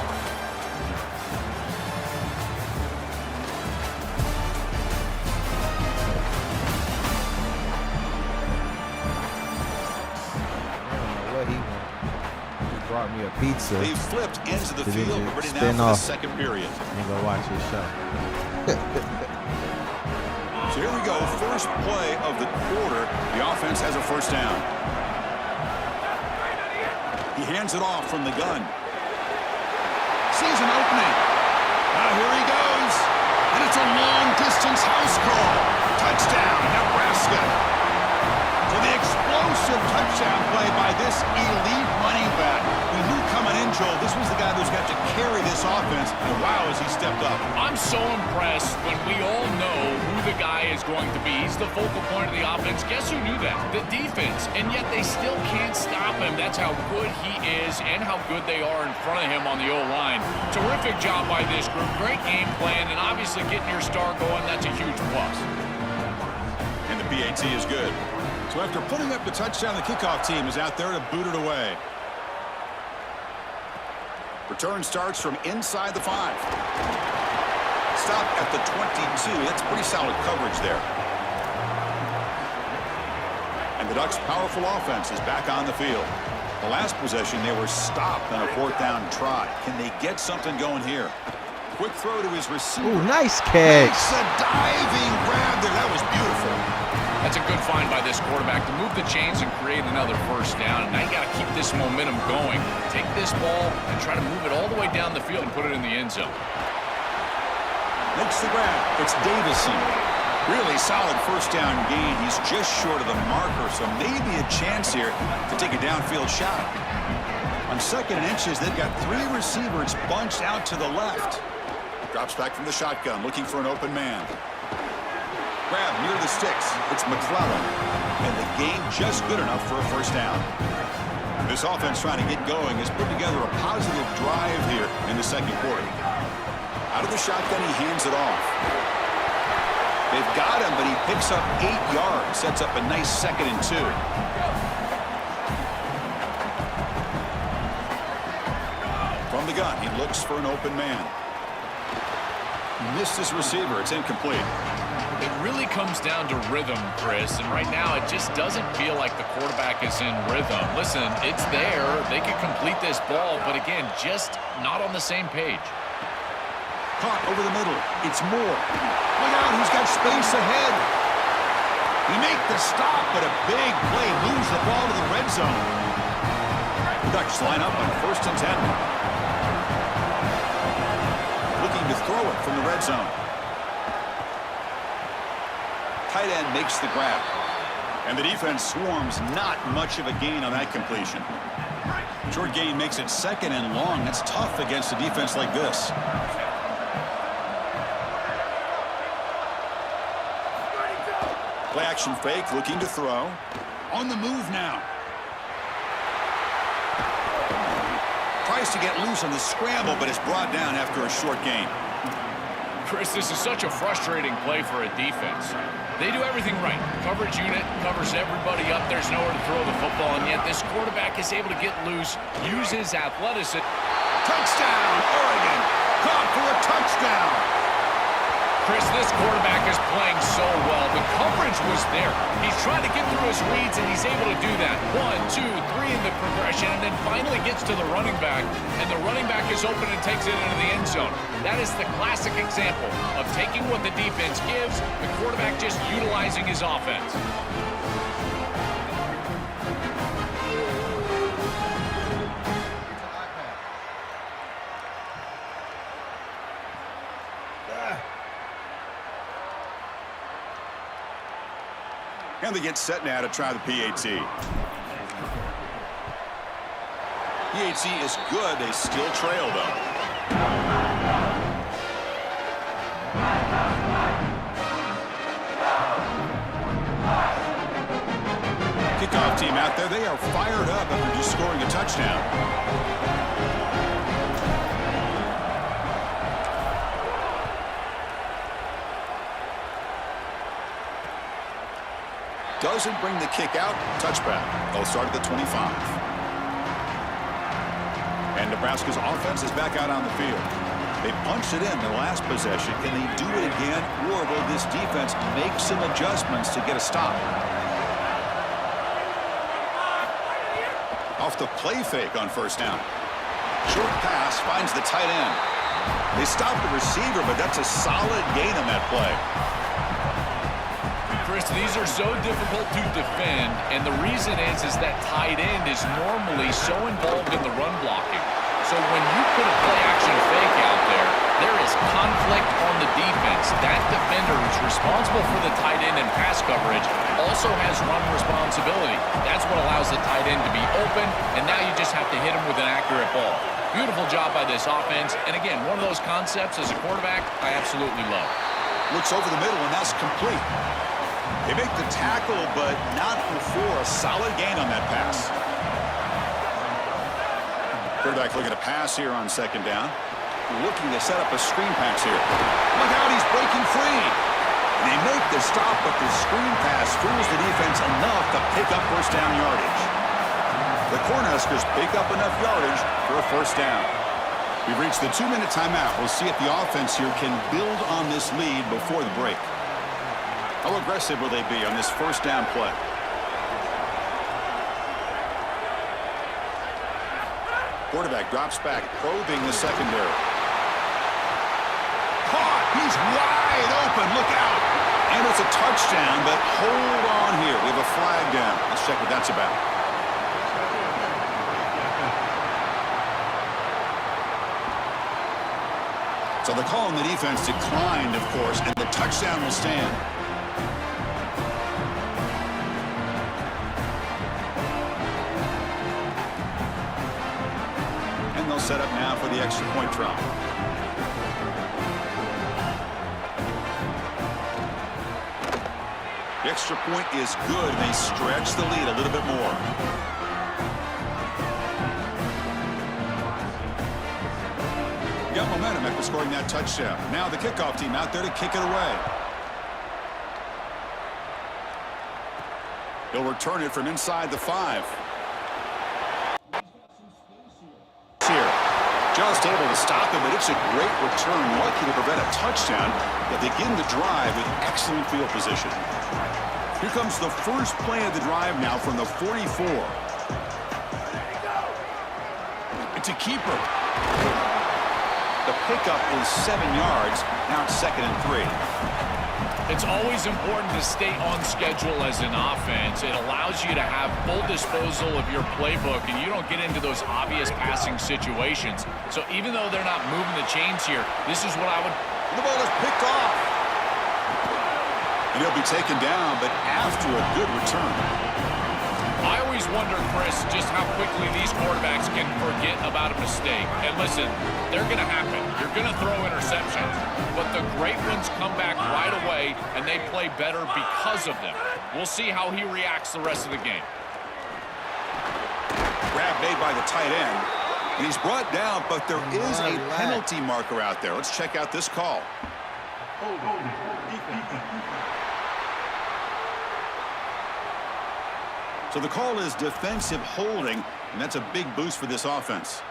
[SPEAKER 9] Brought me a pizza.
[SPEAKER 10] They flipped into the field, ready now for the 2nd period.
[SPEAKER 9] And go watch his show.
[SPEAKER 10] So here we go, 1st play of the quarter. The offense has a 1st down. He hands it off from the gun. Sees an opening. Now here he goes. And it's a long-distance house call. Touchdown, Nebraska. For the explosive touchdown play by this elite running back. We knew coming in, Joel, this was the guy who's got to carry this offense. And wow, has he stepped up.
[SPEAKER 11] I'm so impressed when we all know who the guy is going to be. He's the focal point of the offense. Guess who knew that? The defense. And yet they still can't stop him. That's how good he is and how good they are in front of him on the O-line. Terrific job by this group. Great game plan. And obviously getting your star going, that's a huge plus.
[SPEAKER 10] And the PAT is good. So after putting up the touchdown, the kickoff team is out there to boot it away. Return starts from inside the 5. Stop at the 22. That's pretty solid coverage there. And the Ducks' powerful offense is back on the field. The last possession, they were stopped on a 4th down try. Can they get something going here? Quick throw to his receiver.
[SPEAKER 9] Ooh, nice catch.
[SPEAKER 10] It's a diving grab there. That was beautiful.
[SPEAKER 11] That's a good find by this quarterback to move the chains and create another 1st down. And now you got to keep this momentum going. Take this ball and try to move it all the way down the field and put it in the end zone.
[SPEAKER 10] Makes the grab. It's Davison. Really solid 1st down gain. He's just short of the marker, so maybe a chance here to take a downfield shot. On 2nd and inches, they've got 3 receivers bunched out to the left. Drops back from the shotgun, looking for an open man. Grab near the sticks. It's McClellan. And the gain just good enough for a 1st down. This offense trying to get going has put together a positive drive here in the 2nd quarter. Out of the shotgun, he hands it off. They've got him, but he picks up 8 yards. Sets up a nice 2nd and 2. From the gun, he looks for an open man. Missed his receiver. It's incomplete.
[SPEAKER 11] It really comes down to rhythm, Chris, and right now it just doesn't feel like the quarterback is in rhythm. Listen, it's there. They can complete this ball, but again, just not on the same page.
[SPEAKER 10] Caught over the middle. It's Moore. Look out, he's got space ahead. He make the stop, but a big play moves the ball to the red zone. Ducks line up on 1st and 10. Looking to throw it from the red zone. Tight end makes the grab. And the defense swarms. Not much of a gain on that completion. Short gain makes it 2nd and long. That's tough against a defense like this. Play action fake, looking to throw. On the move now. Tries to get loose on the scramble, but is brought down after a short gain.
[SPEAKER 11] Chris, this is such a frustrating play for a defense. They do everything right. Coverage unit covers everybody up. There's nowhere to throw the football, and yet this quarterback is able to get loose, use his athleticism.
[SPEAKER 10] Touchdown, Oregon! Caught for a touchdown!
[SPEAKER 11] Chris, this quarterback is playing so well. The coverage was there. He's trying to get through his reads, and he's able to do that. 1, 2, 3 in the progression, and then finally gets to the running back, and the running back is open and takes it into the end zone. That is the classic example of taking what the defense gives, the quarterback just utilizing his offense.
[SPEAKER 10] And they get set now to try the PAT. PAT is good. They still trail, though. Kickoff team out there. They are fired up after just scoring a touchdown. Doesn't bring the kick out. Touchback. They'll start at the 25. And Nebraska's offense is back out on the field. They punched it in their last possession. Can they do it again, or will this defense make some adjustments to get a stop? Off the play fake on first down. Short pass finds the tight end. They stop the receiver, but that's a solid gain on that play.
[SPEAKER 11] Chris, these are so difficult to defend, and the reason is that tight end is normally so involved in the run blocking. So when you put a play-action fake out there, there is conflict on the defense. That defender who's responsible for the tight end and pass coverage also has run responsibility. That's what allows the tight end to be open, and now you just have to hit him with an accurate ball. Beautiful job by this offense, and again, one of those concepts as a quarterback I absolutely love.
[SPEAKER 10] Looks over the middle, and that's complete. They make the tackle, but not before a solid gain on that pass. Quarterback looking to pass here on second down. Looking to set up a screen pass here. Look out, he's breaking free. They make the stop, but the screen pass fools the defense enough to pick up first down yardage. The Cornhuskers pick up enough yardage for a first down. We've reached the 2-minute timeout. We'll see if the offense here can build on this lead before the break. How aggressive will they be on this first down play? Quarterback drops back, probing the secondary. Caught! He's wide open. Look out! And it's a touchdown, but hold on here. We have a flag down. Let's check what that's about. So the call on the defense declined, of course, and the touchdown will stand. Set up now for the extra point try. The extra point is good. They stretch the lead a little bit more. Got momentum after scoring that touchdown. Now the kickoff team out there to kick it away. He'll return it from inside the 5. Just able to stop him, but it's a great return, lucky to prevent a touchdown, but they begin the drive with excellent field position. Here comes the first play of the drive now from the 44. It's a keeper. The pickup is 7 yards. Now it's 2nd and 3.
[SPEAKER 11] It's always important to stay on schedule as an offense. It allows you to have full disposal of your playbook, and you don't get into those obvious passing situations. So even though they're not moving the chains here, this is what I would...
[SPEAKER 10] The ball is picked off. And he'll be taken down, but after a good return.
[SPEAKER 11] I always wonder, Chris, just how quickly these quarterbacks can forget about a mistake. And listen, they're going to happen. You're going to throw interceptions, but the great ones come back right away, and they play better because of them. We'll see how he reacts the rest of the game.
[SPEAKER 10] Grab made by the tight end, and he's brought down, but there is a penalty marker out there. Let's check out this call. So the call is defensive holding, and that's a big boost for this offense.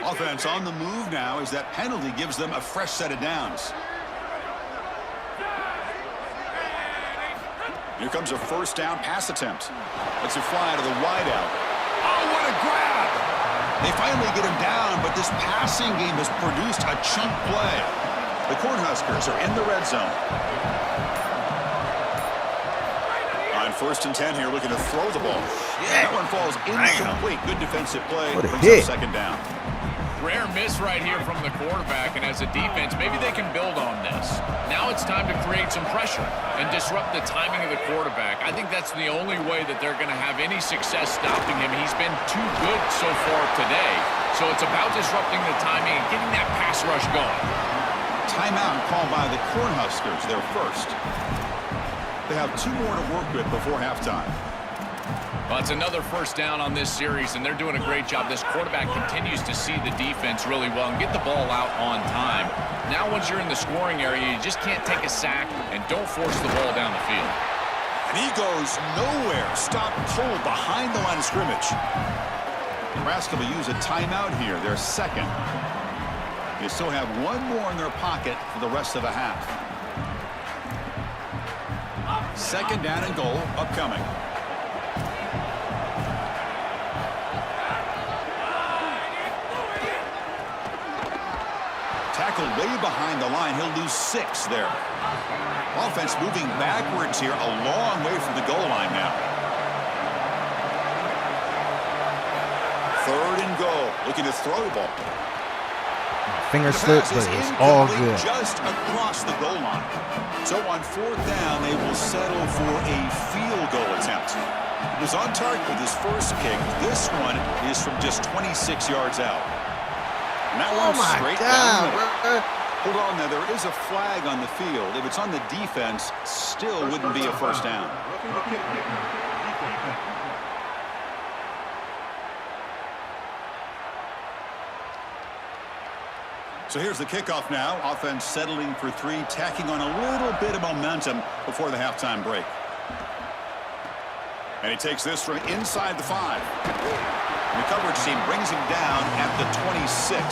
[SPEAKER 10] Offense on the move now as that penalty gives them a fresh set of downs. Here comes a first down pass attempt. Lets it fly to the wideout. Oh, what a grab! They finally get him down, but this passing game has produced a chunk play. The Cornhuskers are in the red zone. On 1st and 10 here, looking to throw the ball. That one falls incomplete. Good defensive play.
[SPEAKER 9] What a
[SPEAKER 10] Brings
[SPEAKER 9] hit.
[SPEAKER 10] up 2nd down.
[SPEAKER 11] Rare miss right here from the quarterback, and as a defense, maybe they can build on this. Now it's time to create some pressure and disrupt the timing of the quarterback. I think that's the only way that they're going to have any success stopping him. He's been too good so far today, so it's about disrupting the timing and getting that pass rush going.
[SPEAKER 10] Timeout called by the Cornhuskers, their first. They have 2 more to work with before halftime.
[SPEAKER 11] Well, it's another first down on this series, and they're doing a great job. This quarterback continues to see the defense really well and get the ball out on time. Now, once you're in the scoring area, you just can't take a sack and don't force the ball down the field.
[SPEAKER 10] And he goes nowhere. Stop cold behind the line of scrimmage. Nebraska will use a timeout here, their second. They still have 1 more in their pocket for the rest of the half. 2nd down and goal upcoming. Tackled way behind the line. He'll lose 6 there. Offense moving backwards here, a long way from the goal line now. 3rd and goal. Looking to throw the ball.
[SPEAKER 9] Finger slip, but it's all good.
[SPEAKER 10] Just across the goal line. So on 4th down, they will settle for a field goal attempt. He was on target with his first kick. This one is from just 26 yards out. And that one's straight down the middle. Hold on now, there is a flag on the field. If it's on the defense, still wouldn't be a first down. So here's the kickoff now. Offense settling for 3, tacking on a little bit of momentum before the halftime break. And he takes this from inside the 5. The coverage team brings him down at the 26.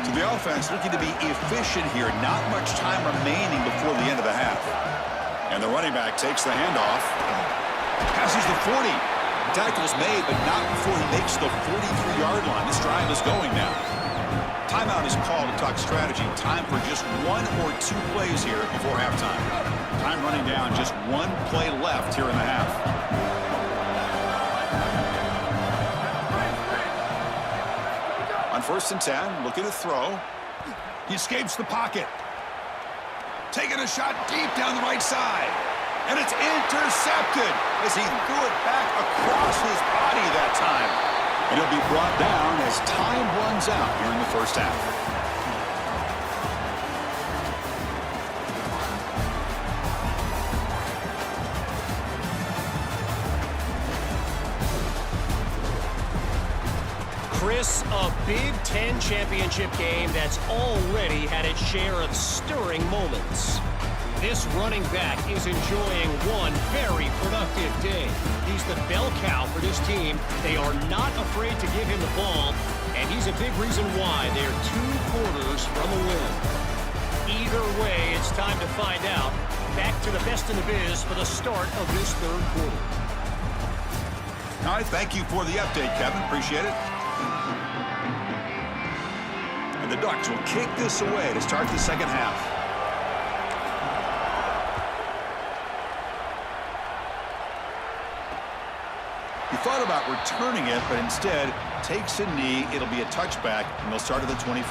[SPEAKER 10] So the offense looking to be efficient here. Not much time remaining before the end of the half. And the running back takes the handoff. Passes the 40. Tackle's made, but not before he makes the 43-yard line. This drive is going now. Timeout is called to talk strategy. Time for just 1 or 2 plays here before halftime. Time running down, just 1 play left here in the half. On 1st and 10, looking to throw. He escapes the pocket. Taking a shot deep down the right side. And it's intercepted as he threw it back across his body that time. And he'll be brought down as time runs out here in the first half.
[SPEAKER 8] Chris, a Big Ten championship game that's already had its share of stirring moments. This running back is enjoying one very productive day. He's the bell cow for this team. They are not afraid to give him the ball, and he's a big reason why they're 2 quarters from a win. Either way, it's time to find out. Back to the best in the biz for the start of this 3rd quarter.
[SPEAKER 10] All right, thank you for the update, Kevin. Appreciate it. And the Ducks will kick this away to start the second half. He thought about returning it, but instead takes a knee. It'll be a touchback, and they'll start at the 25.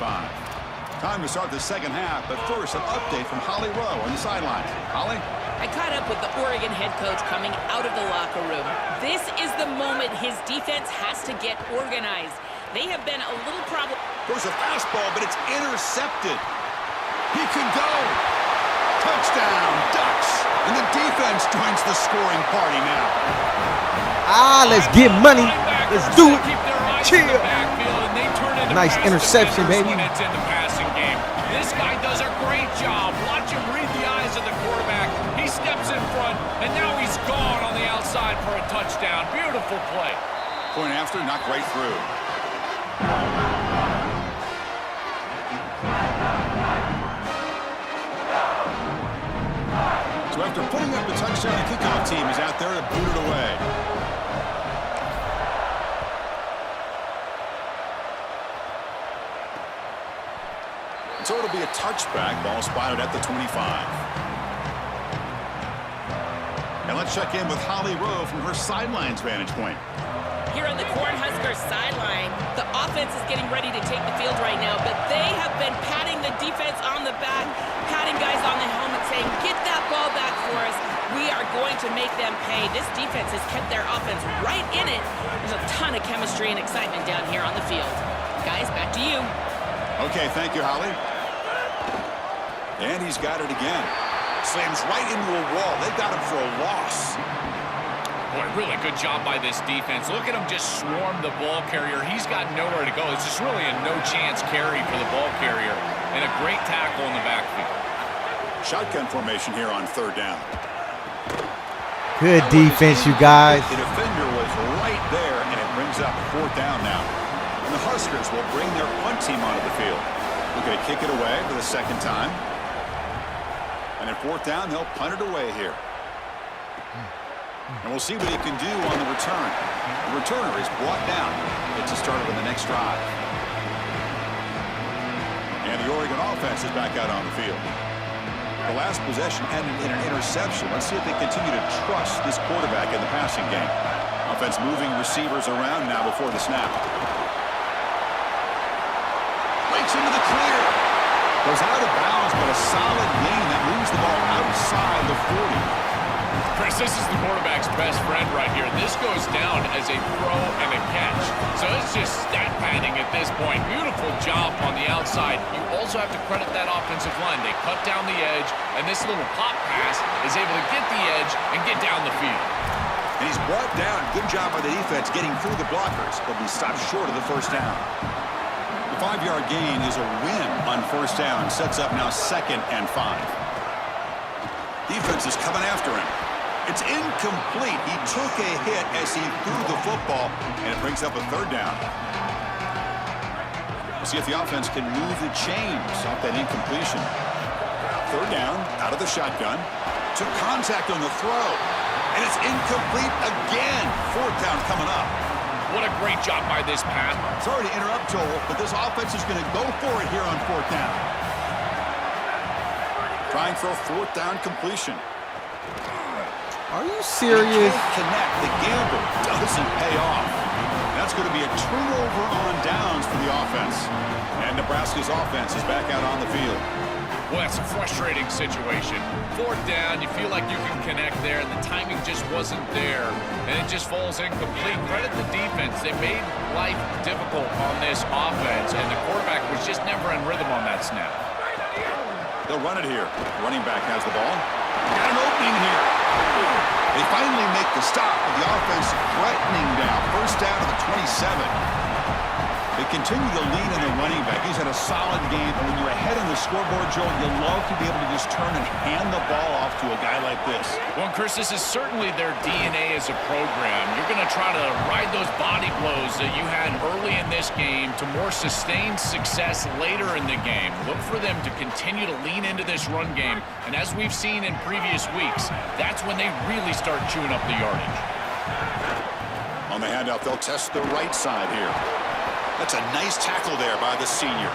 [SPEAKER 10] Time to start the second half, but first, an update from Holly Rowe on the sideline. Holly?
[SPEAKER 2] I caught up with the Oregon head coach coming out of the locker room. This is the moment his defense has to get organized. They have been a little problem.
[SPEAKER 10] Goes a fastball, but it's intercepted. He can go. Touchdown, Ducks. And the defense joins the scoring party now.
[SPEAKER 9] Let's get money. Let's do it. Chill. Nice
[SPEAKER 11] Nice
[SPEAKER 9] interception, baby.
[SPEAKER 11] When it's in the passing game. This guy does a great job. Watch him read the eyes of the quarterback. He steps in front, and now he's gone on the outside for a touchdown. Beautiful play.
[SPEAKER 10] Point after, knocked right through. team is out there to boot it away. So it'll be a touchback. Ball spotted at the 25. And let's check in with Holly Rowe from her sidelines vantage point.
[SPEAKER 2] Here on the Cornhuskers sideline, the offense is getting ready to take the field right now, but they have been patting the defense on the back, patting guys on the helmet, saying, get that ball back for us. We are going to make them pay. This defense has kept their offense right in it. There's a ton of chemistry and excitement down here on the field. Guys, back to you.
[SPEAKER 10] Okay, thank you, Holly. And he's got it again. Slams right into a wall. They got him for a loss.
[SPEAKER 11] Boy, really good job by this defense. Look at him just swarm the ball carrier. He's got nowhere to go. It's just really a no-chance carry for the ball carrier. And a great tackle in the backfield.
[SPEAKER 10] Shotgun formation here on third down.
[SPEAKER 9] Good defense, you guys.
[SPEAKER 10] The defender was right there, and it brings up fourth down now. And the Huskers will bring their punt team onto the field. We're going to kick it away for the second time. And at fourth down, they'll punt it away here. And we'll see what he can do on the return. The returner is brought down. It's a start of the next drive. And the Oregon offense is back out on the field. The last possession ended in an interception. Let's see if they continue to trust this quarterback in the passing game. Offense moving receivers around now before the snap. Breaks into the clear. Goes out of bounds, but a solid gain that moves the ball outside the 40.
[SPEAKER 11] Chris, this is the quarterback's best friend right here. This goes down as a throw and a catch. So it's just stat padding at this point. Beautiful job on the outside. You also have to credit that offensive line. They cut down the edge, and this little pop pass is able to get the edge and get down the field.
[SPEAKER 10] And he's brought down. Good job by the defense getting through the blockers. He'll be stopped short of the first down. The 5-yard gain is a win on first down. Sets up now 2nd and 5. Defense is coming after him. It's incomplete. He took a hit as he threw the football, and it brings up a third down. We'll see if the offense can move the chains off that incompletion. Third down, out of the shotgun. Took contact on the throw, and it's incomplete again. Fourth down coming up.
[SPEAKER 11] What a great job by this Pat.
[SPEAKER 10] Sorry to interrupt, Joel, but this offense is going to go for it here on fourth down. Trying for a fourth down completion.
[SPEAKER 9] Are you serious?
[SPEAKER 10] He can't connect. The gamble doesn't pay off. That's going to be a turnover on downs for the offense. And Nebraska's offense is back out on the field.
[SPEAKER 11] Well, that's a frustrating situation. Fourth down, you feel like you can connect there, and the timing just wasn't there, and it just falls incomplete. Credit the defense. They made life difficult on this offense, and the quarterback was just never in rhythm on that snap.
[SPEAKER 10] They'll run it here. Running back has the ball. Got an opening here. They finally make the stop, but the offense threatening now. First down to the 27. They continue to lean in the running back. He's had a solid game. And when you're ahead on the scoreboard, Joe, you love to be able to just turn and hand the ball off to a guy like this.
[SPEAKER 11] Well, Chris, this is certainly their DNA as a program. You're going to try to ride those body blows that you had early in this game to more sustained success later in the game. Look for them to continue to lean into this run game. And as we've seen in previous weeks, that's when they really start chewing up the yardage.
[SPEAKER 10] On the handoff, they'll test the right side here. That's a nice tackle there by the senior.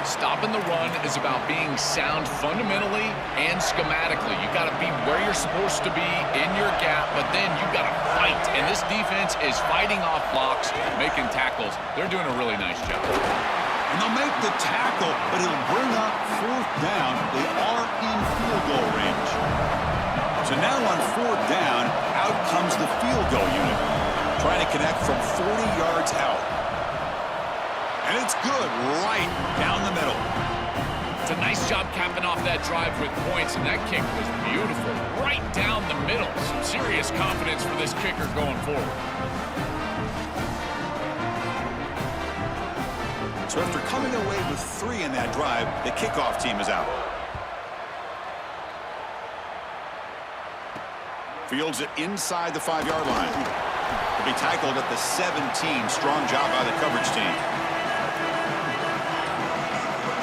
[SPEAKER 11] Stopping the run is about being sound fundamentally and schematically. You got to be where you're supposed to be in your gap, but then you got to fight. And this defense is fighting off blocks, making tackles. They're doing a really nice job.
[SPEAKER 10] And they'll make the tackle, but it'll bring up fourth down. They are in field goal range. So now on fourth down, out comes the field goal unit, trying to connect from 40 yards out. And it's good right down the middle.
[SPEAKER 11] It's a nice job capping off that drive with points, and that kick was beautiful. Right down the middle. Some serious confidence for this kicker going forward.
[SPEAKER 10] So after coming away with 3 in that drive, the kickoff team is out. Fields it inside the 5-yard line. To be tackled at the 17. Strong job by the coverage team.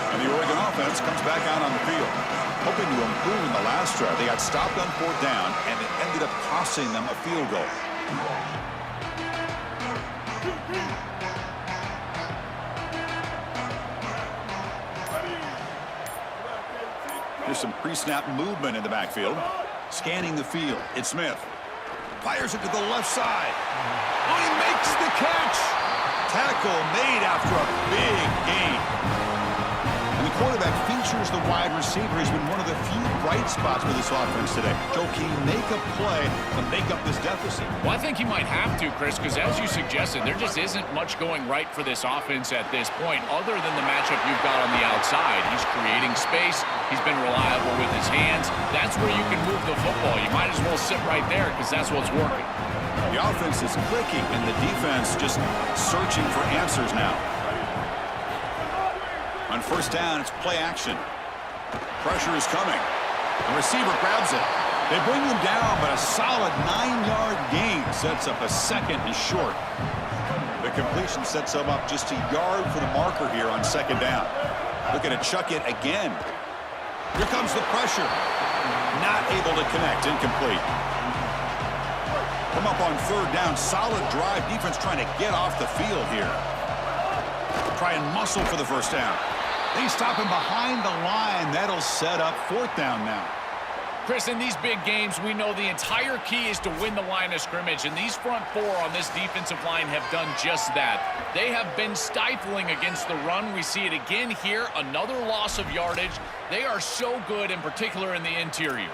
[SPEAKER 10] And the Oregon offense comes back out on the field. Hoping to improve in the last drive. They got stopped on 4th down, and it ended up costing them a field goal. Here's some pre-snap movement in the backfield. Scanning the field. It's Smith. Fires it to the left side. Oh, he makes the catch. Tackle made after a big gain. And the quarterback features the wide receiver. He's been one of the few bright spots with this offense today. Joe, can he make a play to make up this deficit?
[SPEAKER 11] Well, I think he might have to, Chris, because as you suggested, there just isn't much going right for this offense at this point other than the matchup you've got on the outside. He's creating space. He's been reliable with his hands. That's where you can move the football. You might as well sit right there because that's what's working.
[SPEAKER 10] The offense is clicking, and the defense just searching for answers now. On 1st down, it's play action. Pressure is coming. The receiver grabs it. They bring him down, but a solid 9-yard gain sets up a 2nd and short. The completion sets them up just a yard for the marker here on 2nd down. Looking to chuck it again. Here comes the pressure. Not able to connect. Incomplete. Come up on 3rd down. Solid drive. Defense trying to get off the field here. Try and muscle for the 1st down. They stop him behind the line. That'll set up 4th down now.
[SPEAKER 11] Chris, in these big games, we know the entire key is to win the line of scrimmage, and these front 4 on this defensive line have done just that. They have been stifling against the run. We see it again here, another loss of yardage. They are so good, in particular in the interior.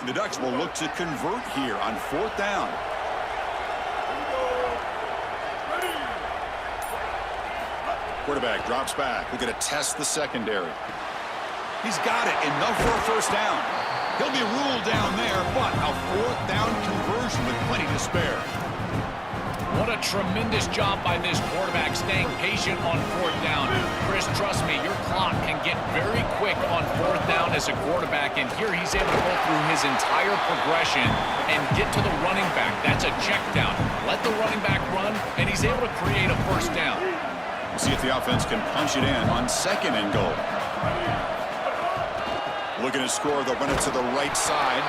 [SPEAKER 10] The Ducks will look to convert here on 4th down. Quarterback drops back. We're going to test the secondary. He's got it. Enough for a 1st down. He'll be ruled down there, but a 4th down conversion with plenty to spare.
[SPEAKER 11] What a tremendous job by this quarterback staying patient on 4th down. Chris, trust me, your clock can get very quick on 4th down as a quarterback, and here he's able to go through his entire progression and get to the running back. That's a check down. Let the running back run, and he's able to create a 1st down.
[SPEAKER 10] We'll see if the offense can punch it in on 2nd and goal. Looking to score, they'll run it to the right side.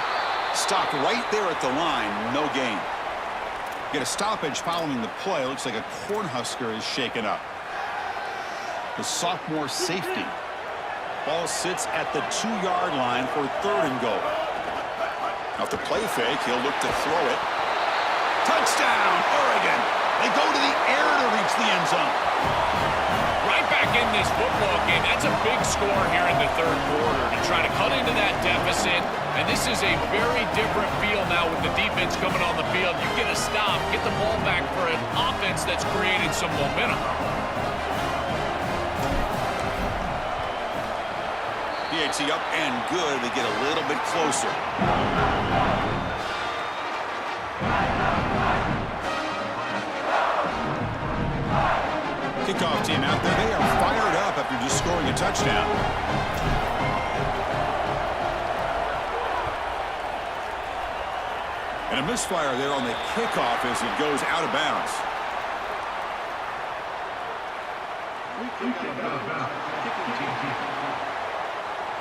[SPEAKER 10] Stop right there at the line, no gain. Get a stoppage following the play. Looks like a Cornhusker is shaken up. The sophomore safety. Ball sits at the 2-yard line for 3rd and goal. Off the play fake, he'll look to throw it. Touchdown, Oregon! They go to the air to reach the end zone.
[SPEAKER 11] Right back in this football game. That's a big score here in the 3rd quarter to try to cut into that deficit. And this is a very different feel now with the defense coming on the field. You get a stop, get the ball back for an offense that's created some momentum.
[SPEAKER 10] PAT up and good. They get a little bit closer. Kickoff team out there. They are fired up after just scoring a touchdown. And a misfire there on the kickoff as it goes out of bounds.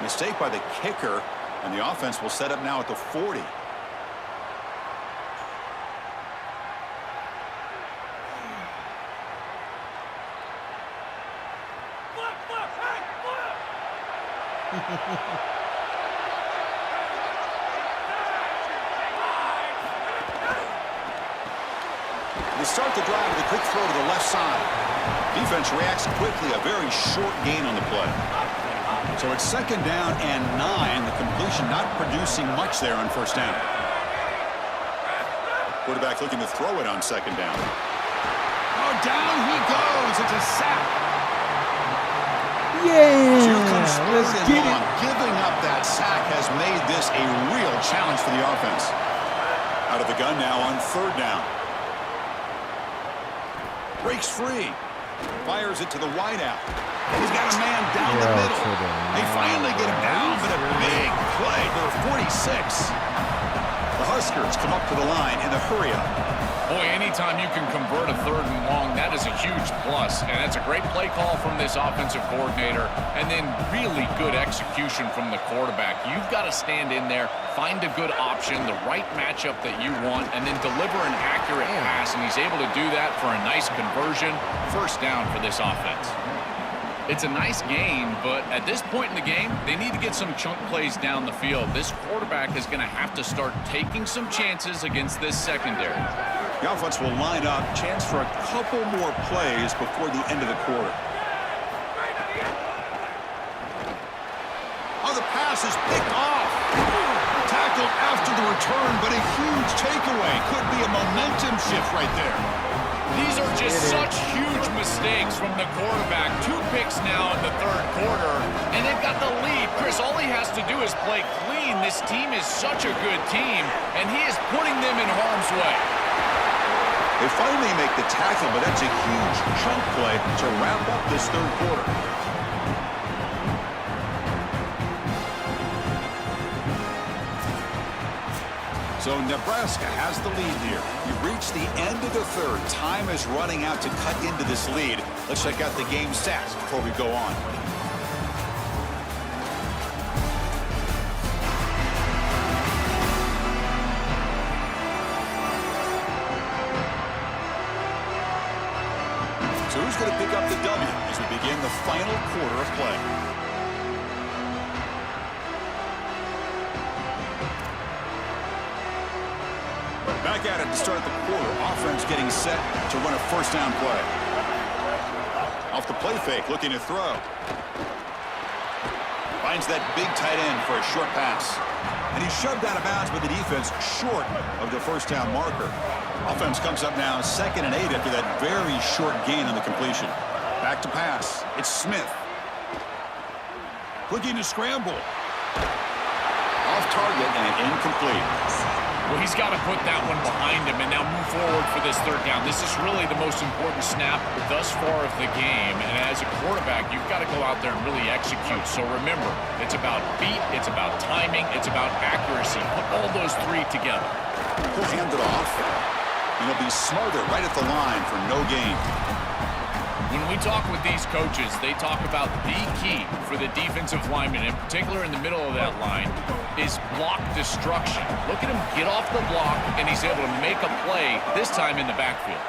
[SPEAKER 10] Mistake by the kicker, and the offense will set up now at the 40. They start the drive with a quick throw to the left side. Defense reacts quickly, a very short gain on the play. So it's 2nd down and 9. The completion not producing much there on 1st down. Quarterback looking to throw it on 2nd down. Oh, down he goes. It's a sack.
[SPEAKER 9] Yeah,
[SPEAKER 10] Here comes
[SPEAKER 9] let's get it.
[SPEAKER 10] Giving up that sack has made this a real challenge for the offense. Out of the gun now on 3rd down. Breaks free. Fires it to the wideout. He's got a man down the middle. They finally get him down, but a big play for 46. The Huskers come up to the line in the hurry-up.
[SPEAKER 11] Boy, anytime you can convert a 3rd and long, that is a huge plus. And that's a great play call from this offensive coordinator. And then really good execution from the quarterback. You've got to stand in there, find a good option, the right matchup that you want, and then deliver an accurate pass. And he's able to do that for a nice conversion. First down for this offense. It's a nice gain, but at this point in the game, they need to get some chunk plays down the field. This quarterback is going to have to start taking some chances against this secondary.
[SPEAKER 10] The offense will line up, chance for a couple more plays before the end of the quarter. Oh, the pass is picked off. Tackled after the return, but a huge takeaway. Could be a momentum shift right there.
[SPEAKER 11] These are just such huge mistakes from the quarterback. 2 picks now in the 3rd quarter, and they've got the lead. Chris, all he has to do is play clean. This team is such a good team, and he is putting them in harm's way.
[SPEAKER 10] They finally make the tackle, but that's a huge chunk play to wrap up this 3rd quarter. So Nebraska has the lead here. We've reached the end of the 3rd. Time is running out to cut into this lead. Let's check out the game stats before we go on. So who's going to pick up the W as we begin the final quarter of play? Back at it to start the quarter. Offense getting set to run a 1st down play. Off the play fake, looking to throw. Finds that big tight end for a short pass. And he's shoved out of bounds with the defense short of the 1st down marker. Offense comes up now 2nd and 8 after that very short gain on the completion. Back to pass. It's Smith. Looking to scramble. Off target and incomplete.
[SPEAKER 11] Well, he's got to put that one behind him and now move forward for this 3rd down. This is really the most important snap thus far of the game. And as a quarterback, you've got to go out there and really execute. So remember, it's about beat, it's about timing, it's about accuracy. Put all those 3 together.
[SPEAKER 10] He'll hand it off. And he'll be smarter right at the line for no gain.
[SPEAKER 11] When we talk with these coaches, they talk about the key for the defensive lineman, in particular in the middle of that line, is block destruction. Look at him get off the block, and he's able to make a play, this time in the backfield.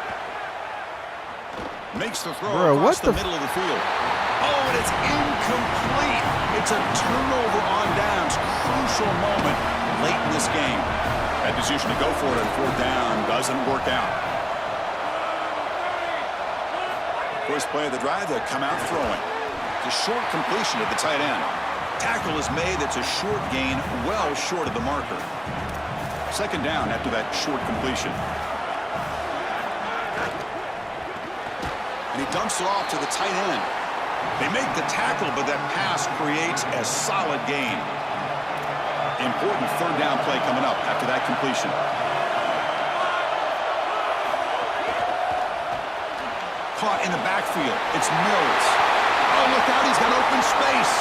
[SPEAKER 10] Makes the throw across the middle of the field. Oh, and it's incomplete. It's a turnover on downs. Crucial moment late in this game. That decision to go for it on 4th down doesn't work out. First play of the drive, they'll come out throwing. It's a short completion to the tight end. Tackle is made. It's a short gain, well short of the marker. 2nd down after that short completion. And he dumps it off to the tight end. They make the tackle, but that pass creates a solid gain. Important 3rd down play coming up after that completion. Caught in the backfield. It's Mills. Oh, look out. He's got open space.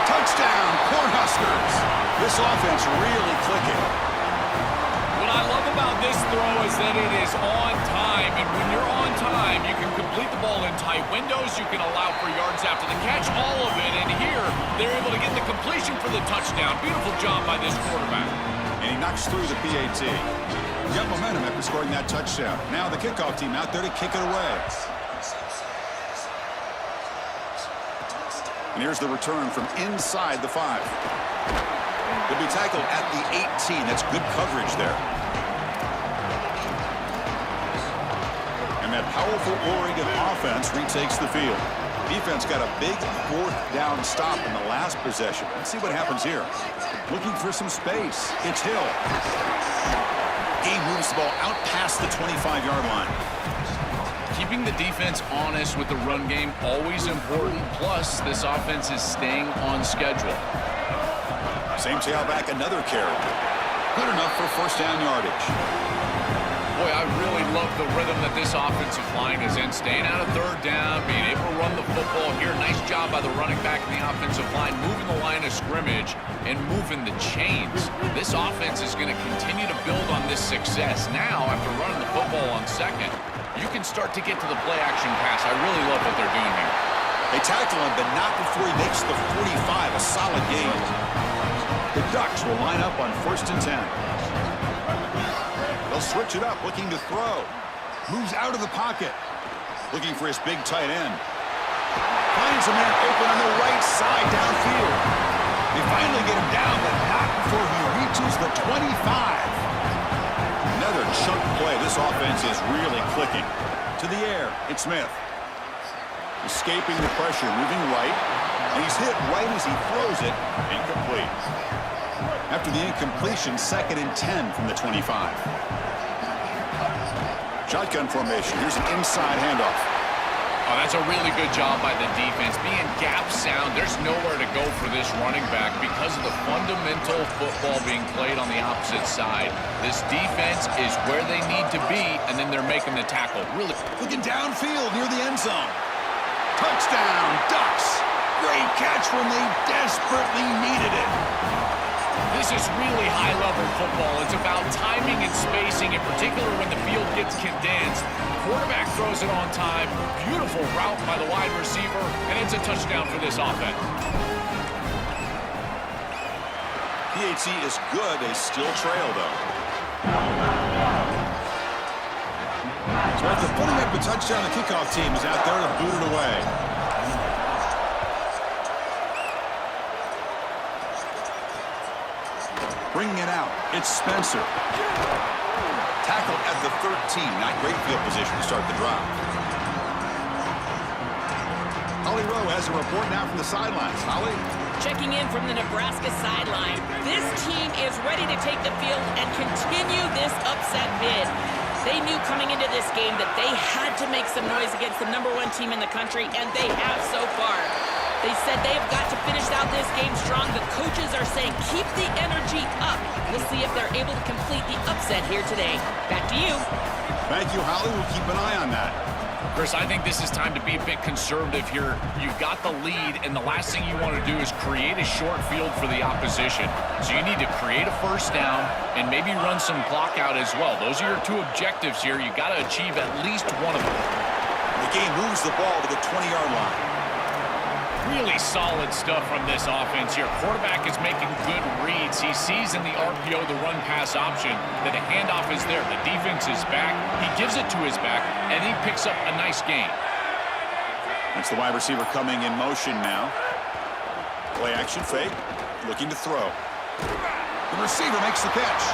[SPEAKER 10] Touchdown, Cornhuskers. This offense really clicking.
[SPEAKER 11] What I love about this throw is that it is on time. And when you're on time, you can complete the ball in tight windows. You can allow for yards after the catch, all of it. And here, they're able to get the completion for the touchdown. Beautiful job by this quarterback.
[SPEAKER 10] And he knocks through the PAT. Got momentum after scoring that touchdown. Now the kickoff team out there to kick it away. And here's the return from inside the 5. He'll be tackled at the 18. That's good coverage there. And that powerful Oregon offense retakes the field. Defense got a big 4th down stop in the last possession. Let's see what happens here. Looking for some space. It's Hill. He moves the ball out past the 25-yard line.
[SPEAKER 11] Keeping the defense honest with the run game, always important. Plus, this offense is staying on schedule.
[SPEAKER 10] Same tailback, another carry. Good enough for 1st down yardage.
[SPEAKER 11] Boy, I really love the rhythm that this offensive line is in. Staying out of third down, being able to run the football here. Nice job by the running back and the offensive line, moving the line of scrimmage and moving the chains. This offense is going to continue to build on this success. Now, after running the football on second, you can start to get to the play-action pass. I really love what they're doing here.
[SPEAKER 10] They tackle him, but not before he makes the 45, a solid gain. The Ducks will line up on 1st and 10. They'll switch it up, looking to throw. Moves out of the pocket. Looking for his big tight end. Finds a man open on the right side downfield. They finally get him down, but not before he reaches the 25. Another chunk play. This offense is really clicking. To the air, it's Smith. Escaping the pressure, moving right. And he's hit right as he throws it. Incomplete. After the incompletion, 2nd and 10 from the 25. Shotgun formation. Here's an inside handoff.
[SPEAKER 11] Oh, that's a really good job by the defense. Being gap sound, there's nowhere to go for this running back because of the fundamental football being played on the opposite side. This defense is where they need to be, and then they're making the tackle. Really
[SPEAKER 10] looking downfield near the end zone. Touchdown, Ducks. Great catch when they desperately needed it.
[SPEAKER 11] This is really high-level football. It's about timing and spacing, in particular when the field gets condensed. Quarterback throws it on time. Beautiful route by the wide receiver, and it's a touchdown for this offense.
[SPEAKER 10] PAT is good. They still trail, though. So after putting up a touchdown, the kickoff team is out there to boot it away. Bringing it out, it's Spencer. Tackled at the 13. Not great field position to start the drive. Holly Rowe has a report now from the sidelines. Holly?
[SPEAKER 2] Checking in from the Nebraska sideline. This team is ready to take the field and continue this upset bid. They knew coming into this game that they had to make some noise against the #1 team in the country, and they have so far. They said they've got to finish out this game strong. The coaches are saying keep the energy up. We'll see if they're able to complete the upset here today. Back to you.
[SPEAKER 10] Thank you, Holly. We'll keep an eye on that.
[SPEAKER 11] Chris, I think this is time to be a bit conservative here. You've got the lead, and the last thing you want to do is create a short field for the opposition. So you need to create a first down and maybe run some clock out as well. Those are your two objectives here. You've got to achieve at least one of them.
[SPEAKER 10] The game moves the ball to the 20-yard line.
[SPEAKER 11] Really solid stuff from this offense here. Quarterback is making good reads. He sees in the RPO the run-pass option that a handoff is there. The defense is back. He gives it to his back, and he picks up a nice gain.
[SPEAKER 10] That's the wide receiver coming in motion now. Play action fake. Looking to throw. The receiver makes the catch.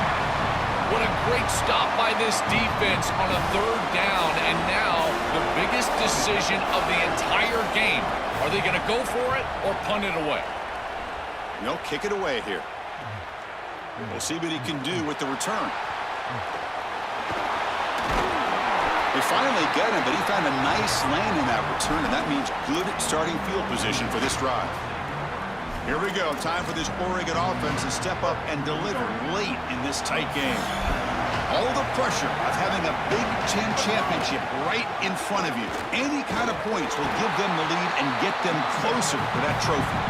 [SPEAKER 11] What a great stop by this defense on a 3rd down, and now the biggest decision of the entire game. Are they going to go for it or punt it away?
[SPEAKER 10] No, kick it away here. We'll see what he can do with the return. They finally get him, but he found a nice lane in that return, and that means good starting field position for this drive. Here we go. Time for this Oregon offense to step up and deliver late in this tight game. All the pressure of having a Big Ten championship right in front of you. Any kind of points will give them the lead and get them closer to that trophy.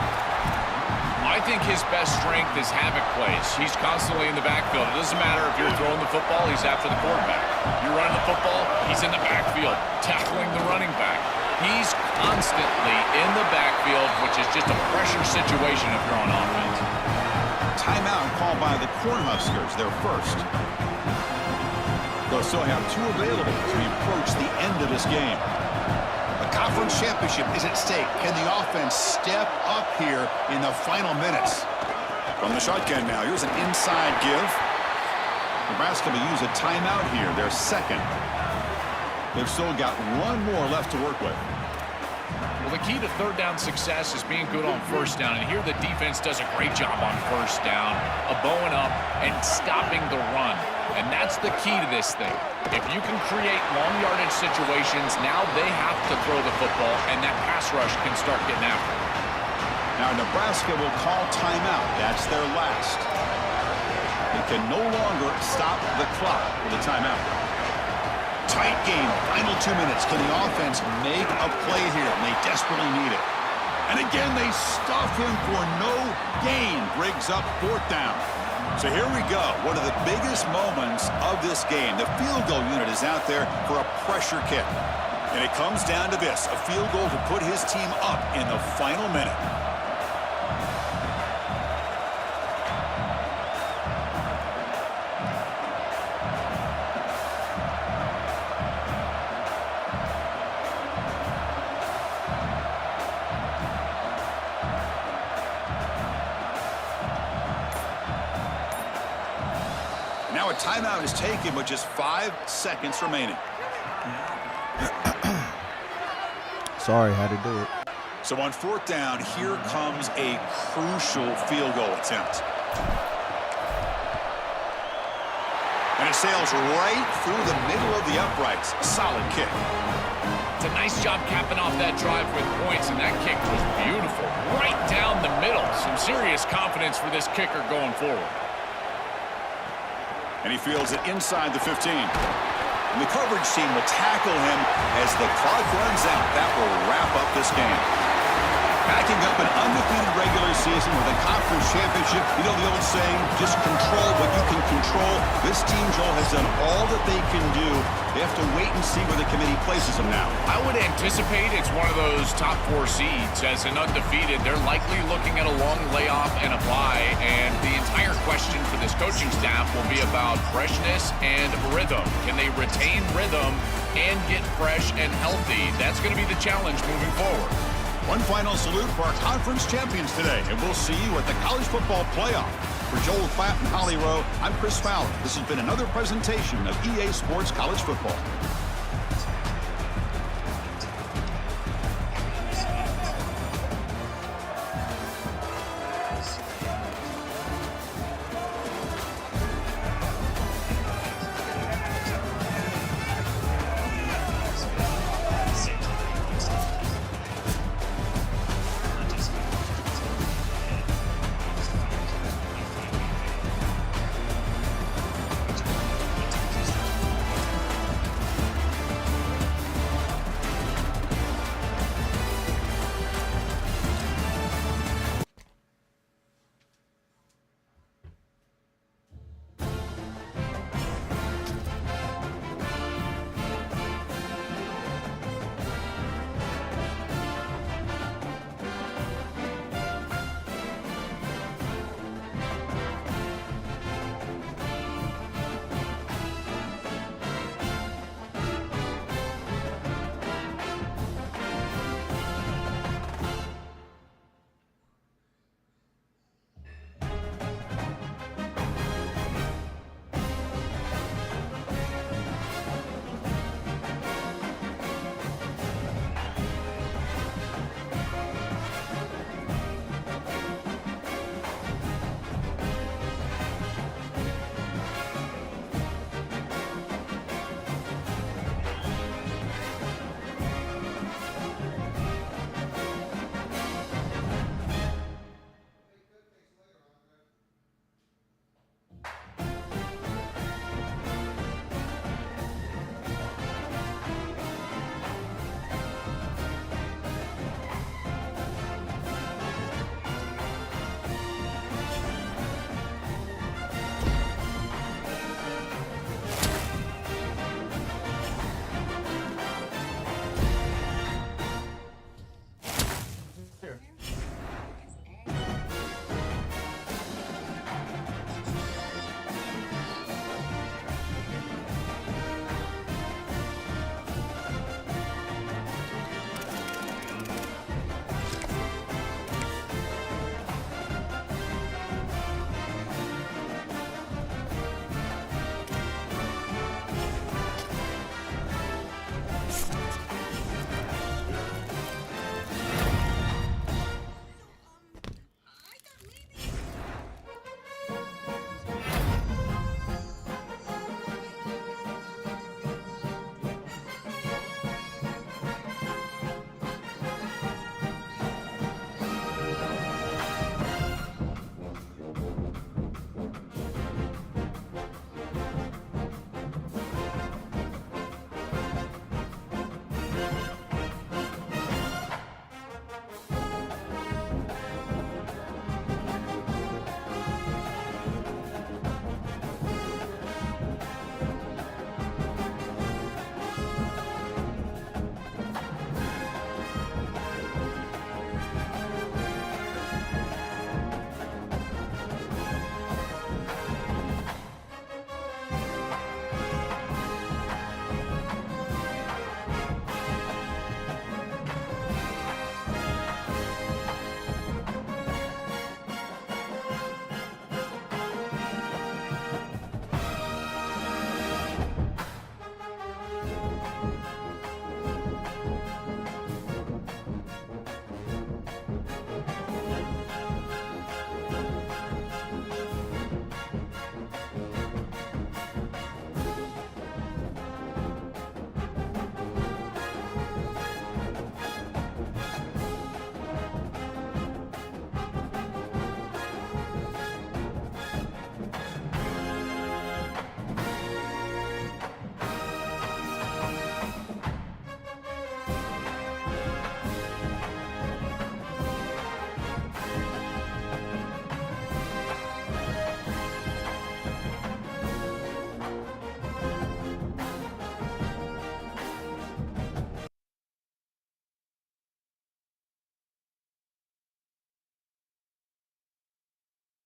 [SPEAKER 11] I think his best strength is havoc plays. He's constantly in the backfield. It doesn't matter if you're throwing the football, he's after the quarterback. You're running the football, he's in the backfield, tackling the running back. He's constantly in the backfield, which is just a pressure situation if you're on offense.
[SPEAKER 10] Timeout called by the Cornhuskers, their first. They'll still have 2 available as we approach the end of this game. The conference championship is at stake. Can the offense step up here in the final minutes? From the shotgun now, here's an inside give. Nebraska will use a timeout here, their second. They've still got 1 more left to work with.
[SPEAKER 11] Well, the key to 3rd down success is being good on 1st down, and here the defense does a great job on 1st down, bowing up and stopping the run. And that's the key to this thing. If you can create long yardage situations, now they have to throw the football, and that pass rush can start getting after it.
[SPEAKER 10] Now Nebraska will call timeout. That's their last. They can no longer stop the clock with a timeout. Tight game, final 2 minutes. Can the offense make a play here? And they desperately need it. And again, they stuff him for no gain. Briggs up 4th down. So here we go. One of the biggest moments of this game. The field goal unit is out there for a pressure kick. And it comes down to this, a field goal to put his team up in the final minute. Now a timeout is taken with just 5 seconds remaining.
[SPEAKER 9] Sorry, had to do it.
[SPEAKER 10] So on 4th down, here comes a crucial field goal attempt. And it sails right through the middle of the uprights. Solid kick.
[SPEAKER 11] It's a nice job capping off that drive with points, and that kick was beautiful. Right down the middle. Some serious confidence for this kicker going forward.
[SPEAKER 10] And he fields it inside the 15. And the coverage team will tackle him as the clock runs out. That will wrap up this game. Backing up an undefeated regular season with a conference championship. You know the old saying, just control what you can control. This team, Joel, has done all that they can do. They have to wait and see where the committee places them now.
[SPEAKER 11] I would anticipate it's one of those top 4 seeds. As an undefeated, they're likely looking at a long layoff and a bye, and the entire question for this coaching staff will be about freshness and rhythm. Can they retain rhythm and get fresh and healthy? That's going to be the challenge moving forward.
[SPEAKER 10] One final salute for our conference champions today, and we'll see you at the College Football Playoff. For Joel Klatt and Holly Rowe, I'm Chris Fowler. This has been another presentation of EA Sports College Football.